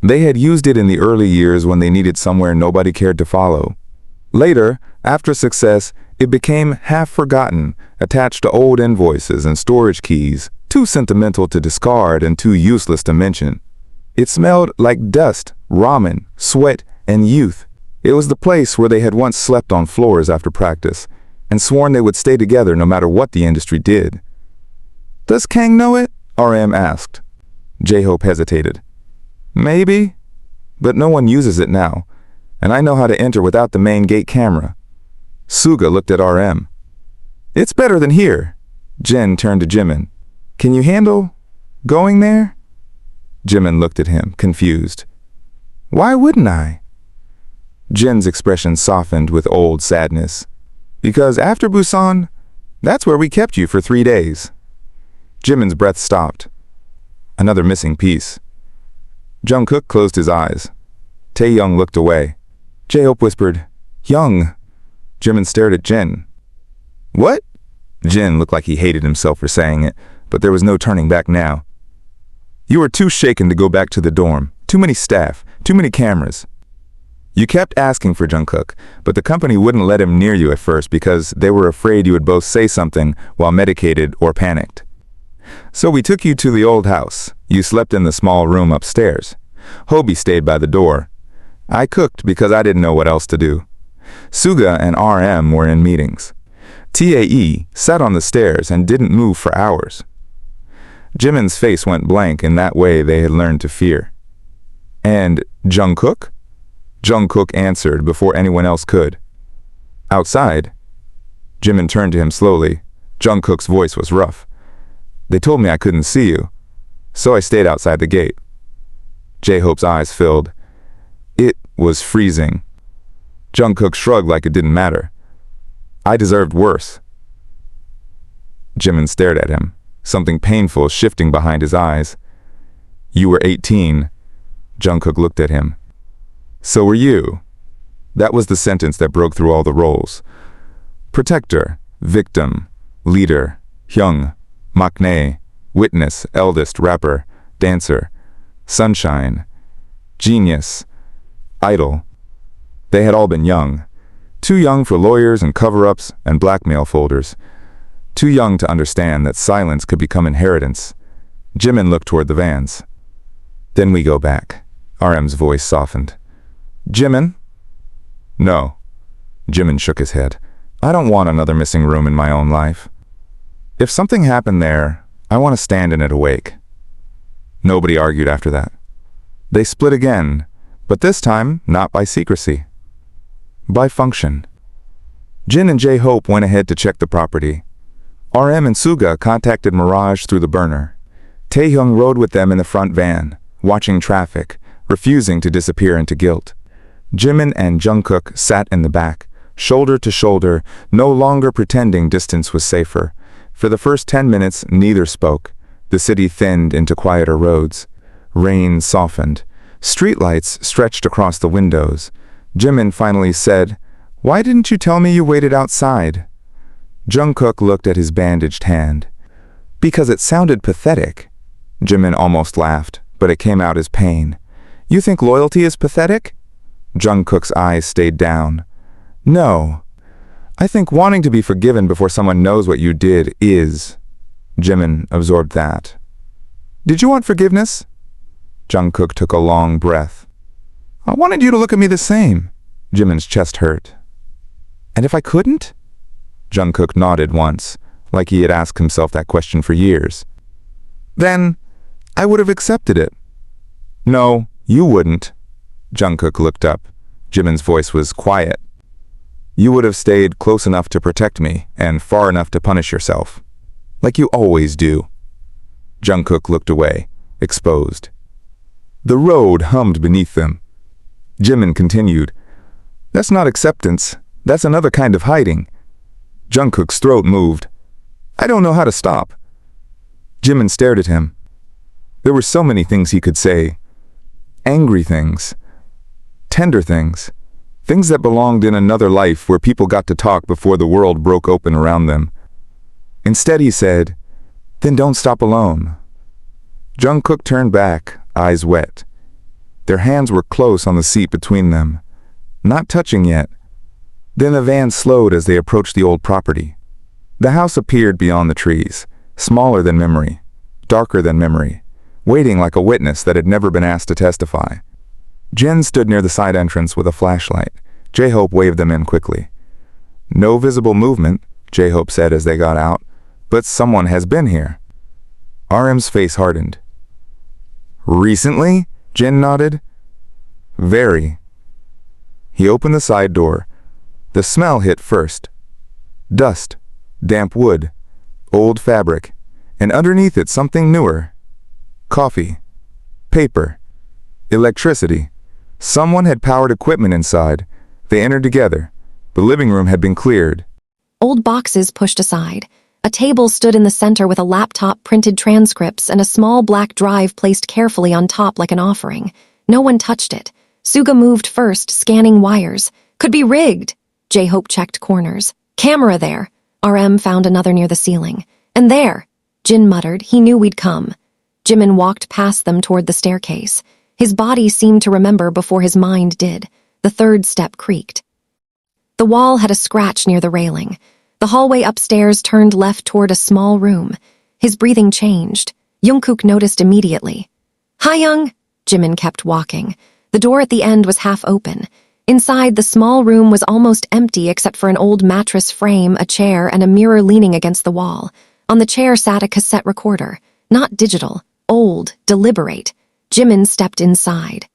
They had used it in the early years when they needed somewhere nobody cared to follow. Later, after success, It became half-forgotten, attached to old invoices and storage keys, too sentimental to discard and too useless to mention. It smelled like dust, ramen, sweat, and youth. It was the place where they had once slept on floors after practice, and sworn they would stay together no matter what the industry did. "Does Kang know it?" RM asked. J-Hope hesitated. "Maybe, but no one uses it now, and I know how to enter without the main gate camera." Suga looked at RM. "It's better than here." Jin turned to Jimin. "Can you handle going there?" Jimin looked at him, confused. "Why wouldn't I?" Jin's expression softened with old sadness. "Because after Busan, that's where we kept you for 3 days." Jimin's breath stopped. Another missing piece. Jungkook closed his eyes. Taehyung looked away. J-Hope whispered, "Young." Jimin stared at Jin. "What?" Jin looked like he hated himself for saying it, but there was no turning back now. "You were too shaken to go back to the dorm. Too many staff, too many cameras. You kept asking for Jungkook, but the company wouldn't let him near you at first because they were afraid you would both say something while medicated or panicked. So we took you to the old house. You slept in the small room upstairs. Hobie stayed by the door. I cooked because I didn't know what else to do. Suga and RM were in meetings. TAE sat on the stairs and didn't move for hours." Jimin's face went blank in that way they had learned to fear. "And Jungkook?" Jungkook answered before anyone else could. "Outside." Jimin turned to him slowly. Jungkook's voice was rough. "They told me I couldn't see you, so I stayed outside the gate." J-Hope's eyes filled. "It was freezing." Jungkook shrugged like it didn't matter. "I deserved worse." Jimin stared at him, something painful shifting behind his eyes. "You were 18. Jungkook looked at him. "So were you." That was the sentence that broke through all the roles. Protector, victim, leader, hyung, maknae, witness, eldest, rapper, dancer, sunshine, genius, idol. They had all been young. Too young for lawyers and cover-ups and blackmail folders. Too young to understand that silence could become inheritance. Jimin looked toward the vans. "Then we go back." RM's voice softened. "Jimin?" "No." Jimin shook his head. "I don't want another missing room in my own life. If something happened there, I want to stand in it awake." Nobody argued after that. They split again, but this time not by secrecy. By function. Jin and J-Hope went ahead to check the property. RM and Suga contacted Mirage through the burner. Taehyung rode with them in the front van, watching traffic, refusing to disappear into guilt. Jimin and Jungkook sat in the back, shoulder to shoulder, no longer pretending distance was safer. For the first 10 minutes, neither spoke. The city thinned into quieter roads. Rain softened. Streetlights stretched across the windows. Jimin finally said, "Why didn't you tell me you waited outside?" Jungkook looked at his bandaged hand. "Because it sounded pathetic." Jimin almost laughed, but it came out as pain. "You think loyalty is pathetic?" Jungkook's eyes stayed down. "No. I think wanting to be forgiven before someone knows what you did is." Jimin absorbed that. "Did you want forgiveness?" Jungkook took a long breath. "I wanted you to look at me the same." Jimin's chest hurt. "And if I couldn't?" Jungkook nodded once, like he had asked himself that question for years. "Then I would have accepted it." "No, you wouldn't." Jungkook looked up. Jimin's voice was quiet. "You would have stayed close enough to protect me and far enough to punish yourself. Like you always do." Jungkook looked away, exposed. The road hummed beneath them. Jimin continued, "That's not acceptance. That's another kind of hiding." Jungkook's throat moved. "I don't know how to stop." Jimin stared at him. There were so many things he could say. Angry things. Tender things. Things that belonged in another life where people got to talk before the world broke open around them. Instead he said, "Then don't stop alone." Jungkook turned back, eyes wet. Their hands were close on the seat between them. Not touching yet. Then the van slowed as they approached the old property. The house appeared beyond the trees, smaller than memory, darker than memory, waiting like a witness that had never been asked to testify. Jen stood near the side entrance with a flashlight. J-Hope waved them in quickly. "No visible movement," J-Hope said as they got out, "but someone has been here." RM's face hardened. "Recently?" Jen nodded. "Very." He opened the side door. The smell hit first. Dust, damp wood, old fabric, and underneath it something newer. Coffee, paper, electricity. Someone had powered equipment inside. They entered together. The living room had been cleared. Old boxes pushed aside. A table stood in the center with a laptop, printed transcripts, and a small black drive placed carefully on top like an offering. No one touched it. Suga moved first, scanning wires. Could be rigged. J-Hope checked corners. Camera there. RM found another near the ceiling. And there. Jin muttered. He knew we'd come. Jimin walked past them toward the staircase. His body seemed to remember before his mind did. The third step creaked. The wall had a scratch near the railing. The hallway upstairs turned left toward a small room. His breathing changed. JUNGKOOK noticed immediately. "Taehyung!" Jimin kept walking. The door at the end was half open. Inside, the small room was almost empty except for an old mattress frame, a chair, and a mirror leaning against the wall. On the chair sat a cassette recorder. Not digital. Old. Deliberate. Jimin stepped inside.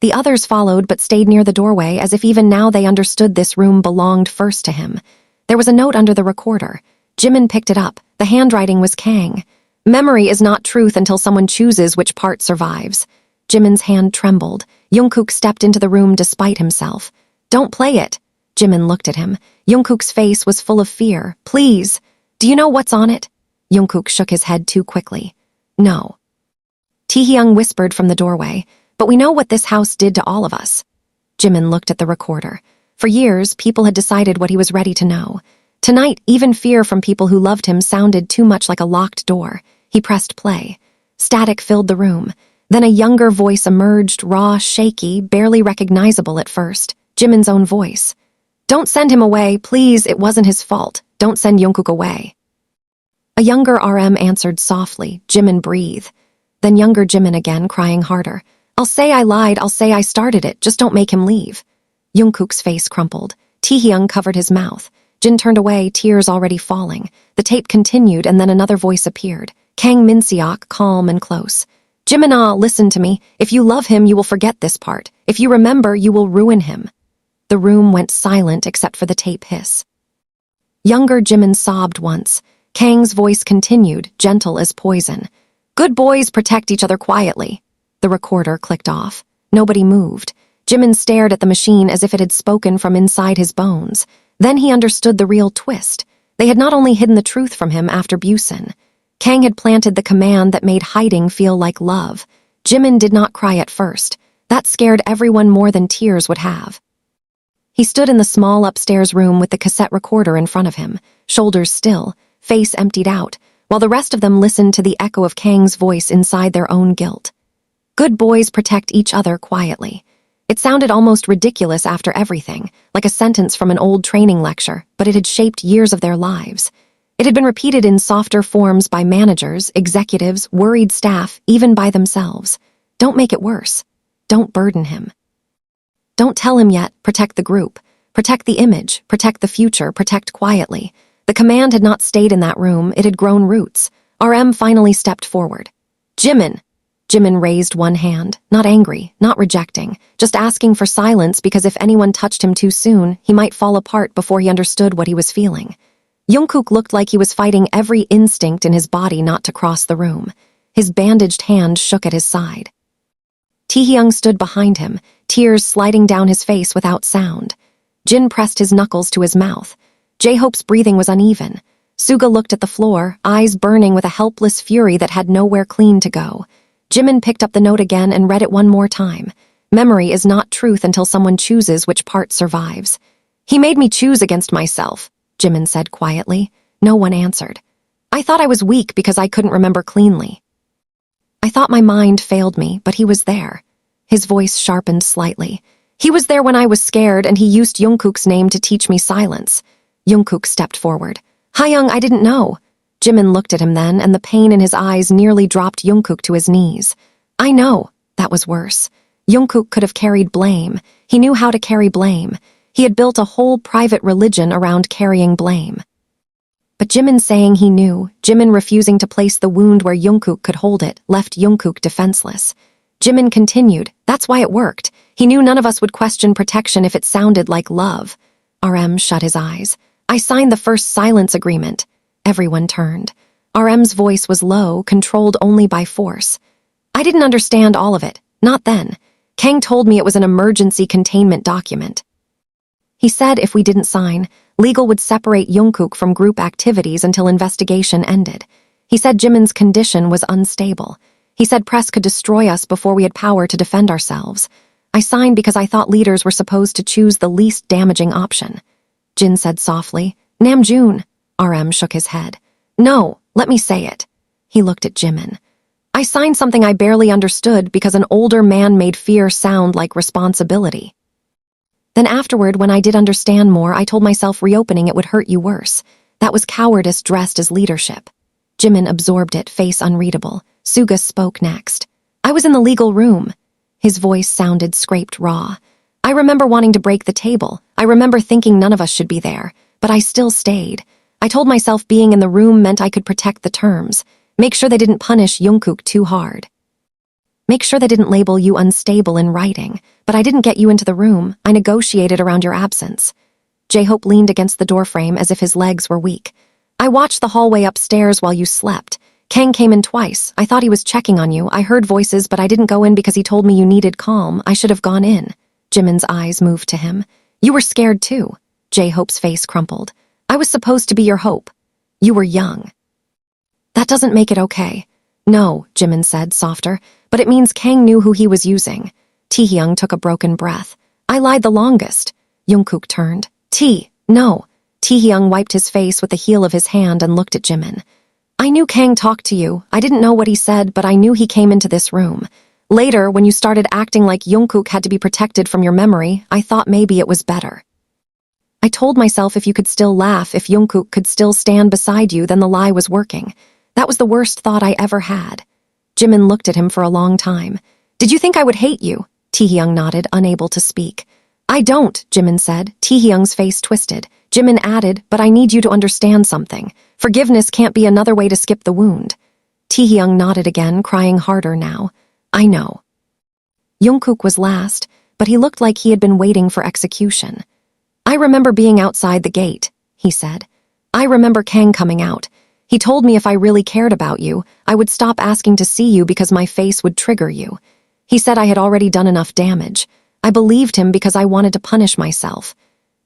The others followed but stayed near the doorway as if even now they understood this room belonged first to him. There was a note under the recorder. Jimin picked it up. The handwriting was Kang. "Memory is not truth until someone chooses which part survives." Jimin's hand trembled. JUNGKOOK stepped into the room despite himself. "Don't play it." Jimin looked at him. JUNGKOOK's face was full of fear. "Please. Do you know what's on it?" JUNGKOOK shook his head too quickly. "No." Taehyung whispered from the doorway. "But we know what this house did to all of us." Jimin looked at the recorder. For years, people had decided what he was ready to know. Tonight, even fear from people who loved him sounded too much like a locked door. He pressed play. Static filled the room. Then a younger voice emerged, raw, shaky, barely recognizable at first. Jimin's own voice. "Don't send him away, please. It wasn't his fault. Don't send JUNGKOOK away." A younger RM answered softly. Jimin breathed. Then younger Jimin again, crying harder. "I'll say I lied. I'll say I started it. Just don't make him leave." JUNGKOOK's face crumpled. Taehyung covered his mouth. Jin turned away, tears already falling. The tape continued, and then another voice appeared. Kang Min-seok, calm and close. "Jimin, listen to me. If you love him, you will forget this part. If you remember, you will ruin him." The room went silent except for the tape hiss. Younger Jimin sobbed once. Kang's voice continued, gentle as poison. "Good boys protect each other quietly." The recorder clicked off. Nobody moved. Jimin stared at the machine as if it had spoken from inside his bones. Then he understood the real twist. They had not only hidden the truth from him after Busan. Kang had planted the command that made hiding feel like love. Jimin did not cry at first. That scared everyone more than tears would have. He stood in the small upstairs room with the cassette recorder in front of him, shoulders still, face emptied out, while the rest of them listened to the echo of Kang's voice inside their own guilt. Good boys protect each other quietly. It sounded almost ridiculous after everything, like a sentence from an old training lecture, but it had shaped years of their lives. It had been repeated in softer forms by managers, executives, worried staff, even by themselves. Don't make it worse. Don't burden him. Don't tell him yet, protect the group. Protect the image, protect the future, protect quietly. The command had not stayed in that room, it had grown roots. RM finally stepped forward. "Jimin." Jimin raised one hand, not angry, not rejecting, just asking for silence because if anyone touched him too soon, he might fall apart before he understood what he was feeling. JUNGKOOK looked like he was fighting every instinct in his body not to cross the room. His bandaged hand shook at his side. Taehyung stood behind him, tears sliding down his face without sound. Jin pressed his knuckles to his mouth. J-Hope's breathing was uneven. Suga looked at the floor, eyes burning with a helpless fury that had nowhere clean to go. Jimin picked up the note again and read it one more time. "Memory is not truth until someone chooses which part survives." "He made me choose against myself," Jimin said quietly. No one answered. "I thought I was weak because I couldn't remember cleanly. I thought my mind failed me, but he was there." His voice sharpened slightly. He was there when I was scared, and he used Jungkook's name to teach me silence. Jungkook stepped forward. Taehyung, I didn't know. Jimin looked at him then, and the pain in his eyes nearly dropped Jungkook to his knees. I know. That was worse. Jungkook could have carried blame. He knew how to carry blame. He had built a whole private religion around carrying blame. But Jimin saying he knew, Jimin refusing to place the wound where Jungkook could hold it, left Jungkook defenseless. Jimin continued, that's why it worked. He knew none of us would question protection if it sounded like love. RM shut his eyes. I signed the first silence agreement. Everyone turned. RM's voice was low, controlled only by force. I didn't understand all of it. Not then. Kang told me it was an emergency containment document. He said if we didn't sign, legal would separate Jungkook from group activities until investigation ended. He said Jimin's condition was unstable. He said press could destroy us before we had power to defend ourselves. I signed because I thought leaders were supposed to choose the least damaging option. Jin said softly, Namjoon. RM shook his head. No, let me say it. He looked at Jimin. I signed something I barely understood because an older man made fear sound like responsibility. Then afterward, when I did understand more, I told myself reopening it would hurt you worse. That was cowardice dressed as leadership. Jimin absorbed it, face unreadable. Suga spoke next. I was in the legal room. His voice sounded scraped raw. I remember wanting to break the table. I remember thinking none of us should be there. But I still stayed. I told myself being in the room meant I could protect the terms. Make sure they didn't punish Jungkook too hard. Make sure they didn't label you unstable in writing. But I didn't get you into the room. I negotiated around your absence. J-Hope leaned against the doorframe as if his legs were weak. I watched the hallway upstairs while you slept. Kang came in twice. I thought he was checking on you. I heard voices, but I didn't go in because he told me you needed calm. I should have gone in. Jimin's eyes moved to him. You were scared too. J-Hope's face crumpled. I was supposed to be your hope. You were young. That doesn't make it okay. No, Jimin said, softer, but it means Kang knew who he was using. Taehyung took a broken breath. I lied the longest. Jungkook turned. No. Taehyung wiped his face with the heel of his hand and looked at Jimin. I knew Kang talked to you. I didn't know what he said, but I knew he came into this room. Later, when you started acting like Jungkook had to be protected from your memory, I thought maybe it was better. I told myself if you could still laugh, if Jungkook could still stand beside you, then the lie was working. That was the worst thought I ever had. Jimin looked at him for a long time. Did you think I would hate you? Taehyung nodded, unable to speak. I don't, Jimin said. Taehyung's face twisted. Jimin added, but I need you to understand something. Forgiveness can't be another way to skip the wound. Taehyung nodded again, crying harder now. I know. Jungkook was last, but he looked like he had been waiting for execution. I remember being outside the gate, he said. I remember Kang coming out. He told me if I really cared about you, I would stop asking to see you because my face would trigger you. He said I had already done enough damage. I believed him because I wanted to punish myself.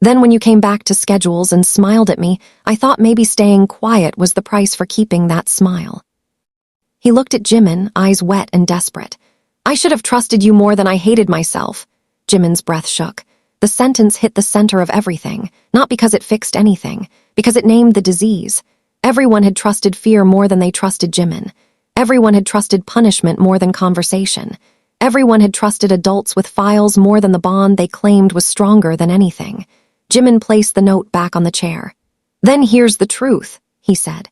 Then when you came back to schedules and smiled at me, I thought maybe staying quiet was the price for keeping that smile. He looked at Jimin, eyes wet and desperate. I should have trusted you more than I hated myself. Jimin's breath shook. The sentence hit the center of everything, not because it fixed anything, because it named the disease. Everyone had trusted fear more than they trusted Jimin. Everyone had trusted punishment more than conversation. Everyone had trusted adults with files more than the bond they claimed was stronger than anything. Jimin placed the note back on the chair. Then here's the truth, he said.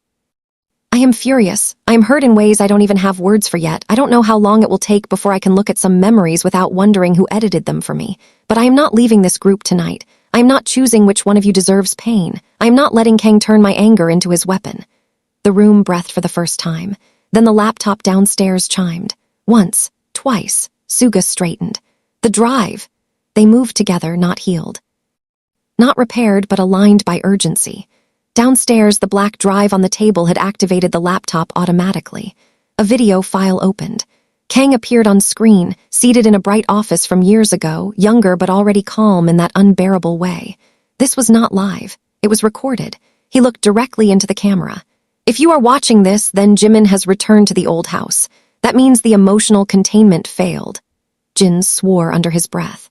I am furious. I am hurt in ways I don't even have words for yet. I don't know how long it will take before I can look at some memories without wondering who edited them for me. But I am not leaving this group tonight. I am not choosing which one of you deserves pain. I am not letting Kang turn my anger into his weapon. The room breathed for the first time. Then the laptop downstairs chimed. Once, twice, Suga straightened. The drive. They moved together, not healed. Not repaired, but aligned by urgency. Downstairs, the black drive on the table had activated the laptop automatically. A video file opened. Kang appeared on screen, seated in a bright office from years ago, younger but already calm in that unbearable way. This was not live. It was recorded. He looked directly into the camera. If you are watching this, then Jimin has returned to the old house. That means the emotional containment failed. Jin swore under his breath.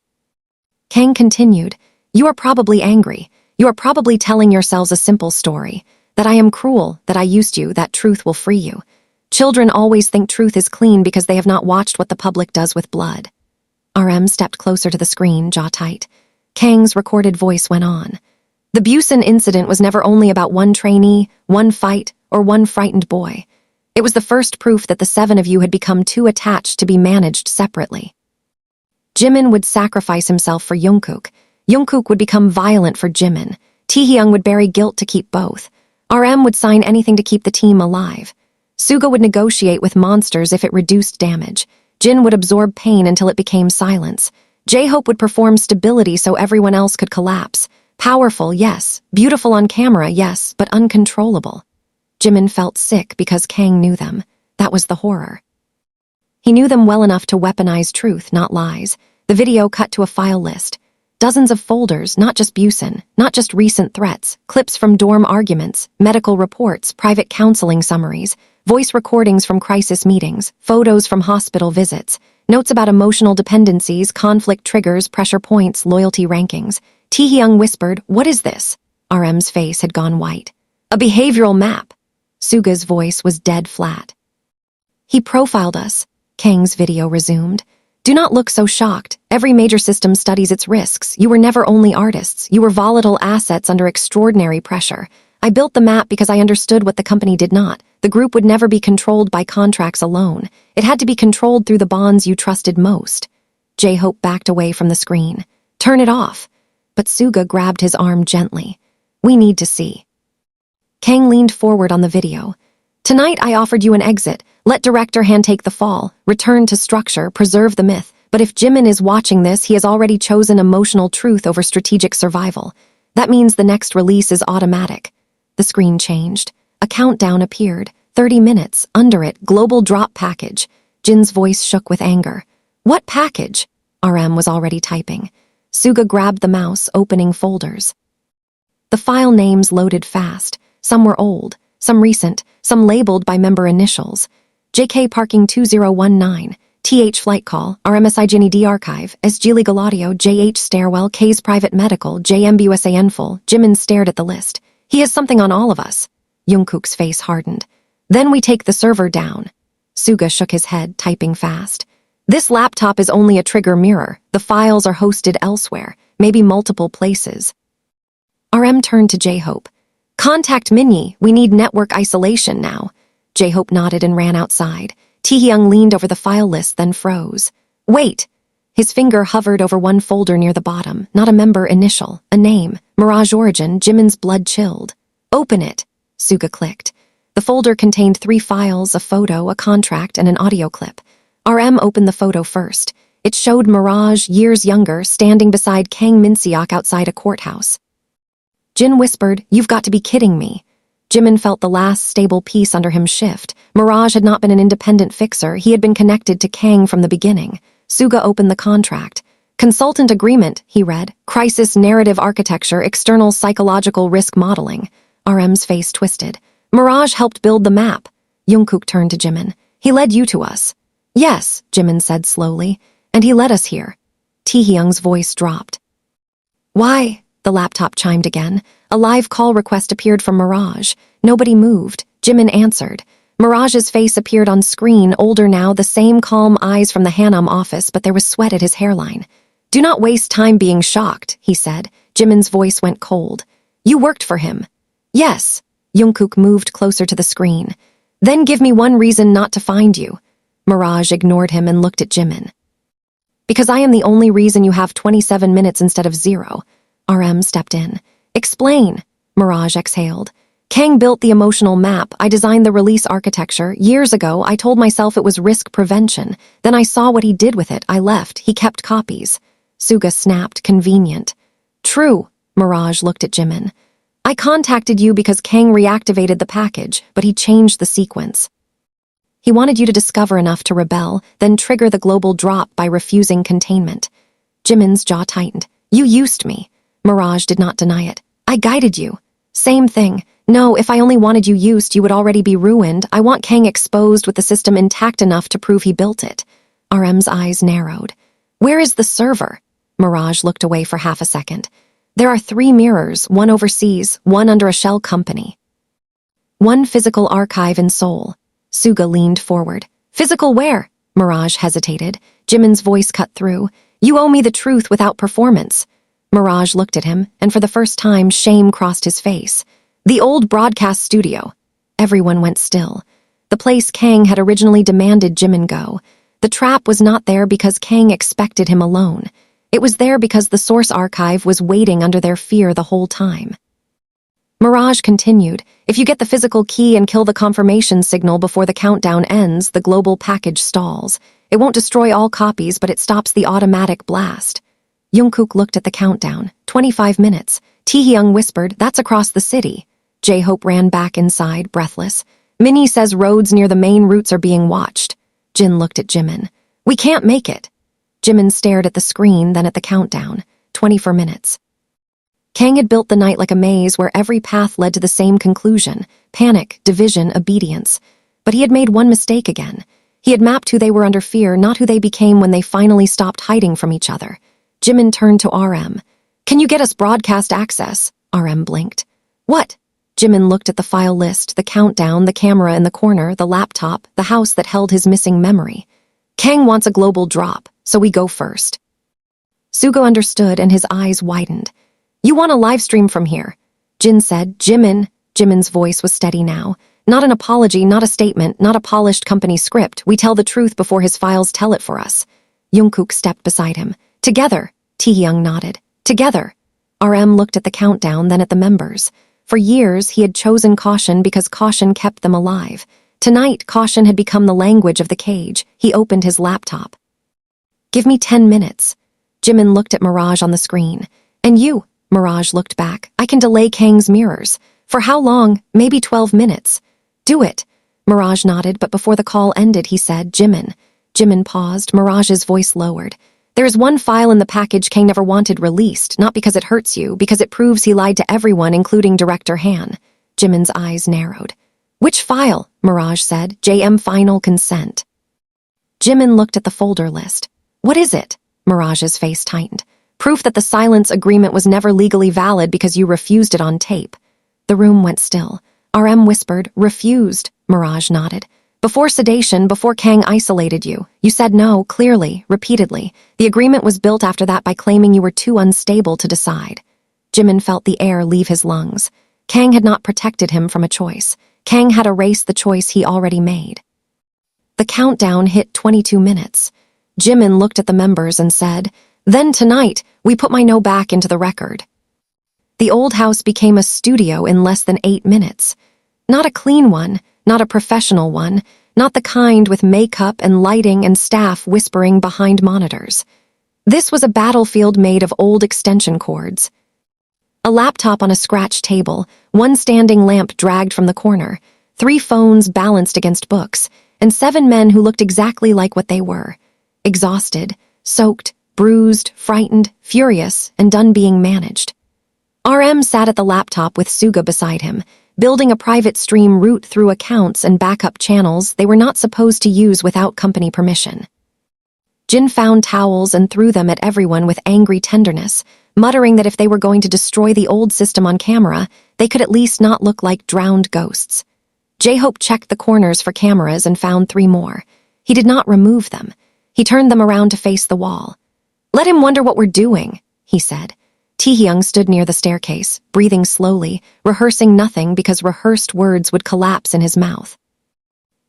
Kang continued, You are probably angry. You are probably telling yourselves a simple story. That I am cruel, that I used you, that truth will free you. Children always think truth is clean because they have not watched what the public does with blood. RM stepped closer to the screen, jaw tight. Kang's recorded voice went on. The Busan incident was never only about one trainee, one fight, or one frightened boy. It was the first proof that the 7 of you had become too attached to be managed separately. Jimin would sacrifice himself for JUNGKOOK. JUNGKOOK would become violent for Jimin. TAEHYUNG would bury guilt to keep both. RM would sign anything to keep the team alive. Suga would negotiate with monsters if it reduced damage. Jin would absorb pain until it became silence. J-Hope would perform stability so everyone else could collapse. Powerful, yes. Beautiful on camera, yes, but uncontrollable. Jimin felt sick because Kang knew them. That was the horror. He knew them well enough to weaponize truth, not lies. The video cut to a file list. Dozens of folders, not just Busan, not just recent threats, clips from dorm arguments, medical reports, private counseling summaries, voice recordings from crisis meetings, photos from hospital visits, notes about emotional dependencies, conflict triggers, pressure points, loyalty rankings. Taehyung whispered, "What is this?" RM's face had gone white. "A behavioral map." Suga's voice was dead flat. "He profiled us," Kang's video resumed. "Do not look so shocked. Every major system studies its risks. You were never only artists. You were volatile assets under extraordinary pressure. I built the map because I understood what the company did not. The group would never be controlled by contracts alone. It had to be controlled through the bonds you trusted most." J-Hope backed away from the screen. "Turn it off." But Suga grabbed his arm gently. "We need to see." Kang leaned forward on the video. "Tonight I offered you an exit. Let Director Han take the fall. Return to structure, preserve the myth. But if Jimin is watching this, he has already chosen emotional truth over strategic survival. That means the next release is automatic." The screen changed. A countdown appeared. 30 minutes. Under it, global drop package. Jin's voice shook with anger. "What package?" RM was already typing. Suga grabbed the mouse, opening folders. The file names loaded fast. Some were old, some recent, some labeled by member initials. JK Parking 2019, TH Flight Call, RMSI Ginny D Archive, SG Legal Audio, JH Stairwell, K's Private Medical, JMBUSA Info. Jimin stared at the list. "He has something on all of us." Jungkook's face hardened. "Then we take the server down." Suga shook his head, typing fast. "This laptop is only a trigger mirror. The files are hosted elsewhere, maybe multiple places." RM turned to J-Hope. "Contact Minyi. We need network isolation now." J-Hope nodded and ran outside. Taehyung leaned over the file list, then froze. "Wait." His finger hovered over one folder near the bottom, not a member initial, a name, Mirage Origin. Jimin's blood chilled. "Open it." Suga clicked. The folder contained 3 files, a photo, a contract, and an audio clip. RM opened the photo first. It showed Mirage, years younger, standing beside Kang Min-seok outside a courthouse. Jin whispered, "You've got to be kidding me." Jimin felt the last stable piece under him shift. Mirage had not been an independent fixer. He had been connected to Kang from the beginning. Suga opened the contract. "Consultant agreement," he read. "Crisis narrative architecture, external psychological risk modeling." RM's face twisted. "Mirage helped build the map." Jungkook turned to Jimin. "He led you to us." "Yes," Jimin said slowly. "And he led us here." Taehyung's voice dropped. "Why?" The laptop chimed again. A live call request appeared from Mirage. Nobody moved. Jimin answered. Mirage's face appeared on screen, older now, the same calm eyes from the Hanam office, but there was sweat at his hairline. "Do not waste time being shocked," he said. Jimin's voice went cold. "You worked for him." "Yes." Jungkook moved closer to the screen. "Then give me one reason not to find you." Mirage ignored him and looked at Jimin. "Because I am the only reason you have 27 minutes instead of 0. RM stepped in. "Explain." Mirage exhaled. "Kang built the emotional map. I designed the release architecture. Years ago, I told myself it was risk prevention. Then I saw what he did with it. I left. He kept copies." Suga snapped, "Convenient." "True." Mirage looked at Jimin. "I contacted you because Kang reactivated the package, but he changed the sequence. He wanted you to discover enough to rebel, then trigger the global drop by refusing containment." Jimin's jaw tightened. "You used me." Mirage did not deny it. "I guided you." "Same thing. No, if I only wanted you used, you would already be ruined. I want Kang exposed with the system intact enough to prove he built it." RM's eyes narrowed. "Where is the server?" Mirage looked away for half a second. "There are 3 mirrors, one overseas, one under a shell company. One physical archive in Seoul." Suga leaned forward. "Physical where?" Mirage hesitated. Jimin's voice cut through. You owe me the truth without performance. Mirage looked at him, and for the first time, shame crossed his face. The old broadcast studio. Everyone went still. The place Kang had originally demanded Jimin go. The trap was not there because Kang expected him alone. It was there because the source archive was waiting under their fear the whole time. Mirage continued, if you get the physical key and kill the confirmation signal before the countdown ends, the global package stalls. It won't destroy all copies, but it stops the automatic blast. JUNGKOOK looked at the countdown. 25 minutes. TAEHYUNG whispered, that's across the city. J-Hope ran back inside, breathless. Minnie says roads near the main routes are being watched. Jin looked at Jimin. We can't make it. Jimin stared at the screen, then at the countdown. 24 minutes. Kang had built the night like a maze where every path led to the same conclusion. Panic, division, obedience. But he had made one mistake again. He had mapped who they were under fear, not who they became when they finally stopped hiding from each other. Jimin turned to RM. Can you get us broadcast access? RM blinked. What? Jimin looked at the file list, the countdown, the camera in the corner, the laptop, the house that held his missing memory. Kang wants a global drop, so we go first. Sugo understood and his eyes widened. You want a live stream from here? Jin said, Jimin. Jimin's voice was steady now. Not an apology, not a statement, not a polished company script. We tell the truth before his files tell it for us. JUNGKOOK stepped beside him. Together. Taehyung nodded. Together. RM looked at the countdown, then at the members. For years, he had chosen caution because caution kept them alive. Tonight, caution had become the language of the cage. He opened his laptop. Give me 10 minutes. Jimin looked at Mirage on the screen. And you? Mirage looked back. I can delay Kang's mirrors. For how long? Maybe 12 minutes. Do it. Mirage nodded, but before the call ended, he said, Jimin. Jimin paused. Mirage's voice lowered. There is one file in the package Kang never wanted released, not because it hurts you, because it proves he lied to everyone, including Director Han. Jimin's eyes narrowed. Which file? Mirage said. JM Final Consent. Jimin looked at the folder list. What is it? Mirage's face tightened. Proof that the silence agreement was never legally valid because you refused it on tape. The room went still. RM whispered, refused. Mirage nodded. Before sedation, before Kang isolated you. You said no, clearly, repeatedly. The agreement was built after that by claiming you were too unstable to decide. Jimin felt the air leave his lungs. Kang had not protected him from a choice. Kang had erased the choice he already made. The countdown hit 22 minutes. Jimin looked at the members and said, Then tonight, we put my no back into the record. The old house became a studio in less than 8 minutes. Not a clean one, not a professional one, not the kind with makeup and lighting and staff whispering behind monitors. This was a battlefield made of old extension cords. A laptop on a scratch table, one standing lamp dragged from the corner, 3 phones balanced against books, and 7 men who looked exactly like what they were. Exhausted, soaked, bruised, frightened, furious, and done being managed. RM sat at the laptop with Suga beside him, building a private stream route through accounts and backup channels they were not supposed to use without company permission. Jin found towels and threw them at everyone with angry tenderness, muttering that if they were going to destroy the old system on camera, they could at least not look like drowned ghosts. J-Hope checked the corners for cameras and found 3 more. He did not remove them. He turned them around to face the wall. Let him wonder what we're doing, he said. Taehyung stood near the staircase, breathing slowly, rehearsing nothing because rehearsed words would collapse in his mouth.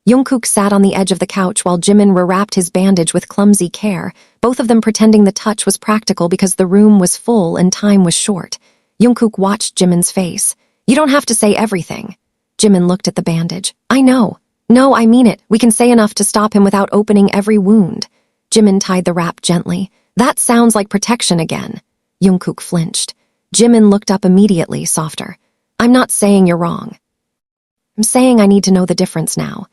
JUNGKOOK sat on the edge of the couch while Jimin rewrapped his bandage with clumsy care, both of them pretending the touch was practical because the room was full and time was short. JUNGKOOK watched Jimin's face. You don't have to say everything. Jimin looked at the bandage. I know. No, I mean it. We can say enough to stop him without opening every wound. Jimin tied the wrap gently. That sounds like protection again. JUNGKOOK flinched. Jimin looked up immediately, softer. I'm not saying you're wrong. I'm saying I need to know the difference now.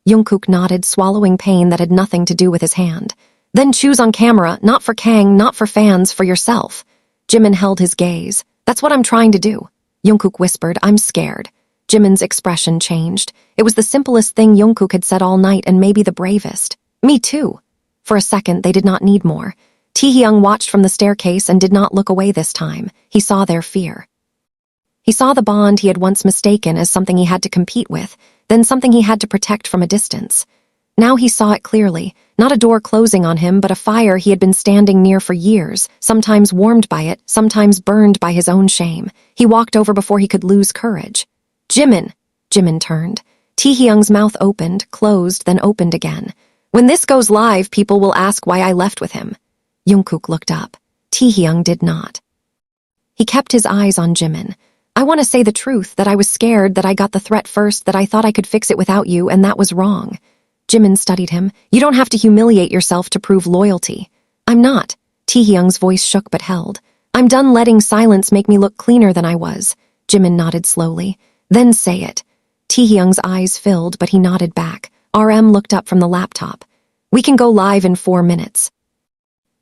JUNGKOOK nodded, swallowing pain that had nothing to do with his hand. Then choose on camera, not for Kang, not for fans, for yourself. Jimin held his gaze. That's what I'm trying to do. JUNGKOOK whispered, I'm scared. Jimin's expression changed. It was the simplest thing JUNGKOOK had said all night and maybe the bravest. Me too. For a second, they did not need more. Taehyung watched from the staircase and did not look away this time. He saw their fear. He saw the bond he had once mistaken as something he had to compete with, then something he had to protect from a distance. Now he saw it clearly. Not a door closing on him, but a fire he had been standing near for years, sometimes warmed by it, sometimes burned by his own shame. He walked over before he could lose courage. Jimin! Jimin turned. Taehyung's mouth opened, closed, then opened again. When this goes live, people will ask why I left with him. JUNGKOOK looked up. Taehyung did not. He kept his eyes on Jimin. I want to say the truth, that I was scared, that I got the threat first, that I thought I could fix it without you, and that was wrong. Jimin studied him. You don't have to humiliate yourself to prove loyalty. I'm not. Taehyung's voice shook but held. I'm done letting silence make me look cleaner than I was. Jimin nodded slowly. Then say it. Taehyung's eyes filled, but he nodded back. RM looked up from the laptop. We can go live in 4 minutes.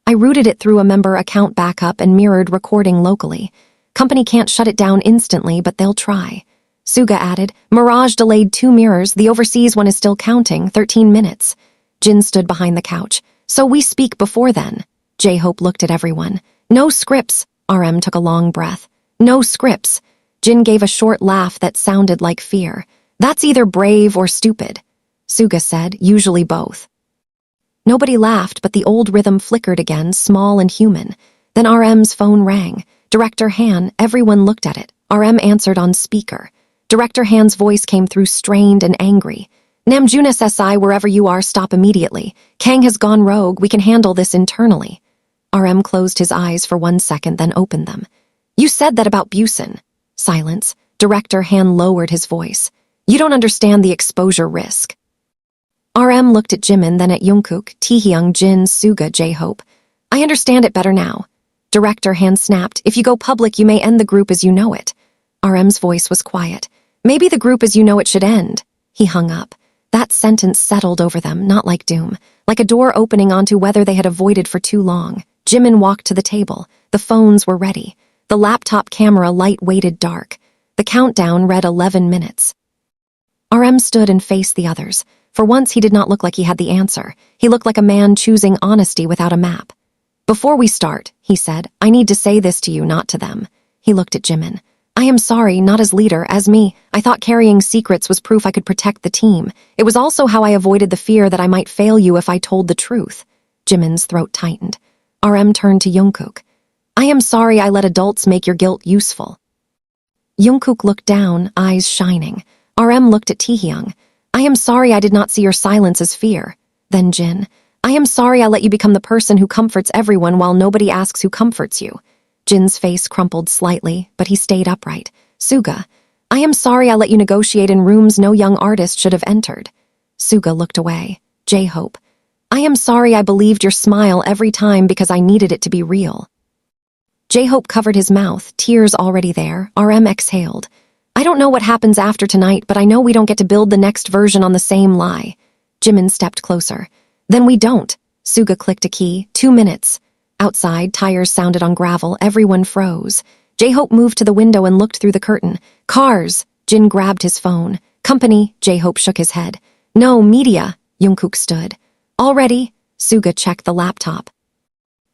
I routed it through a member account backup and mirrored recording locally. Company can't shut it down instantly, but they'll try. Suga added, Mirage delayed 2 mirrors, the overseas one is still counting, 13 minutes. Jin stood behind the couch. So we speak before then. J-Hope looked at everyone. No scripts. RM took a long breath. No scripts. Jin gave a short laugh that sounded like fear. That's either brave or stupid. Suga said, usually both. Nobody laughed, but the old rhythm flickered again, small and human. Then RM's phone rang. Director Han, everyone looked at it. RM answered on speaker. Director Han's voice came through strained and angry. Namjoon SSI, wherever you are, stop immediately. Kang has gone rogue, we can handle this internally. RM closed his eyes for 1 second, then opened them. You said that about Busan. Silence. Director Han lowered his voice. You don't understand the exposure risk. RM looked at Jimin, then at JUNGKOOK, Taehyung, Jin, Suga, J-Hope. I understand it better now. Director Han snapped, if you go public, you may end the group as you know it. RM's voice was quiet. Maybe the group as you know it should end. He hung up. That sentence settled over them, not like doom, like a door opening onto weather they had avoided for too long. Jimin walked to the table. The phones were ready. The laptop camera light weighted dark. The countdown read 11 minutes. RM stood and faced the others. For once, he did not look like he had the answer. He looked like a man choosing honesty without a map. Before we start, he said, I need to say this to you, not to them. He looked at Jimin. I am sorry, not as leader, as me. I thought carrying secrets was proof I could protect the team. It was also how I avoided the fear that I might fail you if I told the truth. Jimin's throat tightened. RM turned to JUNGKOOK. I am sorry I let adults make your guilt useful. JUNGKOOK looked down, eyes shining. RM looked at Taehyung. I am sorry I did not see your silence as fear. Then Jin. I am sorry I let you become the person who comforts everyone while nobody asks who comforts you. Jin's face crumpled slightly, but he stayed upright. Suga. I am sorry I let you negotiate in rooms no young artist should have entered. Suga looked away. J-Hope. I am sorry I believed your smile every time because I needed it to be real. J-Hope covered his mouth, tears already there. RM exhaled. I don't know what happens after tonight, but I know we don't get to build the next version on the same lie. Jimin stepped closer. Then we don't. Suga clicked a key. 2 minutes. Outside, tires sounded on gravel. Everyone froze. J-Hope moved to the window and looked through the curtain. Cars. Jin grabbed his phone. Company. J-Hope shook his head. No, media. JUNGKOOK stood. Already? Suga checked the laptop.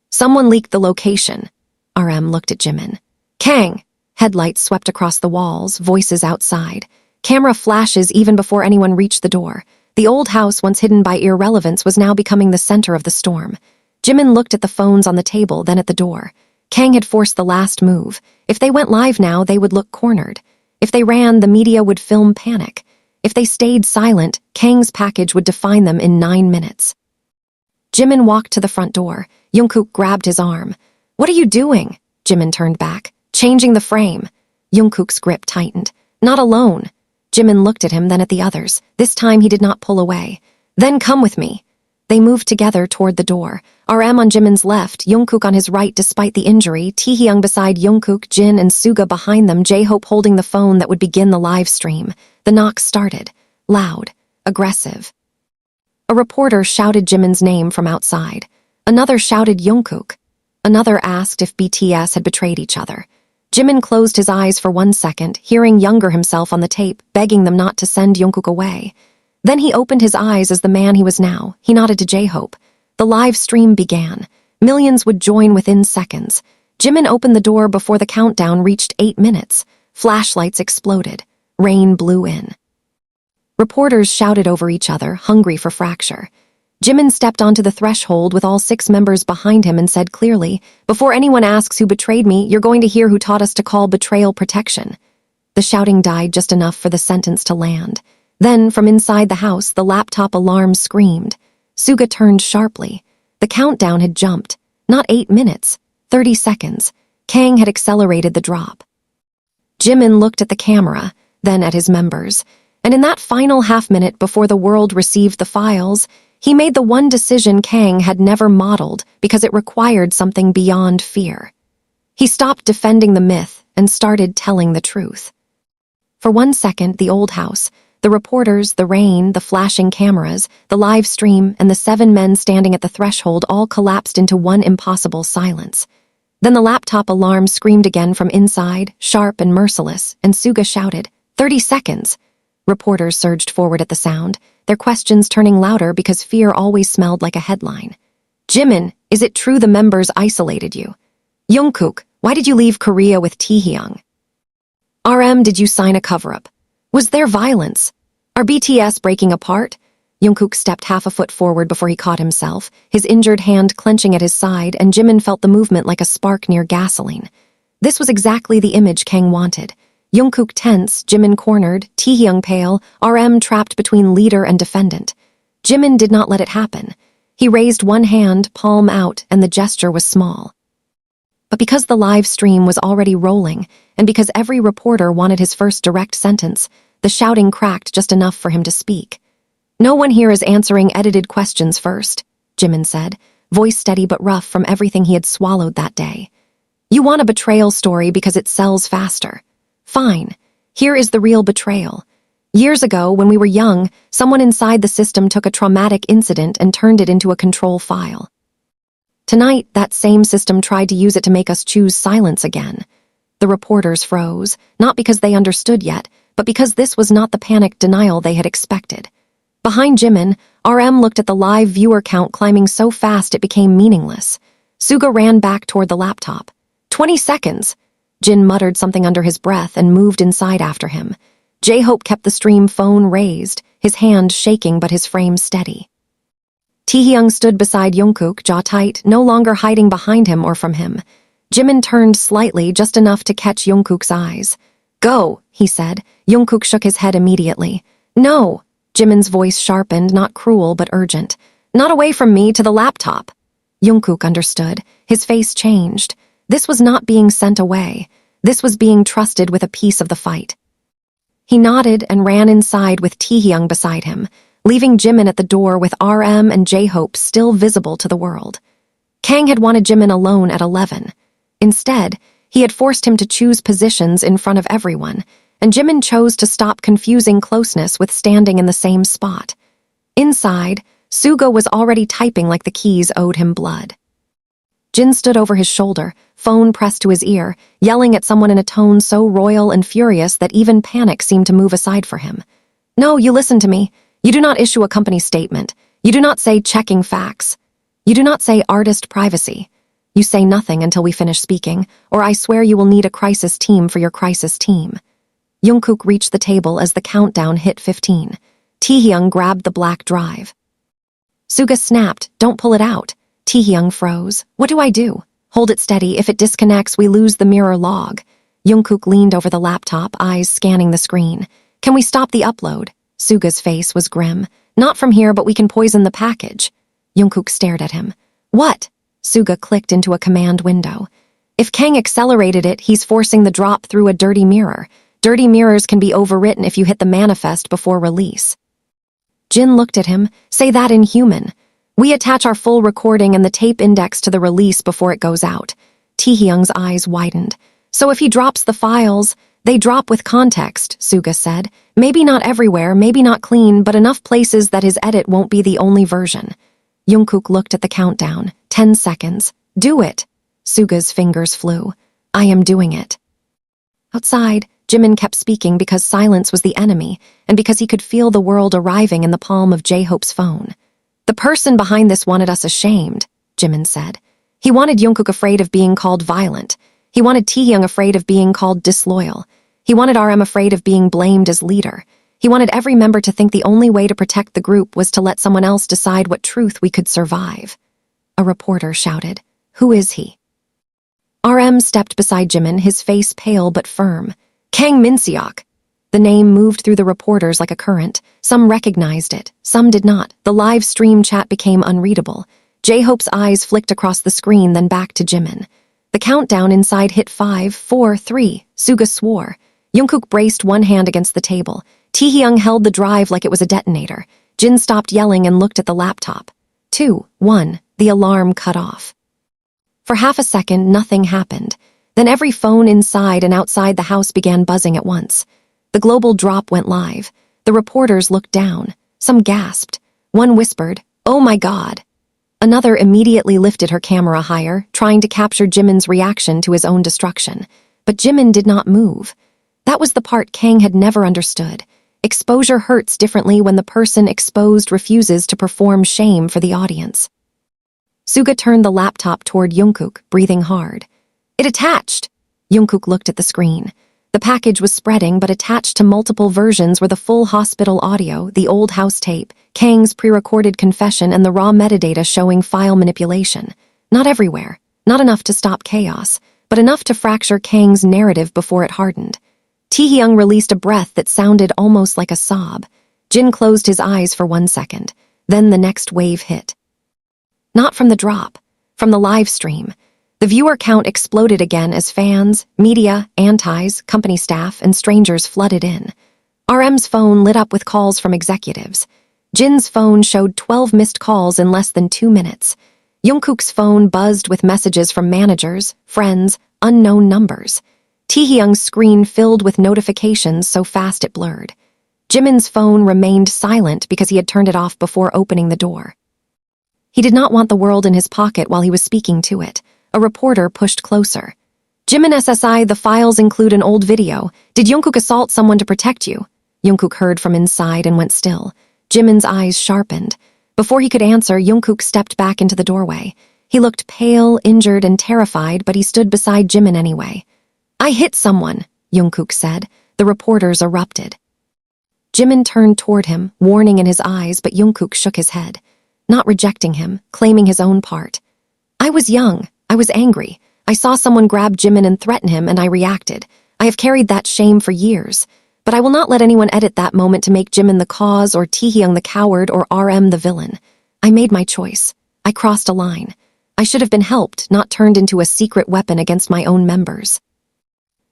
Someone leaked the location. RM looked at Jimin. Kang. Headlights swept across the walls, voices outside. Camera flashes even before anyone reached the door. The old house, once hidden by irrelevance, was now becoming the center of the storm. Jimin looked at the phones on the table, then at the door. Kang had forced the last move. If they went live now, they would look cornered. If they ran, the media would film panic. If they stayed silent, Kang's package would define them in 9 minutes. Jimin walked to the front door. JUNGKOOK grabbed his arm. What are you doing? Jimin turned back. Changing the frame. JUNGKOOK's grip tightened. Not alone. Jimin looked at him, then at the others. This time he did not pull away. Then come with me. They moved together toward the door. RM on Jimin's left, JUNGKOOK on his right despite the injury, Taehyung beside JUNGKOOK, Jin and Suga behind them, J-Hope holding the phone that would begin the live stream. The knock started. Loud. Aggressive. A reporter shouted Jimin's name from outside. Another shouted JUNGKOOK. Another asked if BTS had betrayed each other. Jimin closed his eyes for 1 second, hearing Younger himself on the tape, begging them not to send JUNGKOOK away. Then he opened his eyes as the man he was now. He nodded to J-Hope. The live stream began. Millions would join within seconds. Jimin opened the door before the countdown reached 8 minutes. Flashlights exploded. Rain blew in. Reporters shouted over each other, hungry for fracture. Jimin stepped onto the threshold with all 6 members behind him and said clearly, "Before anyone asks who betrayed me, you're going to hear who taught us to call betrayal protection." The shouting died just enough for the sentence to land. Then, from inside the house, the laptop alarm screamed. Suga turned sharply. The countdown had jumped. Not 8 minutes, 30 seconds. Kang had accelerated the drop. Jimin looked at the camera, then at his members, and in that final half-minute before the world received the files, he made the one decision Kang had never modeled because it required something beyond fear. He stopped defending the myth and started telling the truth. For 1 second, the old house, the reporters, the rain, the flashing cameras, the live stream, and the 7 men standing at the threshold all collapsed into one impossible silence. Then the laptop alarm screamed again from inside, sharp and merciless, and Suga shouted, "30 seconds!" Reporters surged forward at the sound, their questions turning louder because fear always smelled like a headline. "Jimin, is it true the members isolated you? JUNGKOOK, why did you leave Korea with TAEHYUNG? RM, did you sign a cover-up? Was there violence? Are BTS breaking apart?" JUNGKOOK stepped half a foot forward before he caught himself, his injured hand clenching at his side, and Jimin felt the movement like a spark near gasoline. This was exactly the image Kang wanted. JUNGKOOK tense, Jimin cornered, TAEHYUNG pale, RM trapped between leader and defendant. Jimin did not let it happen. He raised one hand, palm out, and the gesture was small. But because the live stream was already rolling, and because every reporter wanted his first direct sentence, the shouting cracked just enough for him to speak. "No one here is answering edited questions first," Jimin said, voice steady but rough from everything he had swallowed that day. "You want a betrayal story because it sells faster. Fine. Here is the real betrayal. Years ago, when we were young, someone inside the system took a traumatic incident and turned it into a control file. Tonight, that same system tried to use it to make us choose silence again." The reporters froze, not because they understood yet, but because this was not the panicked denial they had expected. Behind Jimin, RM looked at the live viewer count climbing so fast it became meaningless. Suga ran back toward the laptop. 20 seconds! Jin muttered something under his breath and moved inside after him. J-Hope kept the stream phone raised, his hand shaking but his frame steady. Taehyung stood beside JUNGKOOK, jaw tight, no longer hiding behind him or from him. Jimin turned slightly, just enough to catch JUNGKOOK's eyes. "Go," he said. JUNGKOOK shook his head immediately. "No." Jimin's voice sharpened, not cruel but urgent. "Not away from me, to the laptop." JUNGKOOK understood. His face changed. This was not being sent away. This was being trusted with a piece of the fight. He nodded and ran inside with Taehyung beside him, leaving Jimin at the door with RM and J-Hope still visible to the world. Kang had wanted Jimin alone at 11. Instead, he had forced him to choose positions in front of everyone, and Jimin chose to stop confusing closeness with standing in the same spot. Inside, Suga was already typing like the keys owed him blood. Jin stood over his shoulder, phone pressed to his ear, yelling at someone in a tone so royal and furious that even panic seemed to move aside for him. "No, you listen to me. You do not issue a company statement. You do not say checking facts. You do not say artist privacy. You say nothing until we finish speaking, or I swear you will need a crisis team for your crisis team." JUNGKOOK reached the table as the countdown hit 15. Taehyung grabbed the black drive. Suga snapped, "Don't pull it out." Taehyung froze. "What do I do?" "Hold it steady. If it disconnects, we lose the mirror log." JUNGKOOK leaned over the laptop, eyes scanning the screen. "Can we stop the upload?" Suga's face was grim. "Not from here, but we can poison the package." JUNGKOOK stared at him. "What?" Suga clicked into a command window. "If Kang accelerated it, he's forcing the drop through a dirty mirror. Dirty mirrors can be overwritten if you hit the manifest before release." Jin looked at him. "Say that in human. We attach our full recording and the tape index to the release before it goes out." Taehyung's eyes widened. "So if he drops the files, they drop with context," Suga said. "Maybe not everywhere, maybe not clean, but enough places that his edit won't be the only version." JUNGKOOK looked at the countdown. 10 seconds. "Do it." Suga's fingers flew. "I am doing it." Outside, Jimin kept speaking because silence was the enemy, and because he could feel the world arriving in the palm of J-Hope's phone. "The person behind this wanted us ashamed," Jimin said. He wanted JUNGKOOK afraid of being called violent. He wanted Taehyung afraid of being called disloyal. He wanted RM afraid of being blamed as leader. He wanted every member to think the only way to protect the group was to let someone else decide what truth we could survive. A reporter shouted, "Who is he?" RM stepped beside Jimin, his face pale but firm. "Kang Min-seok." The name moved through the reporters like a current. Some recognized it, some did not. The live stream chat became unreadable. J-Hope's eyes flicked across the screen, then back to Jimin. The countdown inside hit 5, 4, 3. Suga swore. JUNGKOOK braced one hand against the table. TAEHYUNG held the drive like it was a detonator. Jin stopped yelling and looked at the laptop. 2, 1. The alarm cut off. For half a second, nothing happened. Then every phone inside and outside the house began buzzing at once. The global drop went live. The reporters looked down. Some gasped. One whispered, "Oh my God." Another immediately lifted her camera higher, trying to capture Jimin's reaction to his own destruction. But Jimin did not move. That was the part Kang had never understood. Exposure hurts differently when the person exposed refuses to perform shame for the audience. Suga turned the laptop toward JUNGKOOK, breathing hard. "It attached." JUNGKOOK looked at the screen. The package was spreading, but attached to multiple versions were the full hospital audio, the old house tape, Kang's pre-recorded confession, and the raw metadata showing file manipulation. Not everywhere, not enough to stop chaos, but enough to fracture Kang's narrative before it hardened. TAEHYUNG released a breath that sounded almost like a sob. Jin closed his eyes for 1 second. Then the next wave hit. Not from the drop, from the live stream. The viewer count exploded again as fans, media, antis, company staff, and strangers flooded in. RM's phone lit up with calls from executives. Jin's phone showed 12 missed calls in less than 2 minutes. JUNGKOOK's phone buzzed with messages from managers, friends, unknown numbers. TAEHYUNG's screen filled with notifications so fast it blurred. Jimin's phone remained silent because he had turned it off before opening the door. He did not want the world in his pocket while he was speaking to it. A reporter pushed closer. "Jimin SSI, the files include an old video. Did JUNGKOOK assault someone to protect you?" JUNGKOOK heard from inside and went still. Jimin's eyes sharpened. Before he could answer, JUNGKOOK stepped back into the doorway. He looked pale, injured, and terrified, but he stood beside Jimin anyway. "I hit someone," JUNGKOOK said. The reporters erupted. Jimin turned toward him, warning in his eyes, but JUNGKOOK shook his head. Not rejecting him, claiming his own part. "I was young. I was angry. I saw someone grab Jimin and threaten him, and I reacted. I have carried that shame for years. But I will not let anyone edit that moment to make Jimin the cause or TAEHYUNG the coward or RM the villain. I made my choice. I crossed a line. I should have been helped, not turned into a secret weapon against my own members."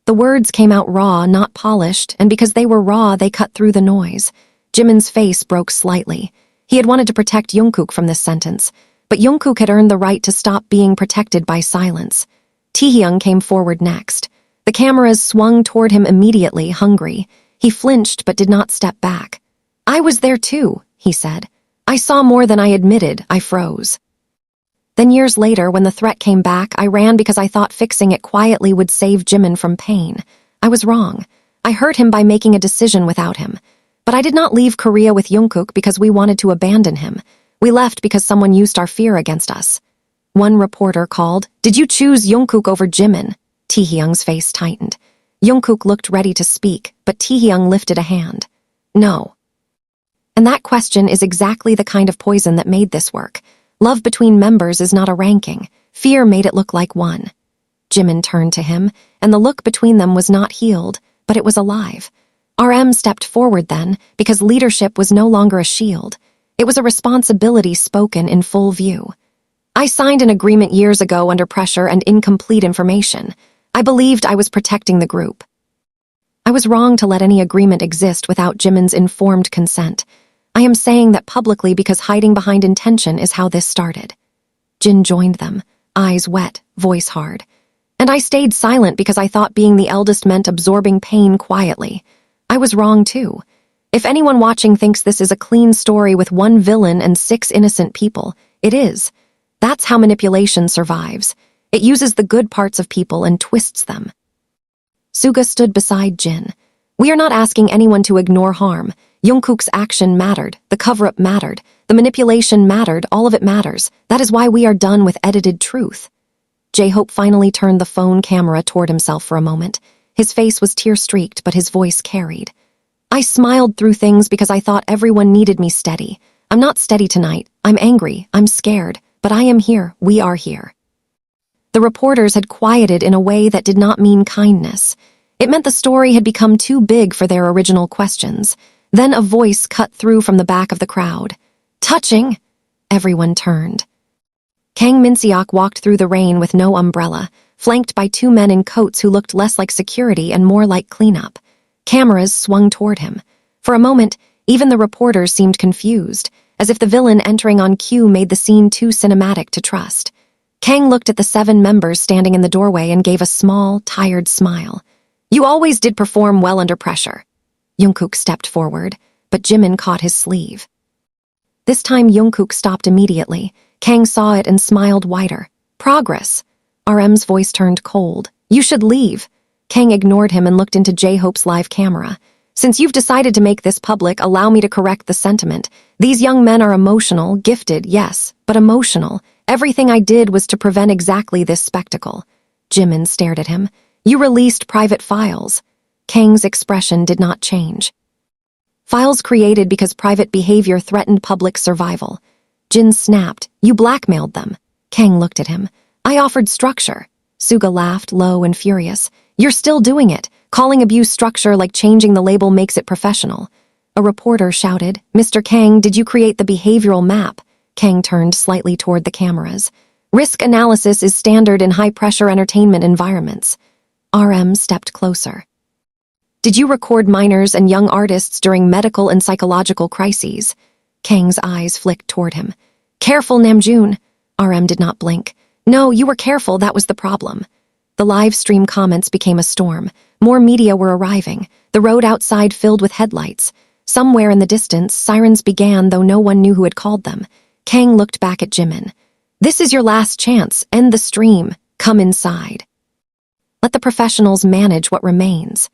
The words came out raw, not polished, and because they were raw, they cut through the noise. Jimin's face broke slightly. He had wanted to protect JUNGKOOK from this sentence, but JUNGKOOK had earned the right to stop being protected by silence. TAEHYUNG came forward next. The cameras swung toward him immediately, hungry. He flinched but did not step back. "I was there too," he said. "I saw more than I admitted. I froze." Then years later, when the threat came back, I ran because I thought fixing it quietly would save Jimin from pain. I was wrong. I hurt him by making a decision without him. But I did not leave Korea with JUNGKOOK because we wanted to abandon him. We left because someone used our fear against us. One reporter called, "Did you choose JUNGKOOK over Jimin?" TAEHYUNG's face tightened. JUNGKOOK looked ready to speak, but TAEHYUNG lifted a hand. "No." And that question is exactly the kind of poison that made this work. Love between members is not a ranking. Fear made it look like one. Jimin turned to him, and the look between them was not healed, but it was alive. RM stepped forward then, because leadership was no longer a shield. It was a responsibility spoken in full view. "I signed an agreement years ago under pressure and incomplete information. I believed I was protecting the group. I was wrong to let any agreement exist without Jimin's informed consent. I am saying that publicly because hiding behind intention is how this started." Jin joined them, eyes wet, voice hard. "And I stayed silent because I thought being the eldest meant absorbing pain quietly. I was wrong too. If anyone watching thinks this is a clean story with one villain and 6 innocent people, it is. That's how manipulation survives. It uses the good parts of people and twists them." Suga stood beside Jin. "We are not asking anyone to ignore harm. JUNGKOOK's action mattered, the cover-up mattered, the manipulation mattered, all of it matters. That is why we are done with edited truth." J-Hope finally turned the phone camera toward himself for a moment. His face was tear-streaked, but his voice carried. I smiled through things because I thought everyone needed me steady. I'm not steady tonight. I'm angry. I'm scared. But I am here. We are here. The reporters had quieted in a way that did not mean kindness. It meant the story had become too big for their original questions. Then a voice cut through from the back of the crowd. Touching! Everyone turned. Kang Min-seok walked through the rain with no umbrella, flanked by two men in coats who looked less like security and more like cleanup. Cameras swung toward him. For a moment, even the reporters seemed confused, as if the villain entering on cue made the scene too cinematic to trust. Kang looked at the 7 members standing in the doorway and gave a small, tired smile. You always did perform well under pressure. JUNGKOOK stepped forward, but Jimin caught his sleeve. This time JUNGKOOK stopped immediately. Kang saw it and smiled wider. Progress. RM's voice turned cold. You should leave. Kang ignored him and looked into J-Hope's live camera. Since you've decided to make this public, allow me to correct the sentiment. These young men are emotional, gifted, yes, but emotional. Everything I did was to prevent exactly this spectacle. Jimin stared at him. You released private files. Kang's expression did not change. Files created because private behavior threatened public survival. Jin snapped. You blackmailed them. Kang looked at him. I offered structure. Suga laughed, low and furious. You're still doing it. Calling abuse structure like changing the label makes it professional. A reporter shouted, Mr. Kang, did you create the behavioral map? Kang turned slightly toward the cameras. Risk analysis is standard in high-pressure entertainment environments. RM stepped closer. Did you record minors and young artists during medical and psychological crises? Kang's eyes flicked toward him. Careful, Namjoon. RM did not blink. No, you were careful, that was the problem. The live stream comments became a storm. More media were arriving. The road outside filled with headlights. Somewhere in the distance, sirens began, though no one knew who had called them. Kang looked back at Jimin. This is your last chance. End the stream. Come inside. Let the professionals manage what remains.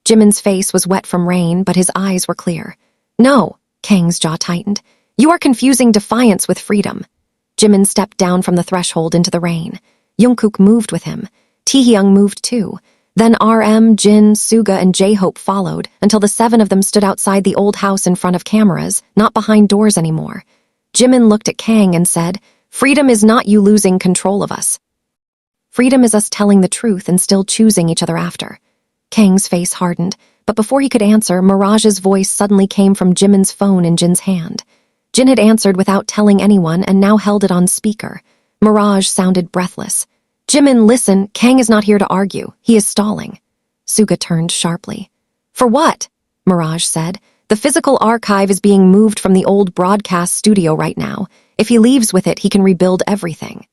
Jimin's face was wet from rain, but his eyes were clear. No, Kang's jaw tightened. You are confusing defiance with freedom. Jimin stepped down from the threshold into the rain. JUNGKOOK moved with him. TAEHYUNG moved too. Then RM, Jin, Suga, and J-Hope followed until the 7 of them stood outside the old house in front of cameras, not behind doors anymore. Jimin looked at Kang and said, Freedom is not you losing control of us. Freedom is us telling the truth and still choosing each other after. Kang's face hardened, but before he could answer, Mirage's voice suddenly came from Jimin's phone in Jin's hand. Jin had answered without telling anyone and now held it on speaker. Mirage sounded breathless. Jimin, listen, Kang is not here to argue. He is stalling. Suga turned sharply. For what? Mirage said. The physical archive is being moved from the old broadcast studio right now. If he leaves with it, he can rebuild everything.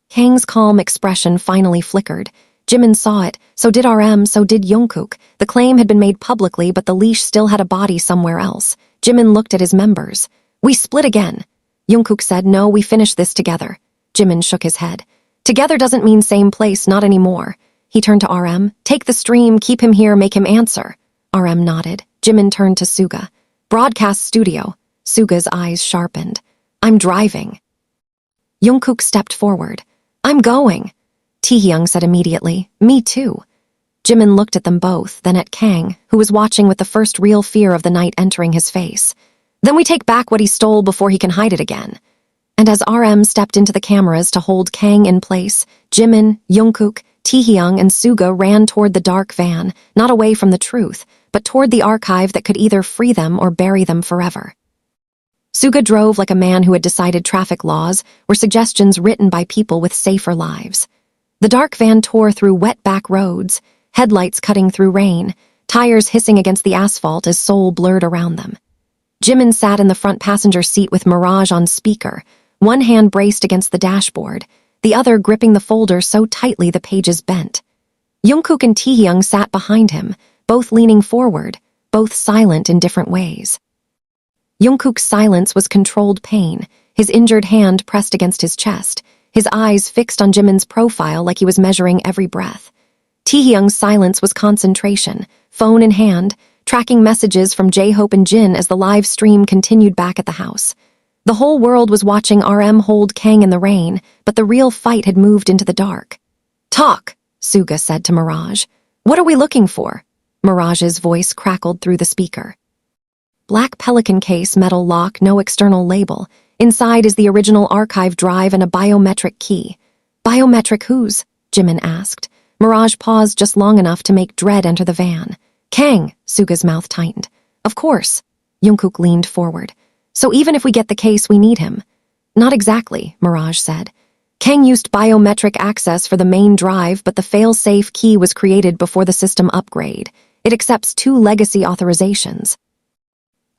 Kang's calm expression finally flickered. Jimin saw it, so did RM, so did JUNGKOOK. The claim had been made publicly, but the leash still had a body somewhere else. Jimin looked at his members. We split again. JUNGKOOK said, no, we finished this together. Jimin shook his head. Together doesn't mean same place, not anymore. He turned to RM. Take the stream, keep him here, make him answer. RM nodded. Jimin turned to Suga. Broadcast studio. Suga's eyes sharpened. I'm driving. JUNGKOOK stepped forward. I'm going. TAEHYUNG said immediately. Me too. Jimin looked at them both, then at Kang, who was watching with the first real fear of the night entering his face. Then we take back what he stole before he can hide it again. And as RM stepped into the cameras to hold Kang in place, Jimin, JUNGKOOK, TAEHYUNG, and Suga ran toward the dark van, not away from the truth, but toward the archive that could either free them or bury them forever. Suga drove like a man who had decided traffic laws were suggestions written by people with safer lives. The dark van tore through wet back roads, headlights cutting through rain, tires hissing against the asphalt as Seoul blurred around them. Jimin sat in the front passenger seat with Mirage on speaker, one hand braced against the dashboard, the other gripping the folder so tightly the pages bent. JUNGKOOK and TAEHYUNG sat behind him, both leaning forward, both silent in different ways. JUNGKOOK's silence was controlled pain, his injured hand pressed against his chest, his eyes fixed on Jimin's profile like he was measuring every breath. TAEHYUNG's silence was concentration, phone in hand, tracking messages from J-Hope and Jin as the live stream continued back at the house. The whole world was watching RM hold Kang in the rain, but the real fight had moved into the dark. Talk, Suga said to Mirage. What are we looking for? Mirage's voice crackled through the speaker. Black Pelican case, metal lock, no external label. Inside is the original archive drive and a biometric key. Biometric whose? Jimin asked. Mirage paused just long enough to make Dread enter the van. Kang, Suga's mouth tightened. Of course. JUNGKOOK leaned forward. So even if we get the case, we need him. Not exactly, Mirage said. Kang used biometric access for the main drive, but the fail-safe key was created before the system upgrade. It accepts 2 legacy authorizations.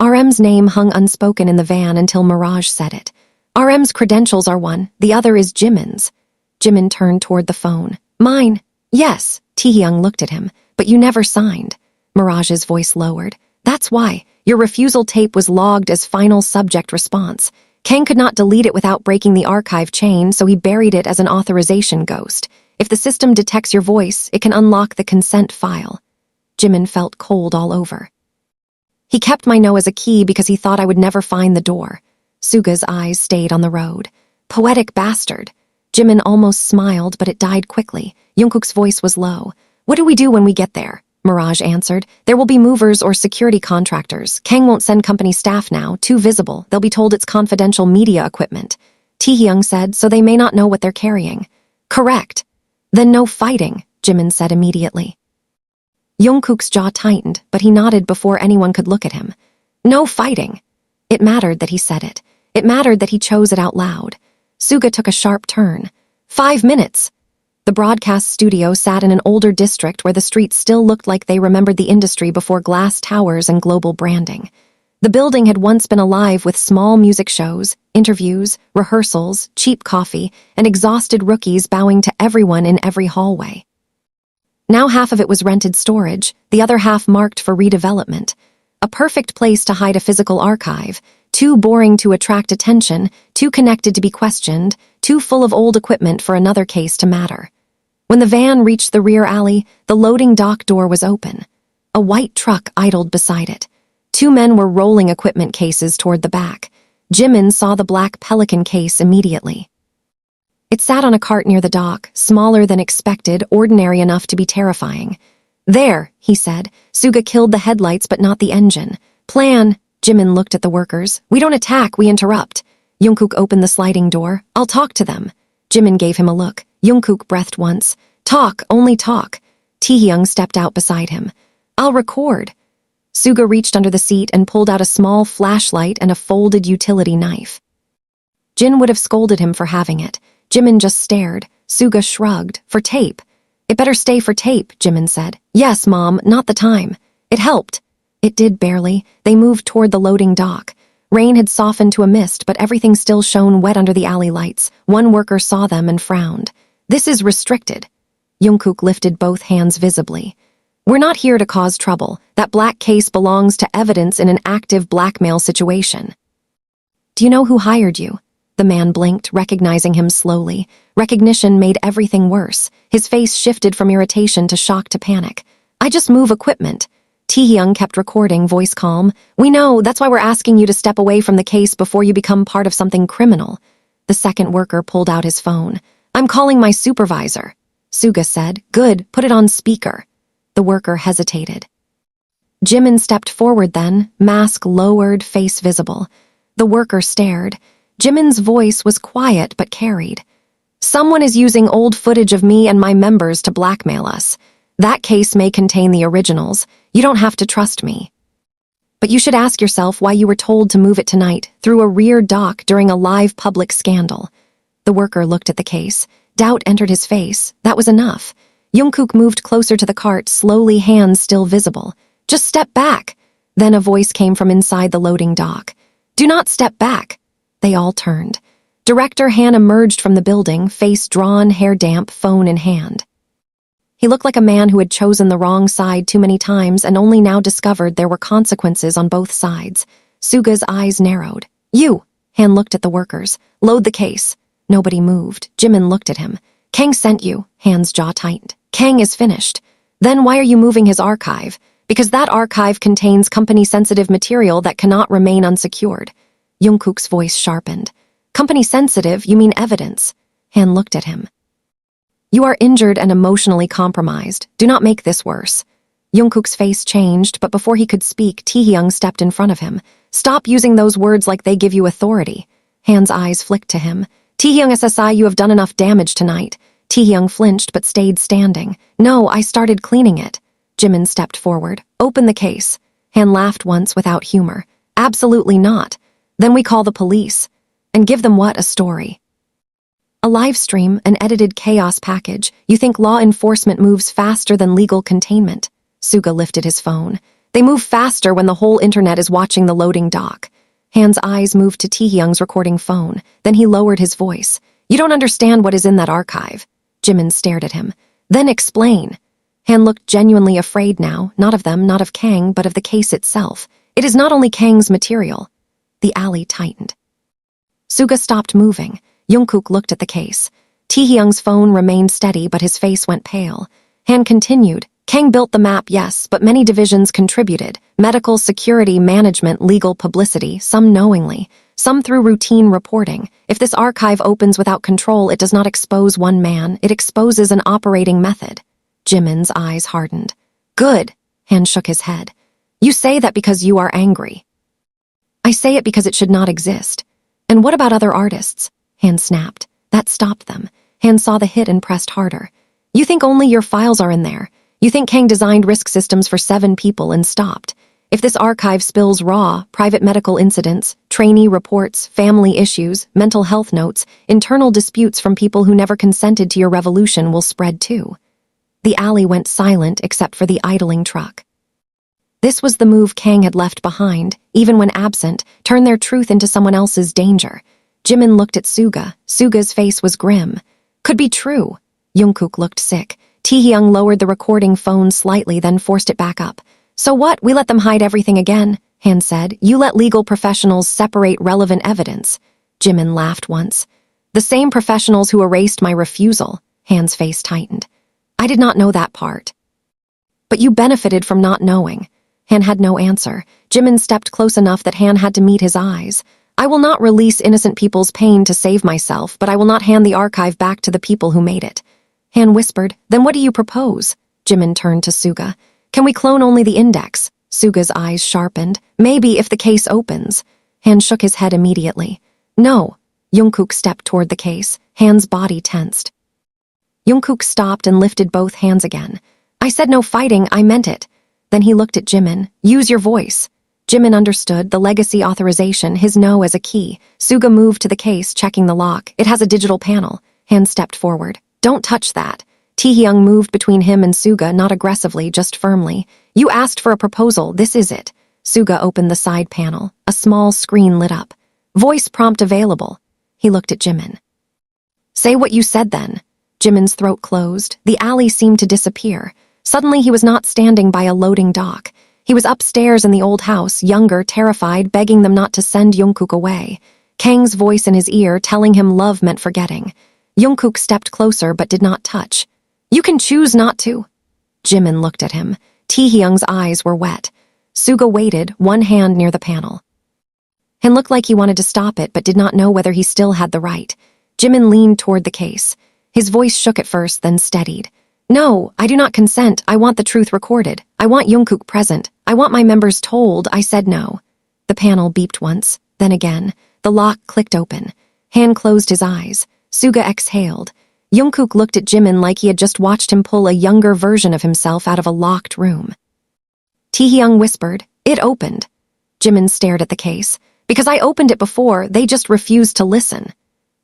RM's name hung unspoken in the van until Mirage said it. RM's credentials are one, the other is Jimin's. Jimin turned toward the phone. Mine. Yes, Taehyung looked at him, but you never signed. Mirage's voice lowered. That's why. Your refusal tape was logged as final subject response. Kang could not delete it without breaking the archive chain, so he buried it as an authorization ghost. If the system detects your voice, it can unlock the consent file. Jimin felt cold all over. He kept my no as a key because he thought I would never find the door. Suga's eyes stayed on the road. Poetic bastard. Jimin almost smiled, but it died quickly. JUNGKOOK's voice was low. What do we do when we get there? Mirage answered. There will be movers or security contractors. Kang won't send company staff now, too visible. They'll be told it's confidential media equipment. Taehyung said, so they may not know what they're carrying. Correct. Then no fighting, Jimin said immediately. JUNGKOOK's jaw tightened, but he nodded before anyone could look at him. No fighting. It mattered that he said it. It mattered that he chose it out loud. Suga took a sharp turn. 5 minutes. The broadcast studio sat in an older district where the streets still looked like they remembered the industry before glass towers and global branding. The building had once been alive with small music shows, interviews, rehearsals, cheap coffee, and exhausted rookies bowing to everyone in every hallway. Now half of it was rented storage, the other half marked for redevelopment. A perfect place to hide a physical archive, too boring to attract attention, too connected to be questioned, too full of old equipment for another case to matter. When the van reached the rear alley, the loading dock door was open. A white truck idled beside it. 2 men were rolling equipment cases toward the back. Jimin saw the Black Pelican case immediately. It sat on a cart near the dock, smaller than expected, ordinary enough to be terrifying. There, he said. Suga killed the headlights but not the engine. Plan. Jimin looked at the workers. We don't attack, we interrupt. JUNGKOOK opened the sliding door. I'll talk to them. Jimin gave him a look. JUNGKOOK breathed once. Talk, only talk. Taehyung stepped out beside him. I'll record. Suga reached under the seat and pulled out a small flashlight and a folded utility knife. Jin would have scolded him for having it. Jimin just stared. Suga shrugged. For tape. It better stay for tape, Jimin said. Yes, Mom, not the time. It helped. It did barely. They moved toward the loading dock. Rain had softened to a mist, but everything still shone wet under the alley lights. One worker saw them and frowned. This is restricted. JUNGKOOK lifted both hands visibly. We're not here to cause trouble. That black case belongs to evidence in an active blackmail situation. Do you know who hired you? The man blinked, recognizing him slowly. Recognition made everything worse. His face shifted from irritation to shock to panic. I just move equipment. Taehyung kept recording, voice calm. We know, that's why we're asking you to step away from the case before you become part of something criminal. The second worker pulled out his phone. I'm calling my supervisor. Suga said. Good, put it on speaker. The worker hesitated. Jimin stepped forward then, mask lowered, face visible. The worker stared. Jimin's voice was quiet but carried. Someone is using old footage of me and my members to blackmail us. That case may contain the originals. You don't have to trust me. But you should ask yourself why you were told to move it tonight, through a rear dock during a live public scandal. The worker looked at the case. Doubt entered his face. That was enough. JUNGKOOK moved closer to the cart, slowly, hands still visible. Just step back. Then a voice came from inside the loading dock. Do not step back. They all turned. Director Han emerged from the building, face drawn, hair damp, phone in hand. He looked like a man who had chosen the wrong side too many times and only now discovered there were consequences on both sides. Suga's eyes narrowed. You! Han looked at the workers. Load the case. Nobody moved. Jimin looked at him. Kang sent you. Han's jaw tightened. Kang is finished. Then why are you moving his archive? Because that archive contains company-sensitive material that cannot remain unsecured. JUNGKOOK's voice sharpened. Company-sensitive, you mean evidence. Han looked at him. You are injured and emotionally compromised. Do not make this worse. Jungkook's face changed, but before he could speak, Taehyung stepped in front of him. Stop using those words like they give you authority. Han's eyes flicked to him. Taehyung SSI, you have done enough damage tonight. Taehyung flinched but stayed standing. No, I started cleaning it. Jimin stepped forward. Open the case. Han laughed once without humor. Absolutely not. Then we call the police. And give them what? A story. A live stream, an edited chaos package. You think law enforcement moves faster than legal containment? Suga lifted his phone. They move faster when the whole internet is watching the loading dock. Han's eyes moved to Taehyung's recording phone. Then he lowered his voice. You don't understand what is in that archive. Jimin stared at him. Then explain. Han looked genuinely afraid now, not of them, not of Kang, but of the case itself. It is not only Kang's material. The alley tightened. Suga stopped moving. Jungkook looked at the case. Taehyung's phone remained steady, but his face went pale. Han continued. Kang built the map, yes, but many divisions contributed. Medical, security, management, legal, publicity, some knowingly, some through routine reporting. If this archive opens without control, it does not expose one man, it exposes an operating method. Jimin's eyes hardened. Good, Han shook his head. You say that because you are angry. I say it because it should not exist. And what about other artists? Han snapped. That stopped them. Han saw the hit and pressed harder. You think only your files are in there. You think Kang designed risk systems for 7 people and stopped. If this archive spills raw, private medical incidents, trainee reports, family issues, mental health notes, internal disputes from people who never consented to your revolution will spread too. The alley went silent except for the idling truck. This was the move Kang had left behind, even when absent, turn their truth into someone else's danger. Jimin looked at Suga. Suga's face was grim. Could be true. Jungkook looked sick. Taehyung lowered the recording phone slightly, then forced it back up. So what? We let them hide everything again, Han said. You let legal professionals separate relevant evidence. Jimin laughed once. The same professionals who erased my refusal. Han's face tightened. I did not know that part. But you benefited from not knowing. Han had no answer. Jimin stepped close enough that Han had to meet his eyes. I will not release innocent people's pain to save myself, but I will not hand the archive back to the people who made it. Han whispered, Then what do you propose? Jimin turned to Suga. Can we clone only the index? Suga's eyes sharpened. Maybe if the case opens. Han shook his head immediately. No. Jungkook stepped toward the case. Han's body tensed. Jungkook stopped and lifted both hands again. I said no fighting, I meant it. Then he looked at Jimin. Use your voice. Jimin understood, the legacy authorization, his no as a key. Suga moved to the case, checking the lock. It has a digital panel. Han stepped forward. Don't touch that. Taehyung moved between him and Suga, not aggressively, just firmly. You asked for a proposal, this is it. Suga opened the side panel. A small screen lit up. Voice prompt available. He looked at Jimin. Say what you said then. Jimin's throat closed. The alley seemed to disappear. Suddenly he was not standing by a loading dock. He was upstairs in the old house, younger, terrified, begging them not to send Jungkook away. Kang's voice in his ear telling him love meant forgetting. Jungkook stepped closer but did not touch. You can choose not to. Jimin looked at him. Taehyung's eyes were wet. Suga waited, one hand near the panel. Han looked like he wanted to stop it but did not know whether he still had the right. Jimin leaned toward the case. His voice shook at first, then steadied. No, I do not consent. I want the truth recorded. I want Jungkook present. I want my members told. I said no. The panel beeped once, then again. The lock clicked open. Han closed his eyes. Suga exhaled. Jungkook looked at Jimin like he had just watched him pull a younger version of himself out of a locked room. Taehyung whispered, It opened. Jimin stared at the case. Because I opened it before, they just refused to listen.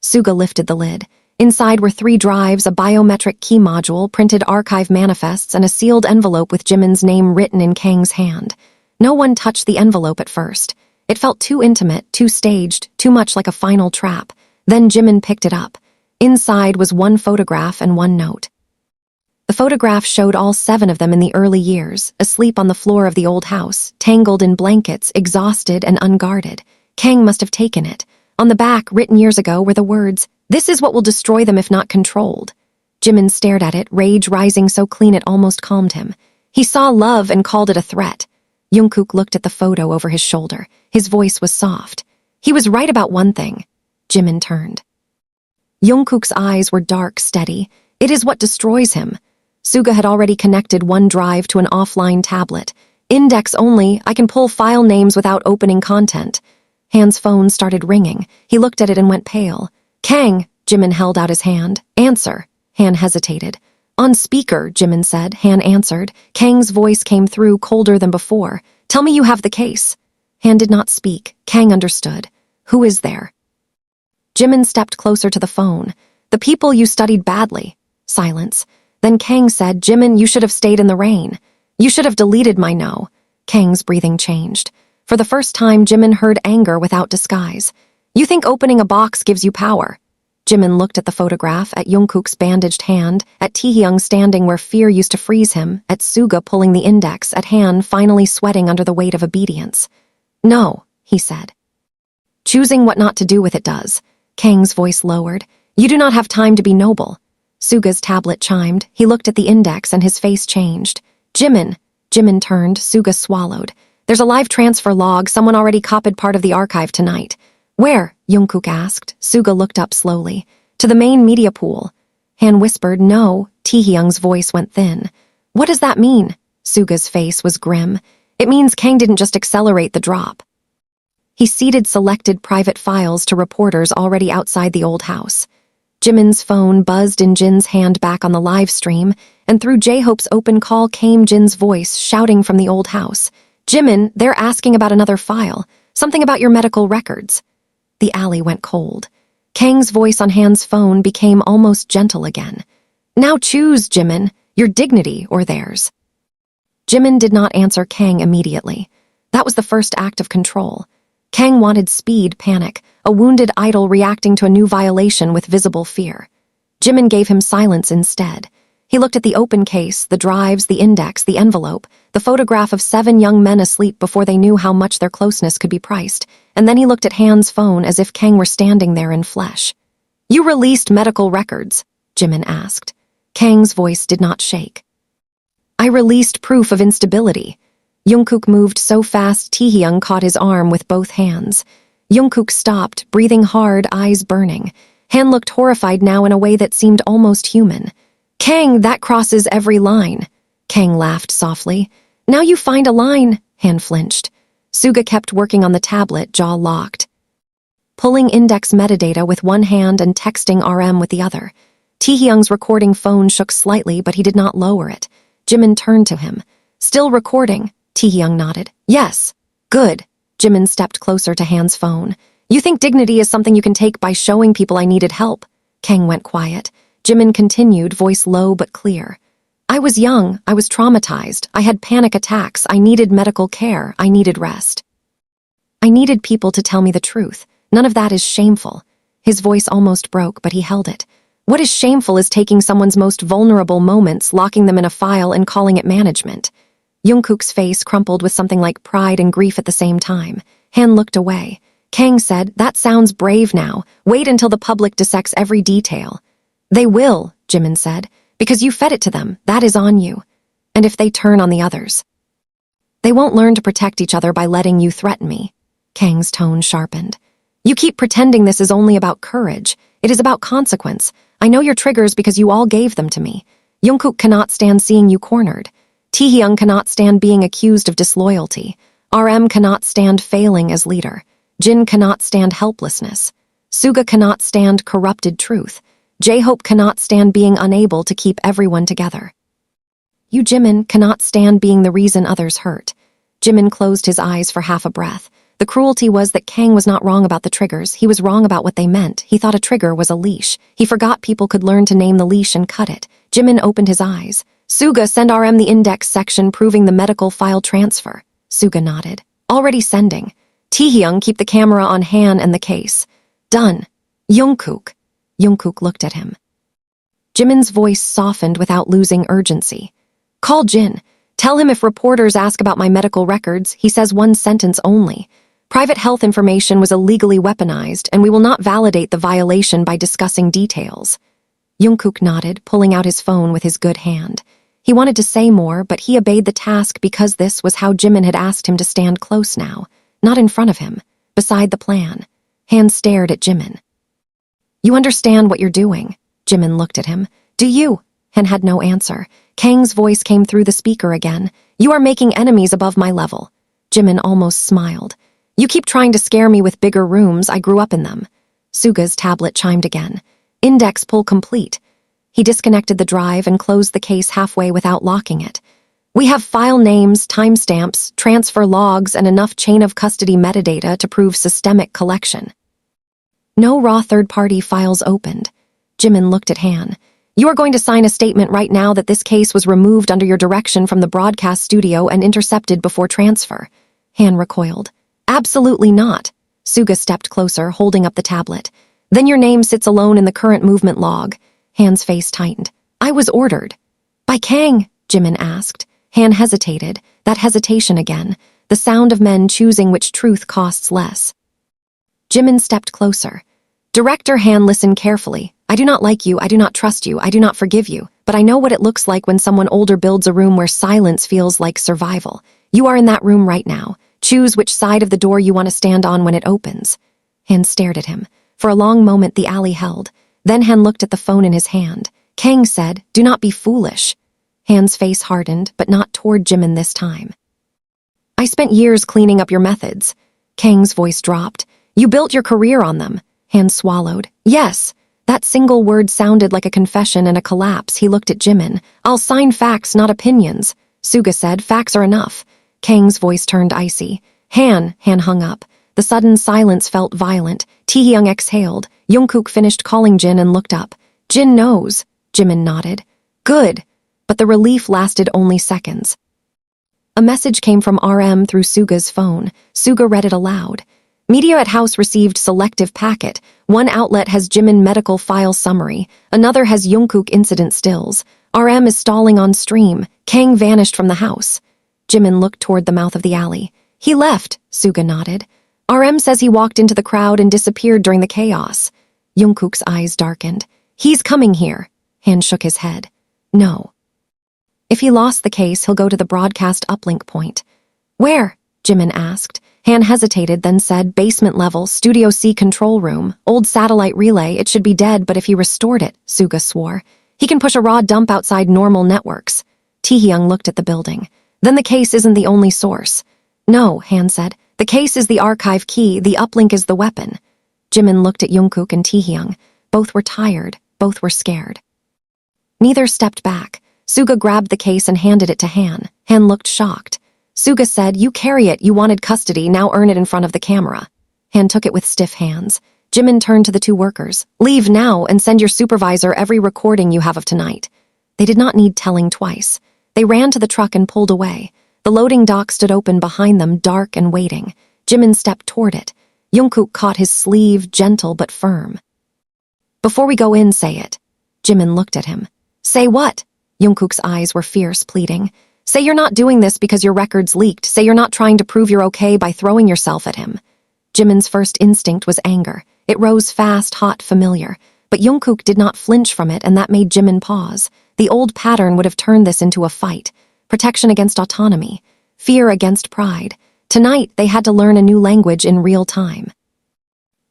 Suga lifted the lid. Inside were 3 drives, a biometric key module, printed archive manifests, and a sealed envelope with Jimin's name written in Kang's hand. No one touched the envelope at first. It felt too intimate, too staged, too much like a final trap. Then Jimin picked it up. Inside was 1 photograph and 1 note. The photograph showed all 7 of them in the early years, asleep on the floor of the old house, tangled in blankets, exhausted and unguarded. Kang must have taken it. On the back, written years ago, were the words, This is what will destroy them if not controlled. Jimin stared at it, rage rising so clean it almost calmed him. He saw love and called it a threat. Jungkook looked at the photo over his shoulder. His voice was soft. He was right about one thing. Jimin turned. Jungkook's eyes were dark, steady. It is what destroys him. Suga had already connected one drive to an offline tablet. Index only, I can pull file names without opening content. Han's phone started ringing. He looked at it and went pale. Kang, Jimin held out his hand. Answer. Han hesitated. On speaker, Jimin said. Han answered. Kang's voice came through colder than before. Tell me you have the case. Han did not speak. Kang understood. Who is there? Jimin stepped closer to the phone. The people you studied badly. Silence. Then Kang said, Jimin, you should have stayed in the rain. You should have deleted my no. Kang's breathing changed. For the first time, Jimin heard anger without disguise. You think opening a box gives you power. Jimin looked at the photograph, at Jungkook's bandaged hand, at Taehyung standing where fear used to freeze him, at Suga pulling the index, at Han finally sweating under the weight of obedience. No, he said. Choosing what not to do with it does. Kang's voice lowered. You do not have time to be noble. Suga's tablet chimed. He looked at the index and his face changed. Jimin. Jimin turned. Suga swallowed. There's a live transfer log. Someone already copied part of the archive tonight. Where? Jungkook asked. Suga looked up slowly. To the main media pool. Han whispered, no. Taehyung's voice went thin. What does that mean? Suga's face was grim. It means Kang didn't just accelerate the drop. He ceded selected private files to reporters already outside the old house. Jimin's phone buzzed in Jin's hand back on the live stream, and through J-Hope's open call came Jin's voice shouting from the old house. Jimin, they're asking about another file. Something about your medical records. The alley went cold. Kang's voice on Han's phone became almost gentle again. Now choose, Jimin, your dignity or theirs. Jimin did not answer Kang immediately. That was the first act of control. Kang wanted speed, panic, a wounded idol reacting to a new violation with visible fear. Jimin gave him silence instead. He looked at the open case, the drives, the index, the envelope, the photograph of 7 young men asleep before they knew how much their closeness could be priced, and then he looked at Han's phone as if Kang were standing there in flesh. You released medical records, Jimin asked. Kang's voice did not shake. I released proof of instability. Jungkook moved so fast Taehyung caught his arm with both hands. Jungkook stopped, breathing hard, eyes burning. Han looked horrified now in a way that seemed almost human. Kang, that crosses every line. Kang laughed softly. Now you find a line, Han flinched. Suga kept working on the tablet, jaw locked. Pulling index metadata with one hand and texting RM with the other. Taehyung's recording phone shook slightly, but he did not lower it. Jimin turned to him. Still recording? Taehyung nodded. Yes. Good. Jimin stepped closer to Han's phone. You think dignity is something you can take by showing people I needed help? Kang went quiet. Jimin continued, voice low but clear. I was young, I was traumatized, I had panic attacks, I needed medical care, I needed rest. I needed people to tell me the truth. None of that is shameful. His voice almost broke, but he held it. What is shameful is taking someone's most vulnerable moments, locking them in a file and calling it management. Jungkook's face crumpled with something like pride and grief at the same time. Han looked away. Kang said, that sounds brave now. Wait until the public dissects every detail. They will, Jimin said, because you fed it to them. That is on you. And if they turn on the others. They won't learn to protect each other by letting you threaten me. Kang's tone sharpened. You keep pretending this is only about courage. It is about consequence. I know your triggers because you all gave them to me. Jungkook cannot stand seeing you cornered. Taehyung cannot stand being accused of disloyalty. RM cannot stand failing as leader. Jin cannot stand helplessness. Suga cannot stand corrupted truth. J-Hope cannot stand being unable to keep everyone together. You, Jimin, cannot stand being the reason others hurt. Jimin closed his eyes for half a breath. The cruelty was that Kang was not wrong about the triggers. He was wrong about what they meant. He thought a trigger was a leash. He forgot people could learn to name the leash and cut it. Jimin opened his eyes. Suga, send RM the index section proving the medical file transfer. Suga nodded. Already sending. Taehyung, keep the camera on Han and the case. Done. Jungkook. Jungkook looked at him. Jimin's voice softened without losing urgency. Call Jin. Tell him if reporters ask about my medical records, he says one sentence only. Private health information was illegally weaponized, and we will not validate the violation by discussing details. Jungkook nodded, pulling out his phone with his good hand. He wanted to say more, but he obeyed the task because this was how Jimin had asked him to stand close now, not in front of him, beside the plan. Han stared at Jimin. You understand what you're doing? Jimin looked at him. Do you? Han had no answer. Kang's voice came through the speaker again. You are making enemies above my level. Jimin almost smiled. You keep trying to scare me with bigger rooms, I grew up in them. Suga's tablet chimed again. Index pull complete. He disconnected the drive and closed the case halfway without locking it. We have file names, timestamps, transfer logs, and enough chain of custody metadata to prove systemic collection. No raw third-party files opened. Jimin looked at Han. You are going to sign a statement right now that this case was removed under your direction from the broadcast studio and intercepted before transfer. Han recoiled. Absolutely not. Suga stepped closer, holding up the tablet. Then your name sits alone in the current movement log. Han's face tightened. I was ordered. By Kang? Jimin asked. Han hesitated, that hesitation again, the sound of men choosing which truth costs less. Jimin stepped closer. Director Han, listen carefully. I do not like you, I do not trust you, I do not forgive you, but I know what it looks like when someone older builds a room where silence feels like survival. You are in that room right now. Choose which side of the door you want to stand on when it opens. Han stared at him. For a long moment the alley held. Then Han looked at the phone in his hand. Kang said, do not be foolish. Han's face hardened, but not toward Jimin this time. I spent years cleaning up your methods. Kang's voice dropped. You built your career on them. Han swallowed. Yes. That single word sounded like a confession and a collapse. He looked at Jimin. I'll sign facts, not opinions. Suga said, facts are enough. Kang's voice turned icy. Han hung up. The sudden silence felt violent. Taehyung exhaled. JUNGKOOK finished calling Jin and looked up. Jin knows. Jimin nodded. Good. But the relief lasted only seconds. A message came from RM through Suga's phone. Suga read it aloud. Media at house received selective packet. One outlet has Jimin medical file summary. Another has JUNGKOOK incident stills. RM is stalling on stream. Kang vanished from the house. Jimin looked toward the mouth of the alley. He left, Suga nodded. RM says he walked into the crowd and disappeared during the chaos. JUNGKOOK's eyes darkened. He's coming here. Han shook his head. No. If he lost the case, he'll go to the broadcast uplink point. Where? Jimin asked. Han hesitated, then said, basement level, Studio C control room, old satellite relay, it should be dead, but if he restored it, Suga swore. He can push a raw dump outside normal networks. Taehyung looked at the building. Then the case isn't the only source. No, Han said. The case is the archive key, the uplink is the weapon. Jimin looked at JUNGKOOK and Taehyung. Both were tired, both were scared. Neither stepped back. Suga grabbed the case and handed it to Han. Han looked shocked. Suga said, you carry it, you wanted custody, now earn it in front of the camera. Han took it with stiff hands. Jimin turned to the two workers. Leave now and send your supervisor every recording you have of tonight. They did not need telling twice. They ran to the truck and pulled away. The loading dock stood open behind them, dark and waiting. Jimin stepped toward it. JUNGKOOK caught his sleeve, gentle but firm. Before we go in, say it. Jimin looked at him. Say what? JUNGKOOK's eyes were fierce, pleading. Say you're not doing this because your records leaked. Say you're not trying to prove you're okay by throwing yourself at him. Jimin's first instinct was anger. It rose fast, hot, familiar. But JUNGKOOK did not flinch from it, and that made Jimin pause. The old pattern would have turned this into a fight. Protection against autonomy. Fear against pride. Tonight, they had to learn a new language in real time.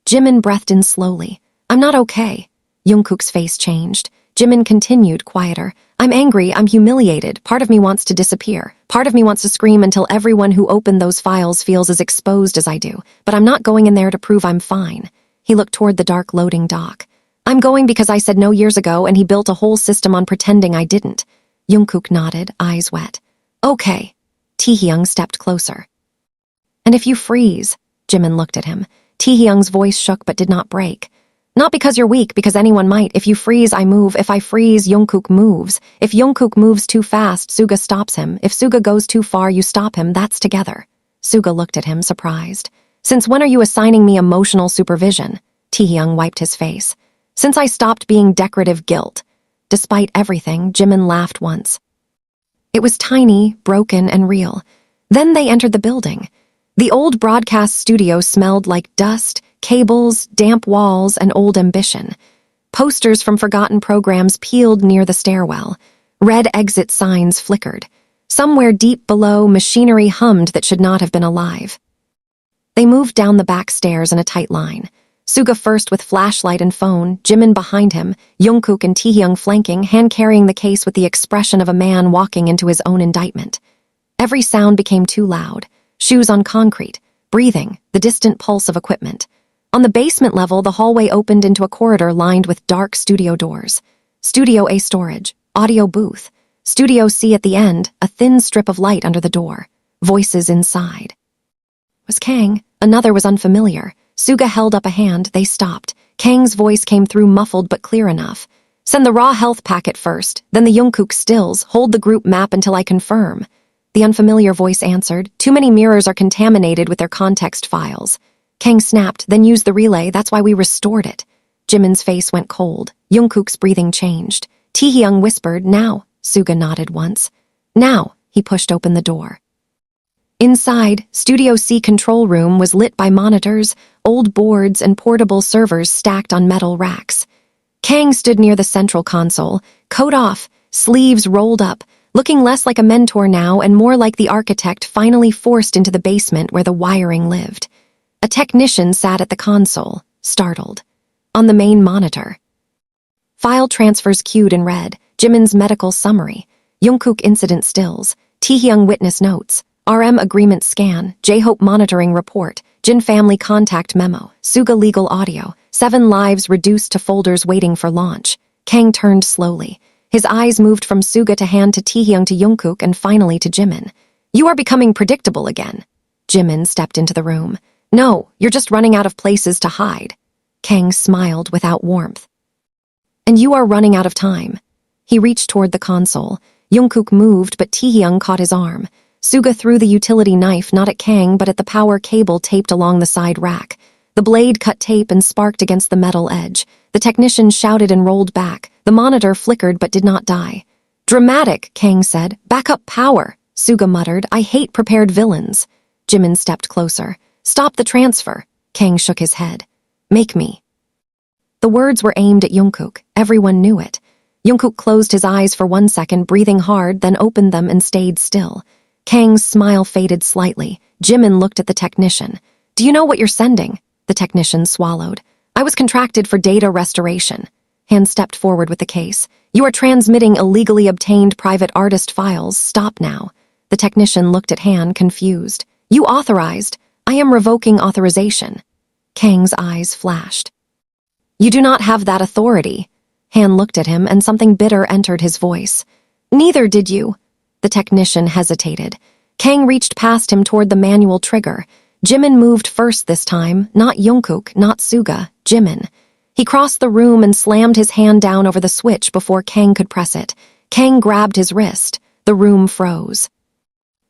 Jimin breathed in slowly. I'm not okay. JUNGKOOK's face changed. Jimin continued, quieter. I'm angry, I'm humiliated. Part of me wants to disappear. Part of me wants to scream until everyone who opened those files feels as exposed as I do. But I'm not going in there to prove I'm fine. He looked toward the dark loading dock. I'm going because I said no years ago and he built a whole system on pretending I didn't. JUNGKOOK nodded, eyes wet. Okay. Taehyung stepped closer. And if you freeze, Jimin looked at him. Taehyung's voice shook but did not break. Not because you're weak, because anyone might. If you freeze, I move. If I freeze, JUNGKOOK moves. If JUNGKOOK moves too fast, Suga stops him. If Suga goes too far, you stop him. That's together. Suga looked at him, surprised. Since when are you assigning me emotional supervision? Taehyung wiped his face. Since I stopped being decorative guilt. Despite everything, Jimin laughed once. It was tiny, broken, and real. Then they entered the building. The old broadcast studio smelled like dust, cables, damp walls, and old ambition. Posters from forgotten programs peeled near the stairwell. Red exit signs flickered. Somewhere deep below, machinery hummed that should not have been alive. They moved down the back stairs in a tight line. Suga first with flashlight and phone, Jimin behind him, JUNGKOOK and TAEHYUNG flanking, hand-carrying the case with the expression of a man walking into his own indictment. Every sound became too loud. Shoes on concrete, breathing, the distant pulse of equipment. On the basement level, the hallway opened into a corridor lined with dark studio doors. Studio A storage, audio booth. Studio C at the end, a thin strip of light under the door. Voices inside. Was Kang. Another was unfamiliar. Suga held up a hand, they stopped. Kang's voice came through muffled but clear enough. Send the raw health packet first, then the JUNGKOOK stills, hold the group map until I confirm. The unfamiliar voice answered, too many mirrors are contaminated with their context files. Kang snapped, then used the relay, that's why we restored it. Jimin's face went cold. JUNGKOOK's breathing changed. TAEHYUNG whispered, now. Suga nodded once. Now, he pushed open the door. Inside, Studio C control room was lit by monitors, old boards, and portable servers stacked on metal racks. Kang stood near the central console, coat off, sleeves rolled up, looking less like a mentor now and more like the architect finally forced into the basement where the wiring lived. A technician sat at the console, startled. On the main monitor. File transfers queued in red, Jimin's medical summary, JUNGKOOK incident stills, TAEHYUNG witness notes, RM agreement scan, J-Hope monitoring report, Jin family contact memo, Suga legal audio, 7 lives reduced to folders waiting for launch. Kang turned slowly. His eyes moved from Suga to hand to TAEHYUNG to JUNGKOOK and finally to Jimin. You are becoming predictable again. Jimin stepped into the room. No, you're just running out of places to hide. Kang smiled without warmth. And you are running out of time. He reached toward the console. JUNGKOOK moved, but TAEHYUNG caught his arm. Suga threw the utility knife not at Kang but at the power cable taped along the side rack. The blade cut tape and sparked against the metal edge. The technician shouted and rolled back. The monitor flickered but did not die. Dramatic, Kang said. Backup power. Suga muttered, I hate prepared villains. Jimin stepped closer. Stop the transfer. Kang shook his head. Make me. The words were aimed at JUNGKOOK. Everyone knew it. JUNGKOOK closed his eyes for 1 second, breathing hard, then opened them and stayed still. Kang's smile faded slightly. Jimin looked at the technician. Do you know what you're sending? The technician swallowed. I was contracted for data restoration. Han stepped forward with the case. You are transmitting illegally obtained private artist files. Stop now. The technician looked at Han, confused. You authorized. I am revoking authorization. Kang's eyes flashed. You do not have that authority. Han looked at him and something bitter entered his voice. Neither did you. The technician hesitated. Kang reached past him toward the manual trigger. Jimin moved first this time, not JUNGKOOK, not Suga, Jimin. He crossed the room and slammed his hand down over the switch before Kang could press it. Kang grabbed his wrist. The room froze.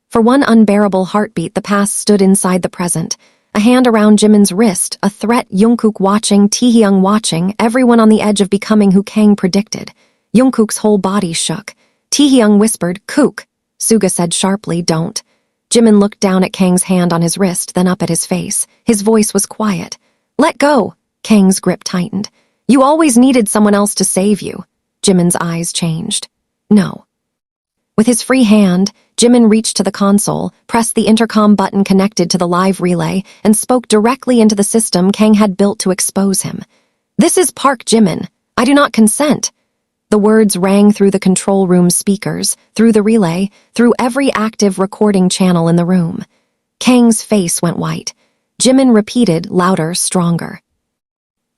For one unbearable heartbeat, the past stood inside the present. A hand around Jimin's wrist, a threat, JUNGKOOK watching, TAEHYUNG watching, everyone on the edge of becoming who Kang predicted. JUNGKOOK's whole body shook. TAEHYUNG whispered, Kook. Suga said sharply, don't. Jimin looked down at Kang's hand on his wrist, then up at his face. His voice was quiet. Let go. Kang's grip tightened. You always needed someone else to save you. Jimin's eyes changed. No. With his free hand, Jimin reached to the console, pressed the intercom button connected to the live relay, and spoke directly into the system Kang had built to expose him. This is Park Jimin. I do not consent. The words rang through the control room speakers, through the relay, through every active recording channel in the room. Kang's face went white. Jimin repeated, louder, stronger.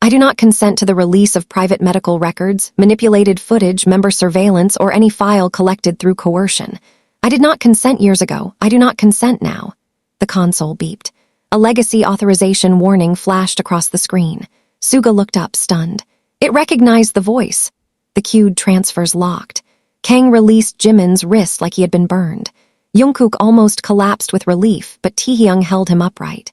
I do not consent to the release of private medical records, manipulated footage, member surveillance, or any file collected through coercion. I did not consent years ago. I do not consent now. The console beeped. A legacy authorization warning flashed across the screen. Suga looked up, stunned. It recognized the voice. The queued transfers locked. Kang released Jimin's wrist like he had been burned. JUNGKOOK almost collapsed with relief, but TAEHYUNG held him upright.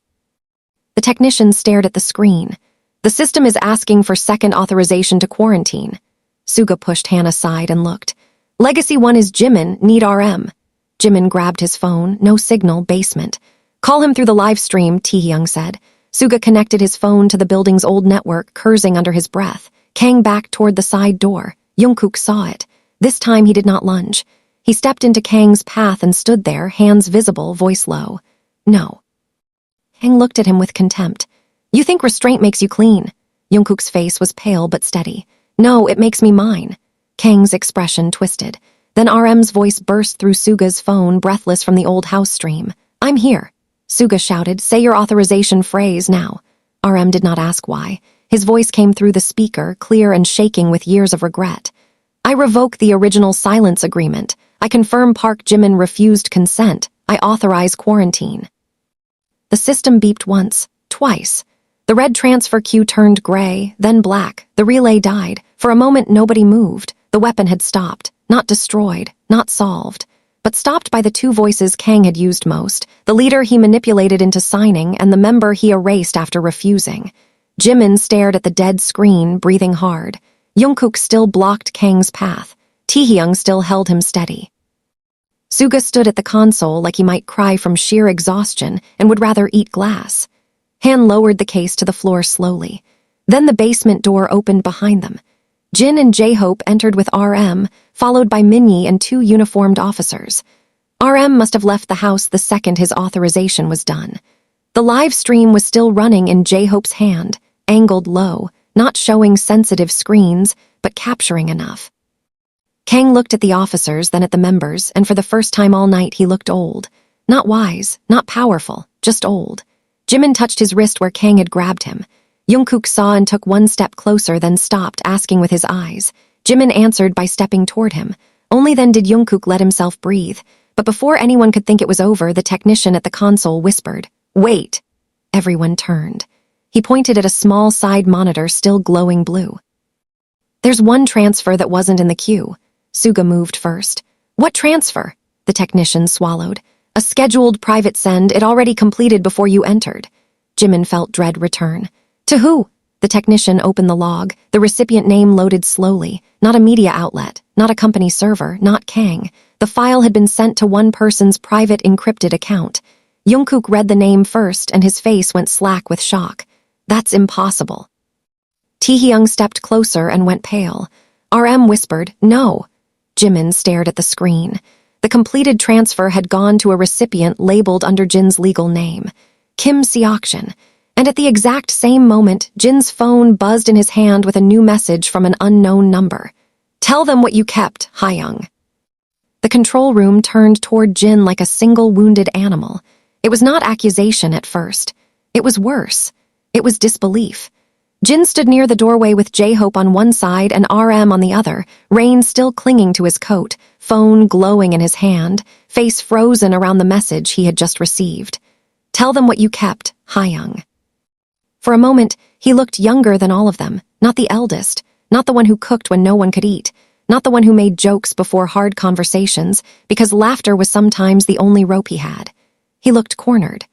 The technician stared at the screen. The system is asking for second authorization to quarantine. Suga pushed Han aside and looked. Legacy 1 is Jimin, need RM. Jimin grabbed his phone, no signal, basement. Call him through the live stream, TAEHYUNG said. Suga connected his phone to the building's old network, cursing under his breath. Kang backed toward the side door. JUNGKOOK saw it. This time he did not lunge. He stepped into Kang's path and stood there, hands visible, voice low. No. Kang looked at him with contempt. You think restraint makes you clean. Jungkook's face was pale but steady. No, it makes me mine. Kang's expression twisted. Then RM's voice burst through Suga's phone, breathless from the old house stream. I'm here. Suga shouted, say your authorization phrase now. RM did not ask why. His voice came through the speaker, clear and shaking with years of regret. I revoke the original silence agreement. I confirm Park Jimin refused consent. I authorize quarantine. The system beeped once, twice. The red transfer queue turned gray, then black. The relay died. For a moment, nobody moved. The weapon had stopped. Not destroyed, not solved. But stopped by the two voices Kang had used most, the leader he manipulated into signing and the member he erased after refusing. Jimin stared at the dead screen, breathing hard. Jungkook still blocked Kang's path. Taehyung still held him steady. Suga stood at the console like he might cry from sheer exhaustion and would rather eat glass. Han lowered the case to the floor slowly. Then the basement door opened behind them. Jin and J-Hope entered with RM, followed by Minnie and two uniformed officers. RM must have left the house the second his authorization was done. The live stream was still running in J-Hope's hand, angled low, not showing sensitive screens, but capturing enough. Kang looked at the officers, then at the members, and for the first time all night he looked old. Not wise, not powerful, just old. Jimin touched his wrist where Kang had grabbed him. Jungkook saw and took one step closer, then stopped, asking with his eyes. Jimin answered by stepping toward him. Only then did Jungkook let himself breathe. But before anyone could think it was over, the technician at the console whispered, "Wait." Everyone turned. He pointed at a small side monitor still glowing blue. There's one transfer that wasn't in the queue. Suga moved first. What transfer? The technician swallowed. A scheduled private send, it already completed before you entered. Jimin felt dread return. To who? The technician opened the log. The recipient name loaded slowly. Not a media outlet, not a company server, not Kang. The file had been sent to one person's private encrypted account. Jungkook read the name first and his face went slack with shock. That's impossible. Taehyung stepped closer and went pale. RM whispered, no. Jimin stared at the screen. The completed transfer had gone to a recipient labeled under Jin's legal name, Kim Seokjin. And at the exact same moment, Jin's phone buzzed in his hand with a new message from an unknown number. Tell them what you kept, Taehyung. The control room turned toward Jin like a single wounded animal. It was not accusation at first. It was worse. It was disbelief. Jin stood near the doorway with J-Hope on one side and RM on the other, Rain still clinging to his coat, phone glowing in his hand, face frozen around the message he had just received. Tell them what you kept, Taehyung. For a moment, he looked younger than all of them, not the eldest, not the one who cooked when no one could eat, not the one who made jokes before hard conversations, because laughter was sometimes the only rope he had. He looked cornered.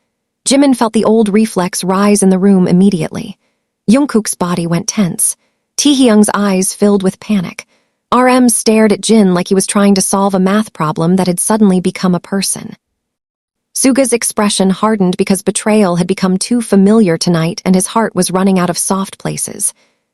Jimin felt the old reflex rise in the room immediately. Jungkook's body went tense. Taehyung's eyes filled with panic. RM stared at Jin like he was trying to solve a math problem that had suddenly become a person. Suga's expression hardened because betrayal had become too familiar tonight and his heart was running out of soft places.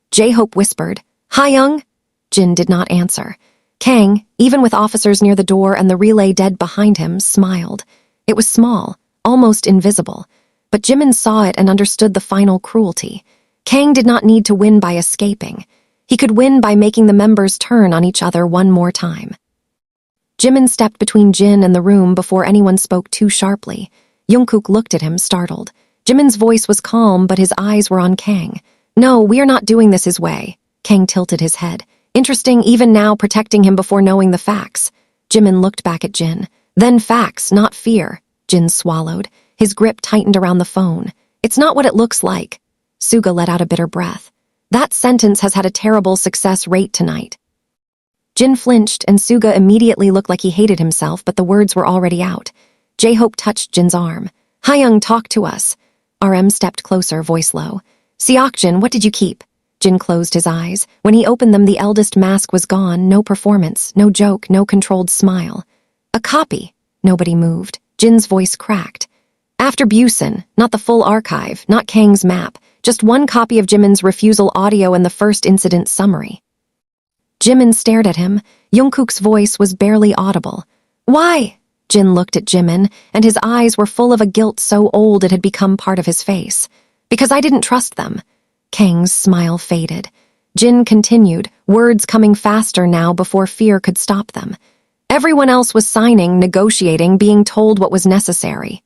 J-Hope whispered, Taehyung? Jin did not answer. Kang, even with officers near the door and the relay dead behind him, smiled. It was small, almost invisible, but Jimin saw it and understood the final cruelty. Kang did not need to win by escaping. He could win by making the members turn on each other one more time. Jimin stepped between Jin and the room before anyone spoke too sharply. Jungkook looked at him, startled. Jimin's voice was calm, but his eyes were on Kang. No, we are not doing this his way. Kang tilted his head. Interesting, even now protecting him before knowing the facts. Jimin looked back at Jin. Then facts, not fear. Jin swallowed. His grip tightened around the phone. It's not what it looks like. Suga let out a bitter breath. That sentence has had a terrible success rate tonight. Jin flinched and Suga immediately looked like he hated himself, but the words were already out. J-Hope touched Jin's arm. Taehyung, talk to us. RM stepped closer, voice low. Seokjin, what did you keep? Jin closed his eyes. When he opened them, the eldest mask was gone, no performance, no joke, no controlled smile. A copy. Nobody moved. Jin's voice cracked. After Busan, not the full archive, not Kang's map, just one copy of Jimin's refusal audio and the first incident summary. Jimin stared at him. Jungkook's voice was barely audible. Why? Jin looked at Jimin, and his eyes were full of a guilt so old it had become part of his face. Because I didn't trust them. Kang's smile faded. Jin continued, words coming faster now before fear could stop them. Everyone else was signing, negotiating, being told what was necessary.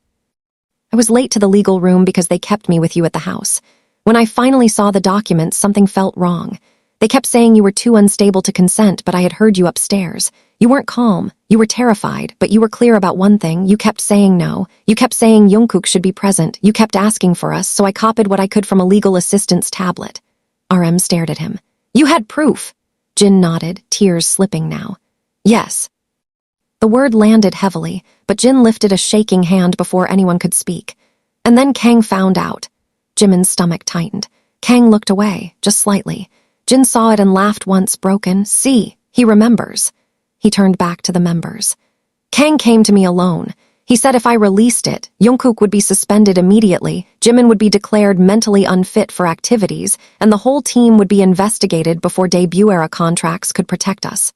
I was late to the legal room because they kept me with you at the house. When I finally saw the documents, something felt wrong. They kept saying you were too unstable to consent, but I had heard you upstairs. You weren't calm. You were terrified, but you were clear about one thing. You kept saying no. You kept saying JUNGKOOK should be present. You kept asking for us, so I copied what I could from a legal assistant's tablet. RM stared at him. You had proof. Jin nodded, tears slipping now. Yes. The word landed heavily, but Jin lifted a shaking hand before anyone could speak. And then Kang found out. Jimin's stomach tightened. Kang looked away, just slightly. Jin saw it and laughed once, broken. See, he remembers. He turned back to the members. Kang came to me alone. He said if I released it, JUNGKOOK would be suspended immediately, Jimin would be declared mentally unfit for activities, and the whole team would be investigated before debut-era contracts could protect us.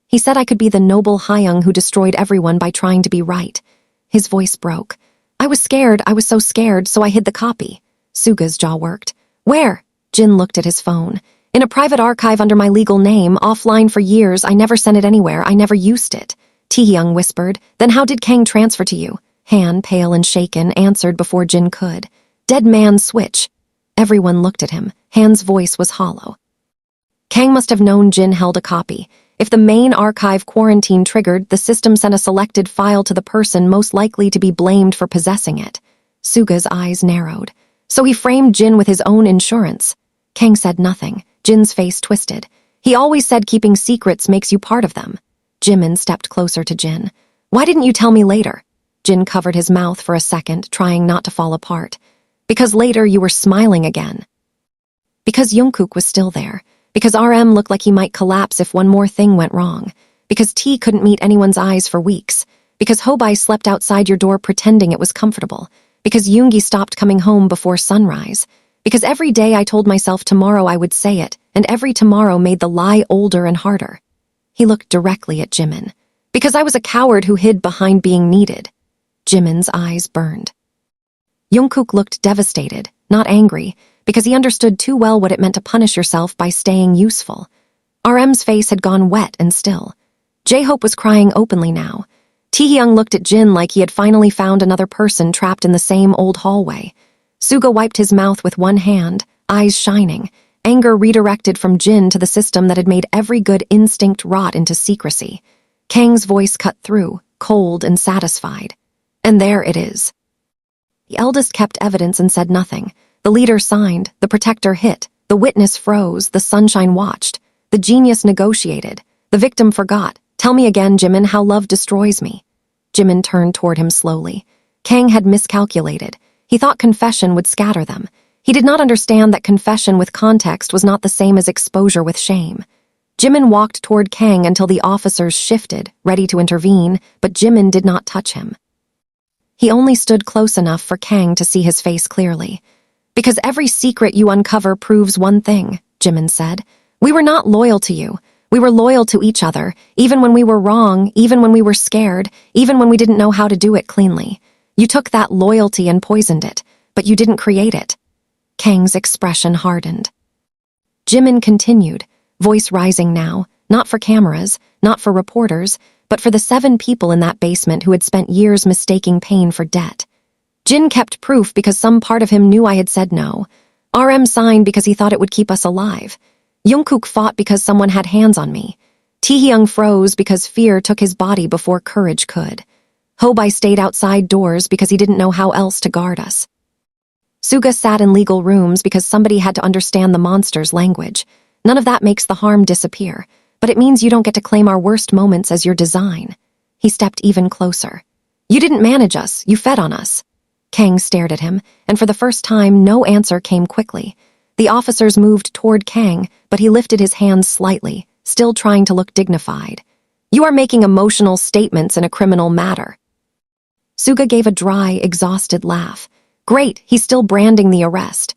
He said I could be the noble TAEHYUNG who destroyed everyone by trying to be right. His voice broke. I was scared, I was so scared, so I hid the copy. Suga's jaw worked. Where? Jin looked at his phone. In a private archive under my legal name, offline for years, I never sent it anywhere, I never used it. Taehyung whispered. Then how did Kang transfer to you? Han, pale and shaken, answered before Jin could. Dead man's switch. Everyone looked at him. Han's voice was hollow. Kang must have known Jin held a copy. If the main archive quarantine triggered, the system sent a selected file to the person most likely to be blamed for possessing it. Suga's eyes narrowed. So he framed Jin with his own insurance. Kang said nothing. Jin's face twisted. He always said keeping secrets makes you part of them. Jimin stepped closer to Jin. Why didn't you tell me later? Jin covered his mouth for a second, trying not to fall apart. Because later you were smiling again. Because JUNGKOOK was still there. Because RM looked like he might collapse if one more thing went wrong. Because T couldn't meet anyone's eyes for weeks. Because Hobai slept outside your door pretending it was comfortable. Because Yoongi stopped coming home before sunrise. Because every day I told myself tomorrow I would say it, and every tomorrow made the lie older and harder. He looked directly at Jimin. Because I was a coward who hid behind being needed. Jimin's eyes burned. JUNGKOOK looked devastated, not angry, because he understood too well what it meant to punish yourself by staying useful. RM's face had gone wet and still. J-Hope was crying openly now. Taehyung looked at Jin like he had finally found another person trapped in the same old hallway. Suga wiped his mouth with one hand, eyes shining, anger redirected from Jin to the system that had made every good instinct rot into secrecy. Kang's voice cut through, cold and satisfied. And there it is. The eldest kept evidence and said nothing. The leader signed, the protector hit, the witness froze, the sunshine watched, the genius negotiated, the victim forgot. Tell me again, Jimin, how love destroys me. Jimin turned toward him slowly. Kang had miscalculated. He thought confession would scatter them. He did not understand that confession with context was not the same as exposure with shame. Jimin walked toward Kang until the officers shifted, ready to intervene, but Jimin did not touch him. He only stood close enough for Kang to see his face clearly. Because every secret you uncover proves one thing, Jimin said. We were not loyal to you. We were loyal to each other, even when we were wrong, even when we were scared, even when we didn't know how to do it cleanly. You took that loyalty and poisoned it, but you didn't create it. Kang's expression hardened. Jimin continued, voice rising now, not for cameras, not for reporters, but for the 7 people in that basement who had spent years mistaking pain for debt. Jin kept proof because some part of him knew I had said no. RM signed because he thought it would keep us alive. JUNGKOOK fought because someone had hands on me. Taehyung froze because fear took his body before courage could. Hobai stayed outside doors because he didn't know how else to guard us. Suga sat in legal rooms because somebody had to understand the monster's language. None of that makes the harm disappear, but it means you don't get to claim our worst moments as your design. He stepped even closer. You didn't manage us, you fed on us. Kang stared at him, and for the first time, no answer came quickly. The officers moved toward Kang, but he lifted his hands slightly, still trying to look dignified. You are making emotional statements in a criminal matter. Suga gave a dry, exhausted laugh. Great, he's still branding the arrest.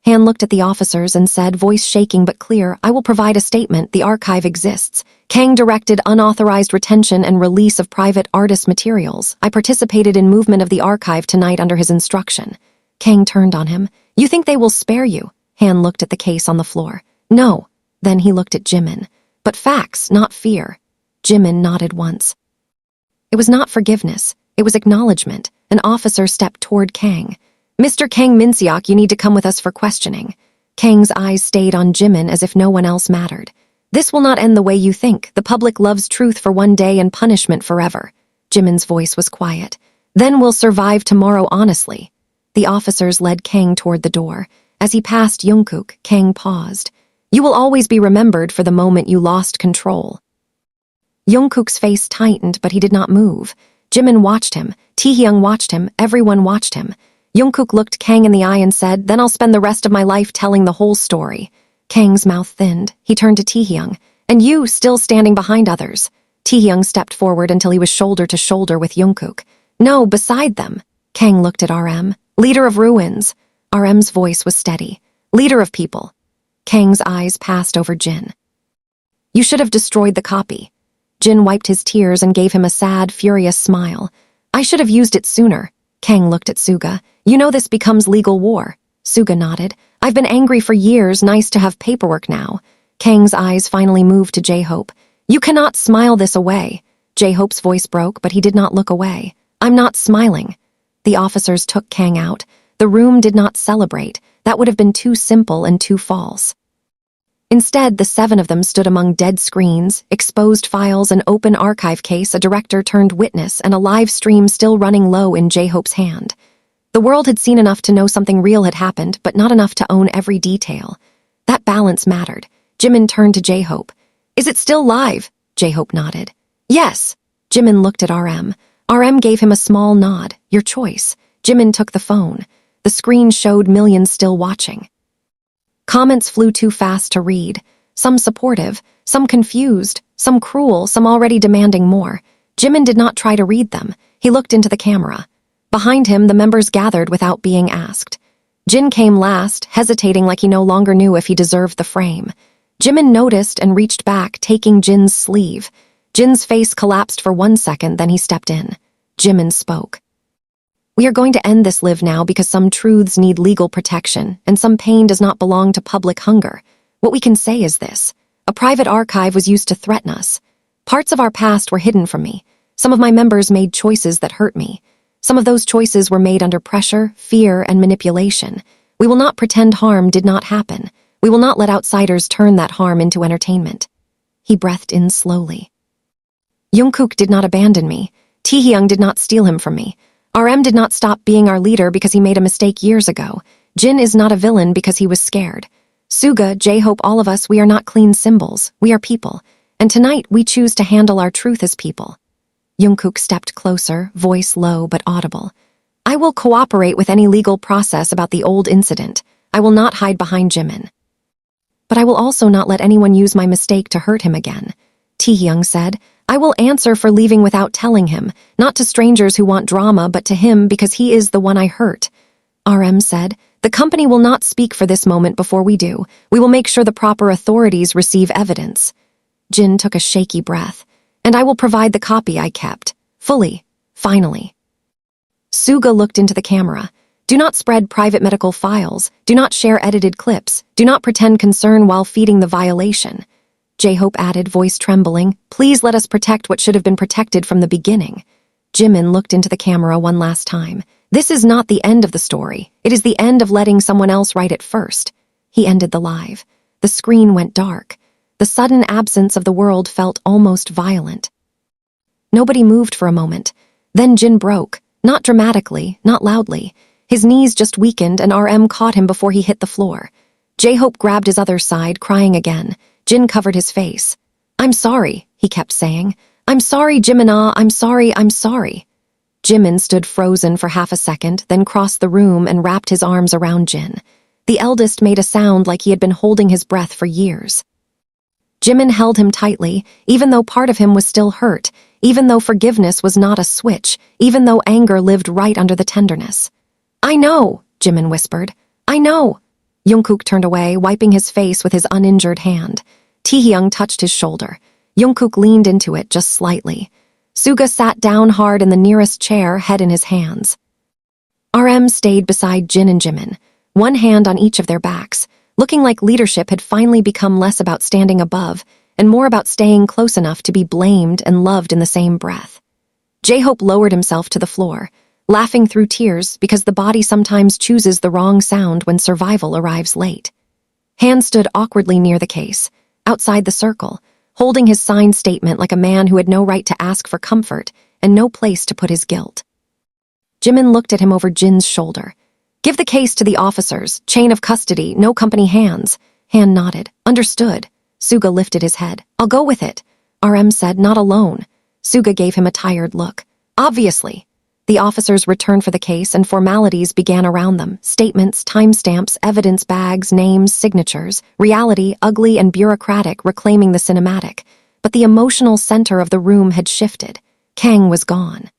Han looked at the officers and said, voice shaking but clear, I will provide a statement, the archive exists. Kang directed unauthorized retention and release of private artist materials. I participated in movement of the archive tonight under his instruction. Kang turned on him. You think they will spare you? Han looked at the case on the floor. No. Then he looked at Jimin. But facts, not fear. Jimin nodded once. It was not forgiveness. It was acknowledgement. An officer stepped toward Kang. Mr. Kang Min-seok, you need to come with us for questioning. Kang's eyes stayed on Jimin as if no one else mattered. This will not end the way you think. The public loves truth for one day and punishment forever. Jimin's voice was quiet. Then we'll survive tomorrow honestly. The officers led Kang toward the door. As he passed JUNGKOOK, Kang paused. You will always be remembered for the moment you lost control. JUNGKOOK's face tightened, but he did not move. Jimin watched him. Taehyung watched him. Everyone watched him. JUNGKOOK looked Kang in the eye and said, then I'll spend the rest of my life telling the whole story. Kang's mouth thinned. He turned to Taehyung. And you, still standing behind others. Taehyung stepped forward until he was shoulder to shoulder with JUNGKOOK. No, beside them. Kang looked at RM. Leader of ruins. RM's voice was steady. Leader of people. Kang's eyes passed over Jin. You should have destroyed the copy. Jin wiped his tears and gave him a sad, furious smile. I should have used it sooner. Kang looked at Suga. You know this becomes legal war. Suga nodded. I've been angry for years, nice to have paperwork now. Kang's eyes finally moved to J-Hope. You cannot smile this away. J-Hope's voice broke, but he did not look away. I'm not smiling. The officers took Kang out. The room did not celebrate. That would have been too simple and too false. Instead, the 7 of them stood among dead screens, exposed files, an open archive case, a director turned witness, and a live stream still running low in J-Hope's hand. The world had seen enough to know something real had happened, but not enough to own every detail. That balance mattered. Jimin turned to J-Hope. Is it still live? J-Hope nodded. Yes. Jimin looked at RM. RM gave him a small nod. Your choice. Jimin took the phone. The screen showed millions still watching. Comments flew too fast to read. Some supportive, some confused, some cruel, some already demanding more. Jimin did not try to read them. He looked into the camera. Behind him, the members gathered without being asked. Jin came last, hesitating like he no longer knew if he deserved the frame. Jimin noticed and reached back, taking Jin's sleeve. Jin's face collapsed for 1 second, then he stepped in. Jimin spoke. We are going to end this live now because some truths need legal protection, and some pain does not belong to public hunger. What we can say is this. A private archive was used to threaten us. Parts of our past were hidden from me. Some of my members made choices that hurt me. Some of those choices were made under pressure, fear, and manipulation. We will not pretend harm did not happen. We will not let outsiders turn that harm into entertainment. He breathed in slowly. JUNGKOOK did not abandon me. Taehyung did not steal him from me. RM did not stop being our leader because he made a mistake years ago. Jin is not a villain because he was scared. Suga, J-Hope, all of us, we are not clean symbols. We are people. And tonight, we choose to handle our truth as people. JUNGKOOK stepped closer, voice low but audible. I will cooperate with any legal process about the old incident. I will not hide behind Jimin. But I will also not let anyone use my mistake to hurt him again. Taehyung said, I will answer for leaving without telling him, not to strangers who want drama, but to him because he is the one I hurt. RM said, the company will not speak for this moment before we do. We will make sure the proper authorities receive evidence. Jin took a shaky breath. And I will provide the copy I kept. Fully. Finally. Suga looked into the camera. Do not spread private medical files. Do not share edited clips. Do not pretend concern while feeding the violation. J-Hope added, voice trembling, please let us protect what should have been protected from the beginning. Jimin looked into the camera one last time. This is not the end of the story. It is the end of letting someone else write it first. He ended the live. The screen went dark. The sudden absence of the world felt almost violent. Nobody moved for a moment. Then Jin broke. Not dramatically, not loudly. His knees just weakened and RM caught him before he hit the floor. J-Hope grabbed his other side, crying again. Jin covered his face. I'm sorry, he kept saying. I'm sorry, Jimin, I'm sorry, I'm sorry. Jimin stood frozen for half a second, then crossed the room and wrapped his arms around Jin. The eldest made a sound like he had been holding his breath for years. Jimin held him tightly, even though part of him was still hurt, even though forgiveness was not a switch, even though anger lived right under the tenderness. I know, Jimin whispered. I know. JUNGKOOK turned away, wiping his face with his uninjured hand. Taehyung touched his shoulder. JUNGKOOK leaned into it just slightly. Suga sat down hard in the nearest chair, head in his hands. RM stayed beside Jin and Jimin, one hand on each of their backs, looking like leadership had finally become less about standing above and more about staying close enough to be blamed and loved in the same breath. J-Hope lowered himself to the floor, laughing through tears because the body sometimes chooses the wrong sound when survival arrives late. Han stood awkwardly near the case, outside the circle, holding his signed statement like a man who had no right to ask for comfort and no place to put his guilt. Jimin looked at him over Jin's shoulder. "Give the case to the officers, chain of custody, no company hands." Han nodded. "Understood." Suga lifted his head. "I'll go with it." RM said, "Not alone." Suga gave him a tired look. "Obviously." The officers returned for the case and formalities began around them. Statements, timestamps, evidence bags, names, signatures. Reality, ugly and bureaucratic, reclaiming the cinematic. But the emotional center of the room had shifted. Kang was gone.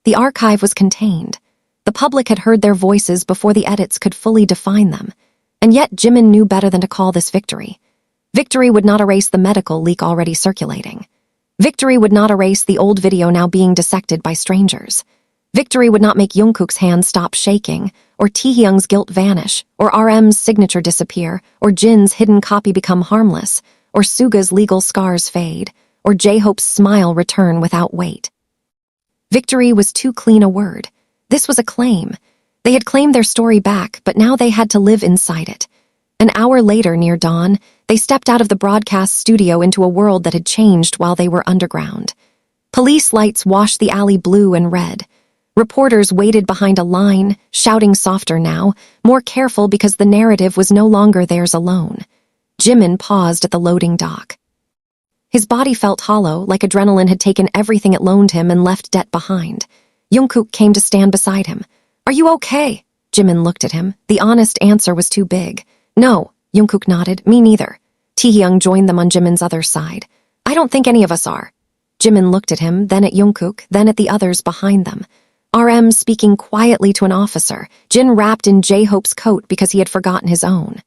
The archive was contained. The public had heard their voices before the edits could fully define them. And yet Jimin knew better than to call this victory. Victory would not erase the medical leak already circulating. Victory would not erase the old video now being dissected by strangers. Victory would not make JUNGKOOK's hands stop shaking, or TAEHYUNG's guilt vanish, or RM's signature disappear, or Jin's hidden copy become harmless, or Suga's legal scars fade, or J-Hope's smile return without weight. Victory was too clean a word. This was a claim. They had claimed their story back, but now they had to live inside it. An hour later, near dawn, they stepped out of the broadcast studio into a world that had changed while they were underground. Police lights washed the alley blue and red. Reporters waited behind a line, shouting softer now, more careful because the narrative was no longer theirs alone. Jimin paused at the loading dock. His body felt hollow, like adrenaline had taken everything it loaned him and left debt behind. JUNGKOOK came to stand beside him. "Are you okay?" Jimin looked at him. The honest answer was too big. "No," JUNGKOOK nodded. "Me neither." Taehyung joined them on Jimin's other side. "I don't think any of us are." Jimin looked at him, then at JUNGKOOK, then at the others behind them. RM speaking quietly to an officer, Jin wrapped in J-Hope's coat because he had forgotten his own.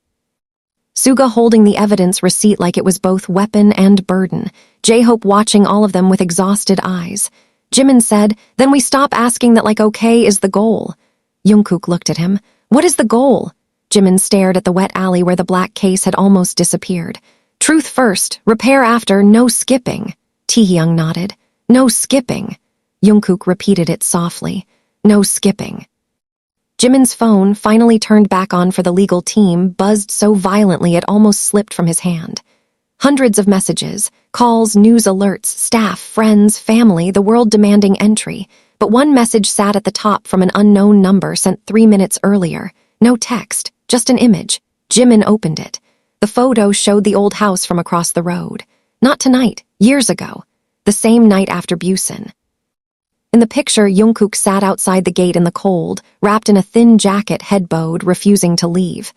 Suga holding the evidence receipt like it was both weapon and burden, J-Hope watching all of them with exhausted eyes. Jimin said, "Then we stop asking that like okay is the goal." JUNGKOOK looked at him. "What is the goal?" Jimin stared at the wet alley where the black case had almost disappeared. "Truth first, repair after, no skipping." Taehyung nodded. "No skipping." JUNGKOOK repeated it softly. "No skipping." Jimin's phone, finally turned back on for the legal team, buzzed so violently it almost slipped from his hand. Hundreds of messages, calls, news alerts, staff, friends, family, the world demanding entry. But one message sat at the top from an unknown number sent 3 minutes earlier. No text, just an image. Jimin opened it. The photo showed the old house from across the road. Not tonight, years ago. The same night after Busan. In the picture, JUNGKOOK sat outside the gate in the cold, wrapped in a thin jacket, head bowed, refusing to leave.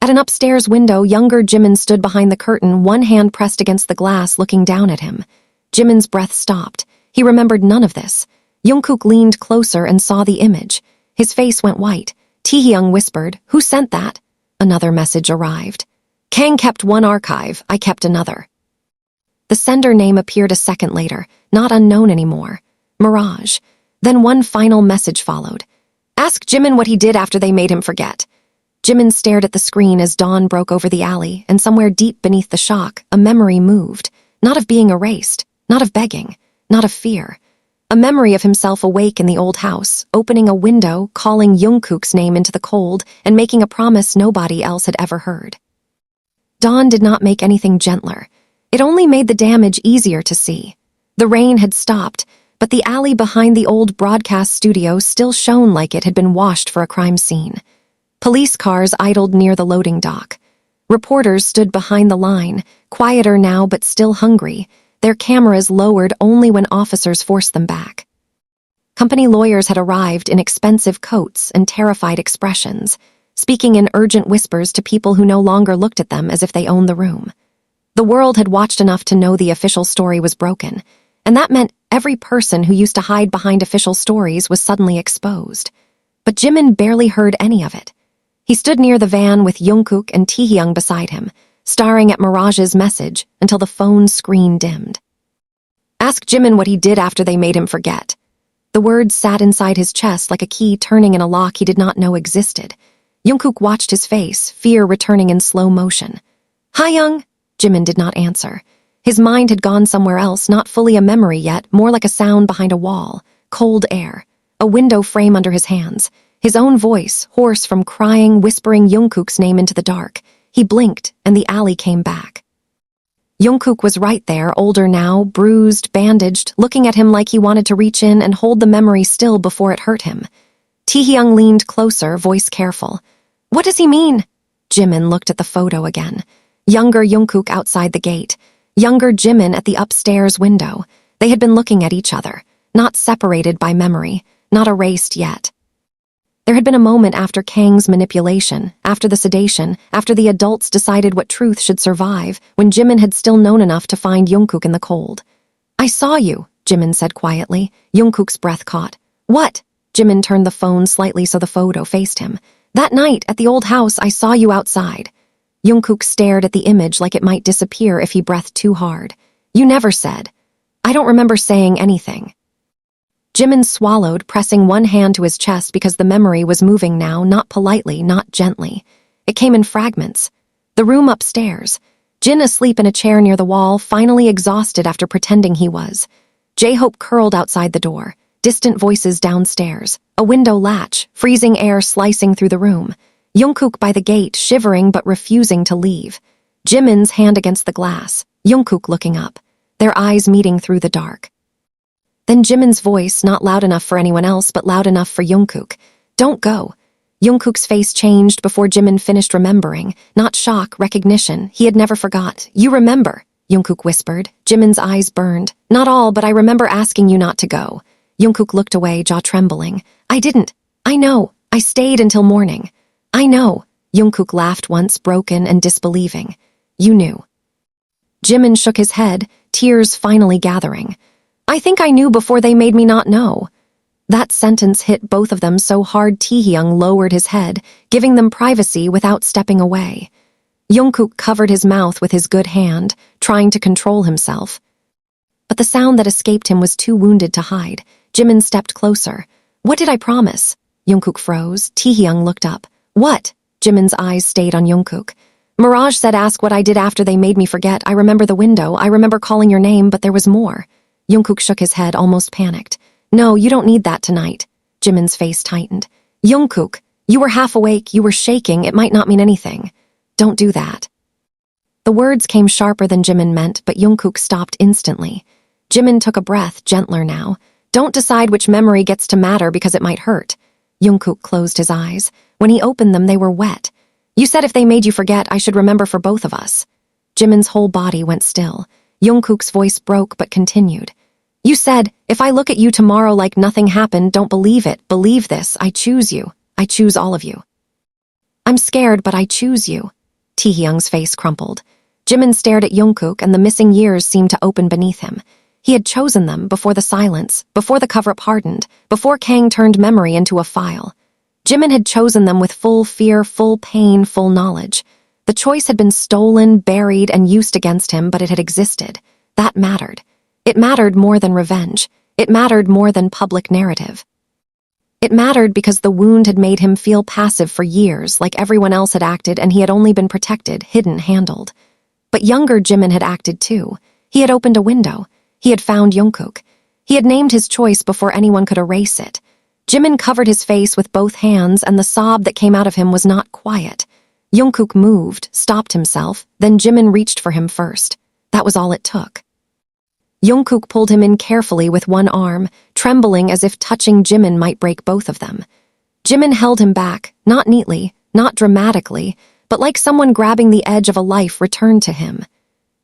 At an upstairs window, younger Jimin stood behind the curtain, one hand pressed against the glass, looking down at him. Jimin's breath stopped. He remembered none of this. JUNGKOOK leaned closer and saw the image. His face went white. Taehyung whispered, "Who sent that?" Another message arrived. "Kang kept one archive, I kept another." The sender name appeared a second later, not unknown anymore. Mirage. Then one final message followed. "Ask Jimin what he did after they made him forget." Jimin stared at the screen as dawn broke over the alley, and somewhere deep beneath the shock, a memory moved. Not of being erased, not of begging, not of fear. A memory of himself awake in the old house, opening a window, calling JUNGKOOK's name into the cold, and making a promise nobody else had ever heard. Dawn did not make anything gentler. It only made the damage easier to see. The rain had stopped, but the alley behind the old broadcast studio still shone like it had been washed for a crime scene. Police cars idled near the loading dock. Reporters stood behind the line, quieter now but still hungry, their cameras lowered only when officers forced them back. Company lawyers had arrived in expensive coats and terrified expressions, speaking in urgent whispers to people who no longer looked at them as if they owned the room. The world had watched enough to know the official story was broken, and that meant every person who used to hide behind official stories was suddenly exposed. But Jimin barely heard any of it. He stood near the van with JUNGKOOK and Taehyung beside him, staring at Mirage's message until the phone screen dimmed. "Ask Jimin what he did after they made him forget." The words sat inside his chest like a key turning in a lock he did not know existed. Jungkook watched his face, fear returning in slow motion. "Taehyung?" Jimin did not answer. His mind had gone somewhere else, not fully a memory yet, more like a sound behind a wall, cold air, a window frame under his hands. His own voice, hoarse from crying, whispering Jungkook's name into the dark. He blinked, and the alley came back. Jungkook was right there, older now, bruised, bandaged, looking at him like he wanted to reach in and hold the memory still before it hurt him. Taehyung leaned closer, voice careful. "What does he mean?" Jimin looked at the photo again. Younger Jungkook outside the gate. Younger Jimin at the upstairs window. They had been looking at each other, not separated by memory, not erased yet. There had been a moment after Kang's manipulation, after the sedation, after the adults decided what truth should survive, when Jimin had still known enough to find Jungkook in the cold. "I saw you," Jimin said quietly. Jungkook's breath caught. "What?" Jimin turned the phone slightly so the photo faced him. "That night, at the old house, I saw you outside." Jungkook stared at the image like it might disappear if he breathed too hard. "You never said." "I don't remember saying anything." Jimin swallowed, pressing one hand to his chest because the memory was moving now, not politely, not gently. It came in fragments. The room upstairs. Jin asleep in a chair near the wall, finally exhausted after pretending he was. J-Hope curled outside the door. Distant voices downstairs. A window latch, freezing air slicing through the room. Jungkook by the gate, shivering but refusing to leave. Jimin's hand against the glass. Jungkook looking up. Their eyes meeting through the dark. Then Jimin's voice, not loud enough for anyone else, but loud enough for Jungkook. "Don't go." Jungkook's face changed before Jimin finished remembering. Not shock, recognition. He had never forgot. "You remember," Jungkook whispered. Jimin's eyes burned. "Not all, but I remember asking you not to go." Jungkook looked away, jaw trembling. "I didn't. I know. I stayed until morning." "I know." Jungkook laughed once, broken and disbelieving. "You knew." Jimin shook his head, tears finally gathering. "I think I knew before they made me not know." That sentence hit both of them so hard Taehyung lowered his head, giving them privacy without stepping away. Jungkook covered his mouth with his good hand, trying to control himself. But the sound that escaped him was too wounded to hide. Jimin stepped closer. "What did I promise?" Jungkook froze. Taehyung looked up. "What?" Jimin's eyes stayed on Jungkook. "Mirage said ask what I did after they made me forget. I remember the window. I remember calling your name, but there was more." Jungkook shook his head, almost panicked. "No, you don't need that tonight." Jimin's face tightened. "Jungkook, you were half awake, you were shaking, it might not mean anything. Don't do that." The words came sharper than Jimin meant, but Jungkook stopped instantly. Jimin took a breath, gentler now. "Don't decide which memory gets to matter because it might hurt." Jungkook closed his eyes. When he opened them, they were wet. "You said if they made you forget, I should remember for both of us." Jimin's whole body went still. Jungkook's voice broke but continued. "You said, if I look at you tomorrow like nothing happened, don't believe it, believe this, I choose you. I choose all of you." "I'm scared, but I choose you." Taehyung's face crumpled. Jimin stared at Jungkook and the missing years seemed to open beneath him. He had chosen them before the silence, before the cover-up hardened, before Kang turned memory into a file. Jimin had chosen them with full fear, full pain, full knowledge. The choice had been stolen, buried, and used against him, but it had existed. That mattered. It mattered more than revenge. It mattered more than public narrative. It mattered because the wound had made him feel passive for years, like everyone else had acted and he had only been protected, hidden, handled. But younger Jimin had acted too. He had opened a window. He had found Jungkook. He had named his choice before anyone could erase it. Jimin covered his face with both hands and the sob that came out of him was not quiet. Jungkook moved, stopped himself, then Jimin reached for him first. That was all it took. Jungkook pulled him in carefully with one arm, trembling as if touching Jimin might break both of them. Jimin held him back, not neatly, not dramatically, but like someone grabbing the edge of a life returned to him.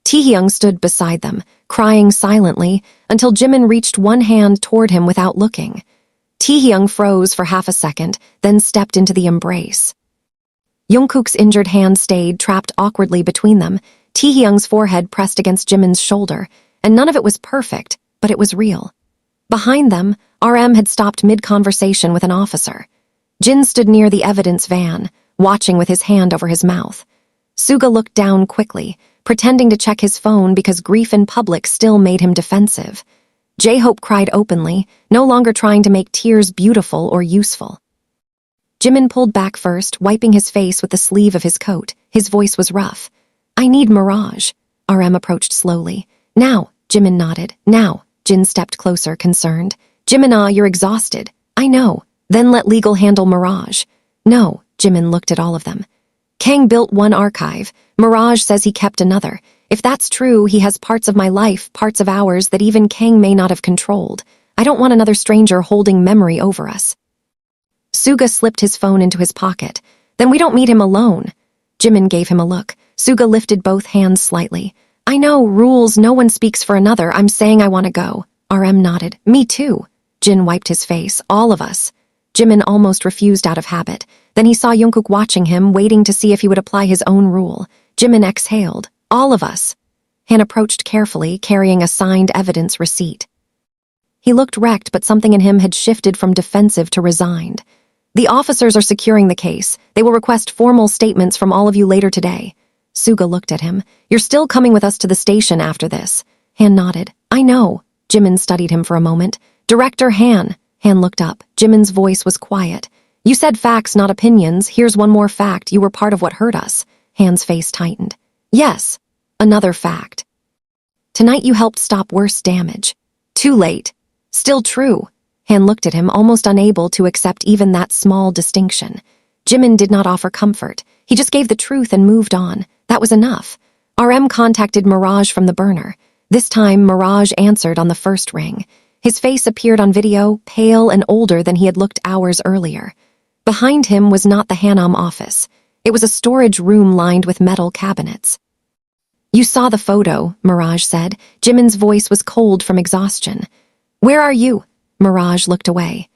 Taehyung stood beside them, crying silently, until Jimin reached one hand toward him without looking. Taehyung froze for half a second, then stepped into the embrace. Jungkook's injured hand stayed, trapped awkwardly between them. Taehyung's forehead pressed against Jimin's shoulder, and none of it was perfect, but it was real. Behind them, RM had stopped mid-conversation with an officer. Jin stood near the evidence van, watching with his hand over his mouth. Suga looked down quickly, pretending to check his phone because grief in public still made him defensive. J-Hope cried openly, no longer trying to make tears beautiful or useful. Jimin pulled back first, wiping his face with the sleeve of his coat. His voice was rough. I need Mirage. RM approached slowly. Now, Jimin nodded. Now, Jin stepped closer, concerned. Jimin, you're exhausted. I know. Then let legal handle Mirage. No, Jimin looked at all of them. Kang built one archive. Mirage says he kept another. If that's true, he has parts of my life, parts of ours that even Kang may not have controlled. I don't want another stranger holding memory over us. Suga slipped his phone into his pocket. Then we don't meet him alone. Jimin gave him a look. Suga lifted both hands slightly. I know, rules, no one speaks for another. I'm saying I want to go. RM nodded. Me too. Jin wiped his face. All of us. Jimin almost refused out of habit. Then he saw JUNGKOOK watching him, waiting to see if he would apply his own rule. Jimin exhaled. All of us. Han approached carefully, carrying a signed evidence receipt. He looked wrecked, but something in him had shifted from defensive to resigned. The officers are securing the case. They will request formal statements from all of you later today. Suga looked at him. You're still coming with us to the station after this. Han nodded. I know. Jimin studied him for a moment. Director Han. Han looked up. Jimin's voice was quiet. You said facts, not opinions. Here's one more fact. You were part of what hurt us. Han's face tightened. Yes. Another fact. Tonight you helped stop worse damage. Too late. Still true. Han looked at him, almost unable to accept even that small distinction. Jimin did not offer comfort. He just gave the truth and moved on. That was enough. RM contacted Mirage from the burner. This time, Mirage answered on the first ring. His face appeared on video, pale and older than he had looked hours earlier. Behind him was not the Hanam office. It was a storage room lined with metal cabinets. You saw the photo, Mirage said. Jimin's voice was cold from exhaustion. Where are you? Mirage looked away.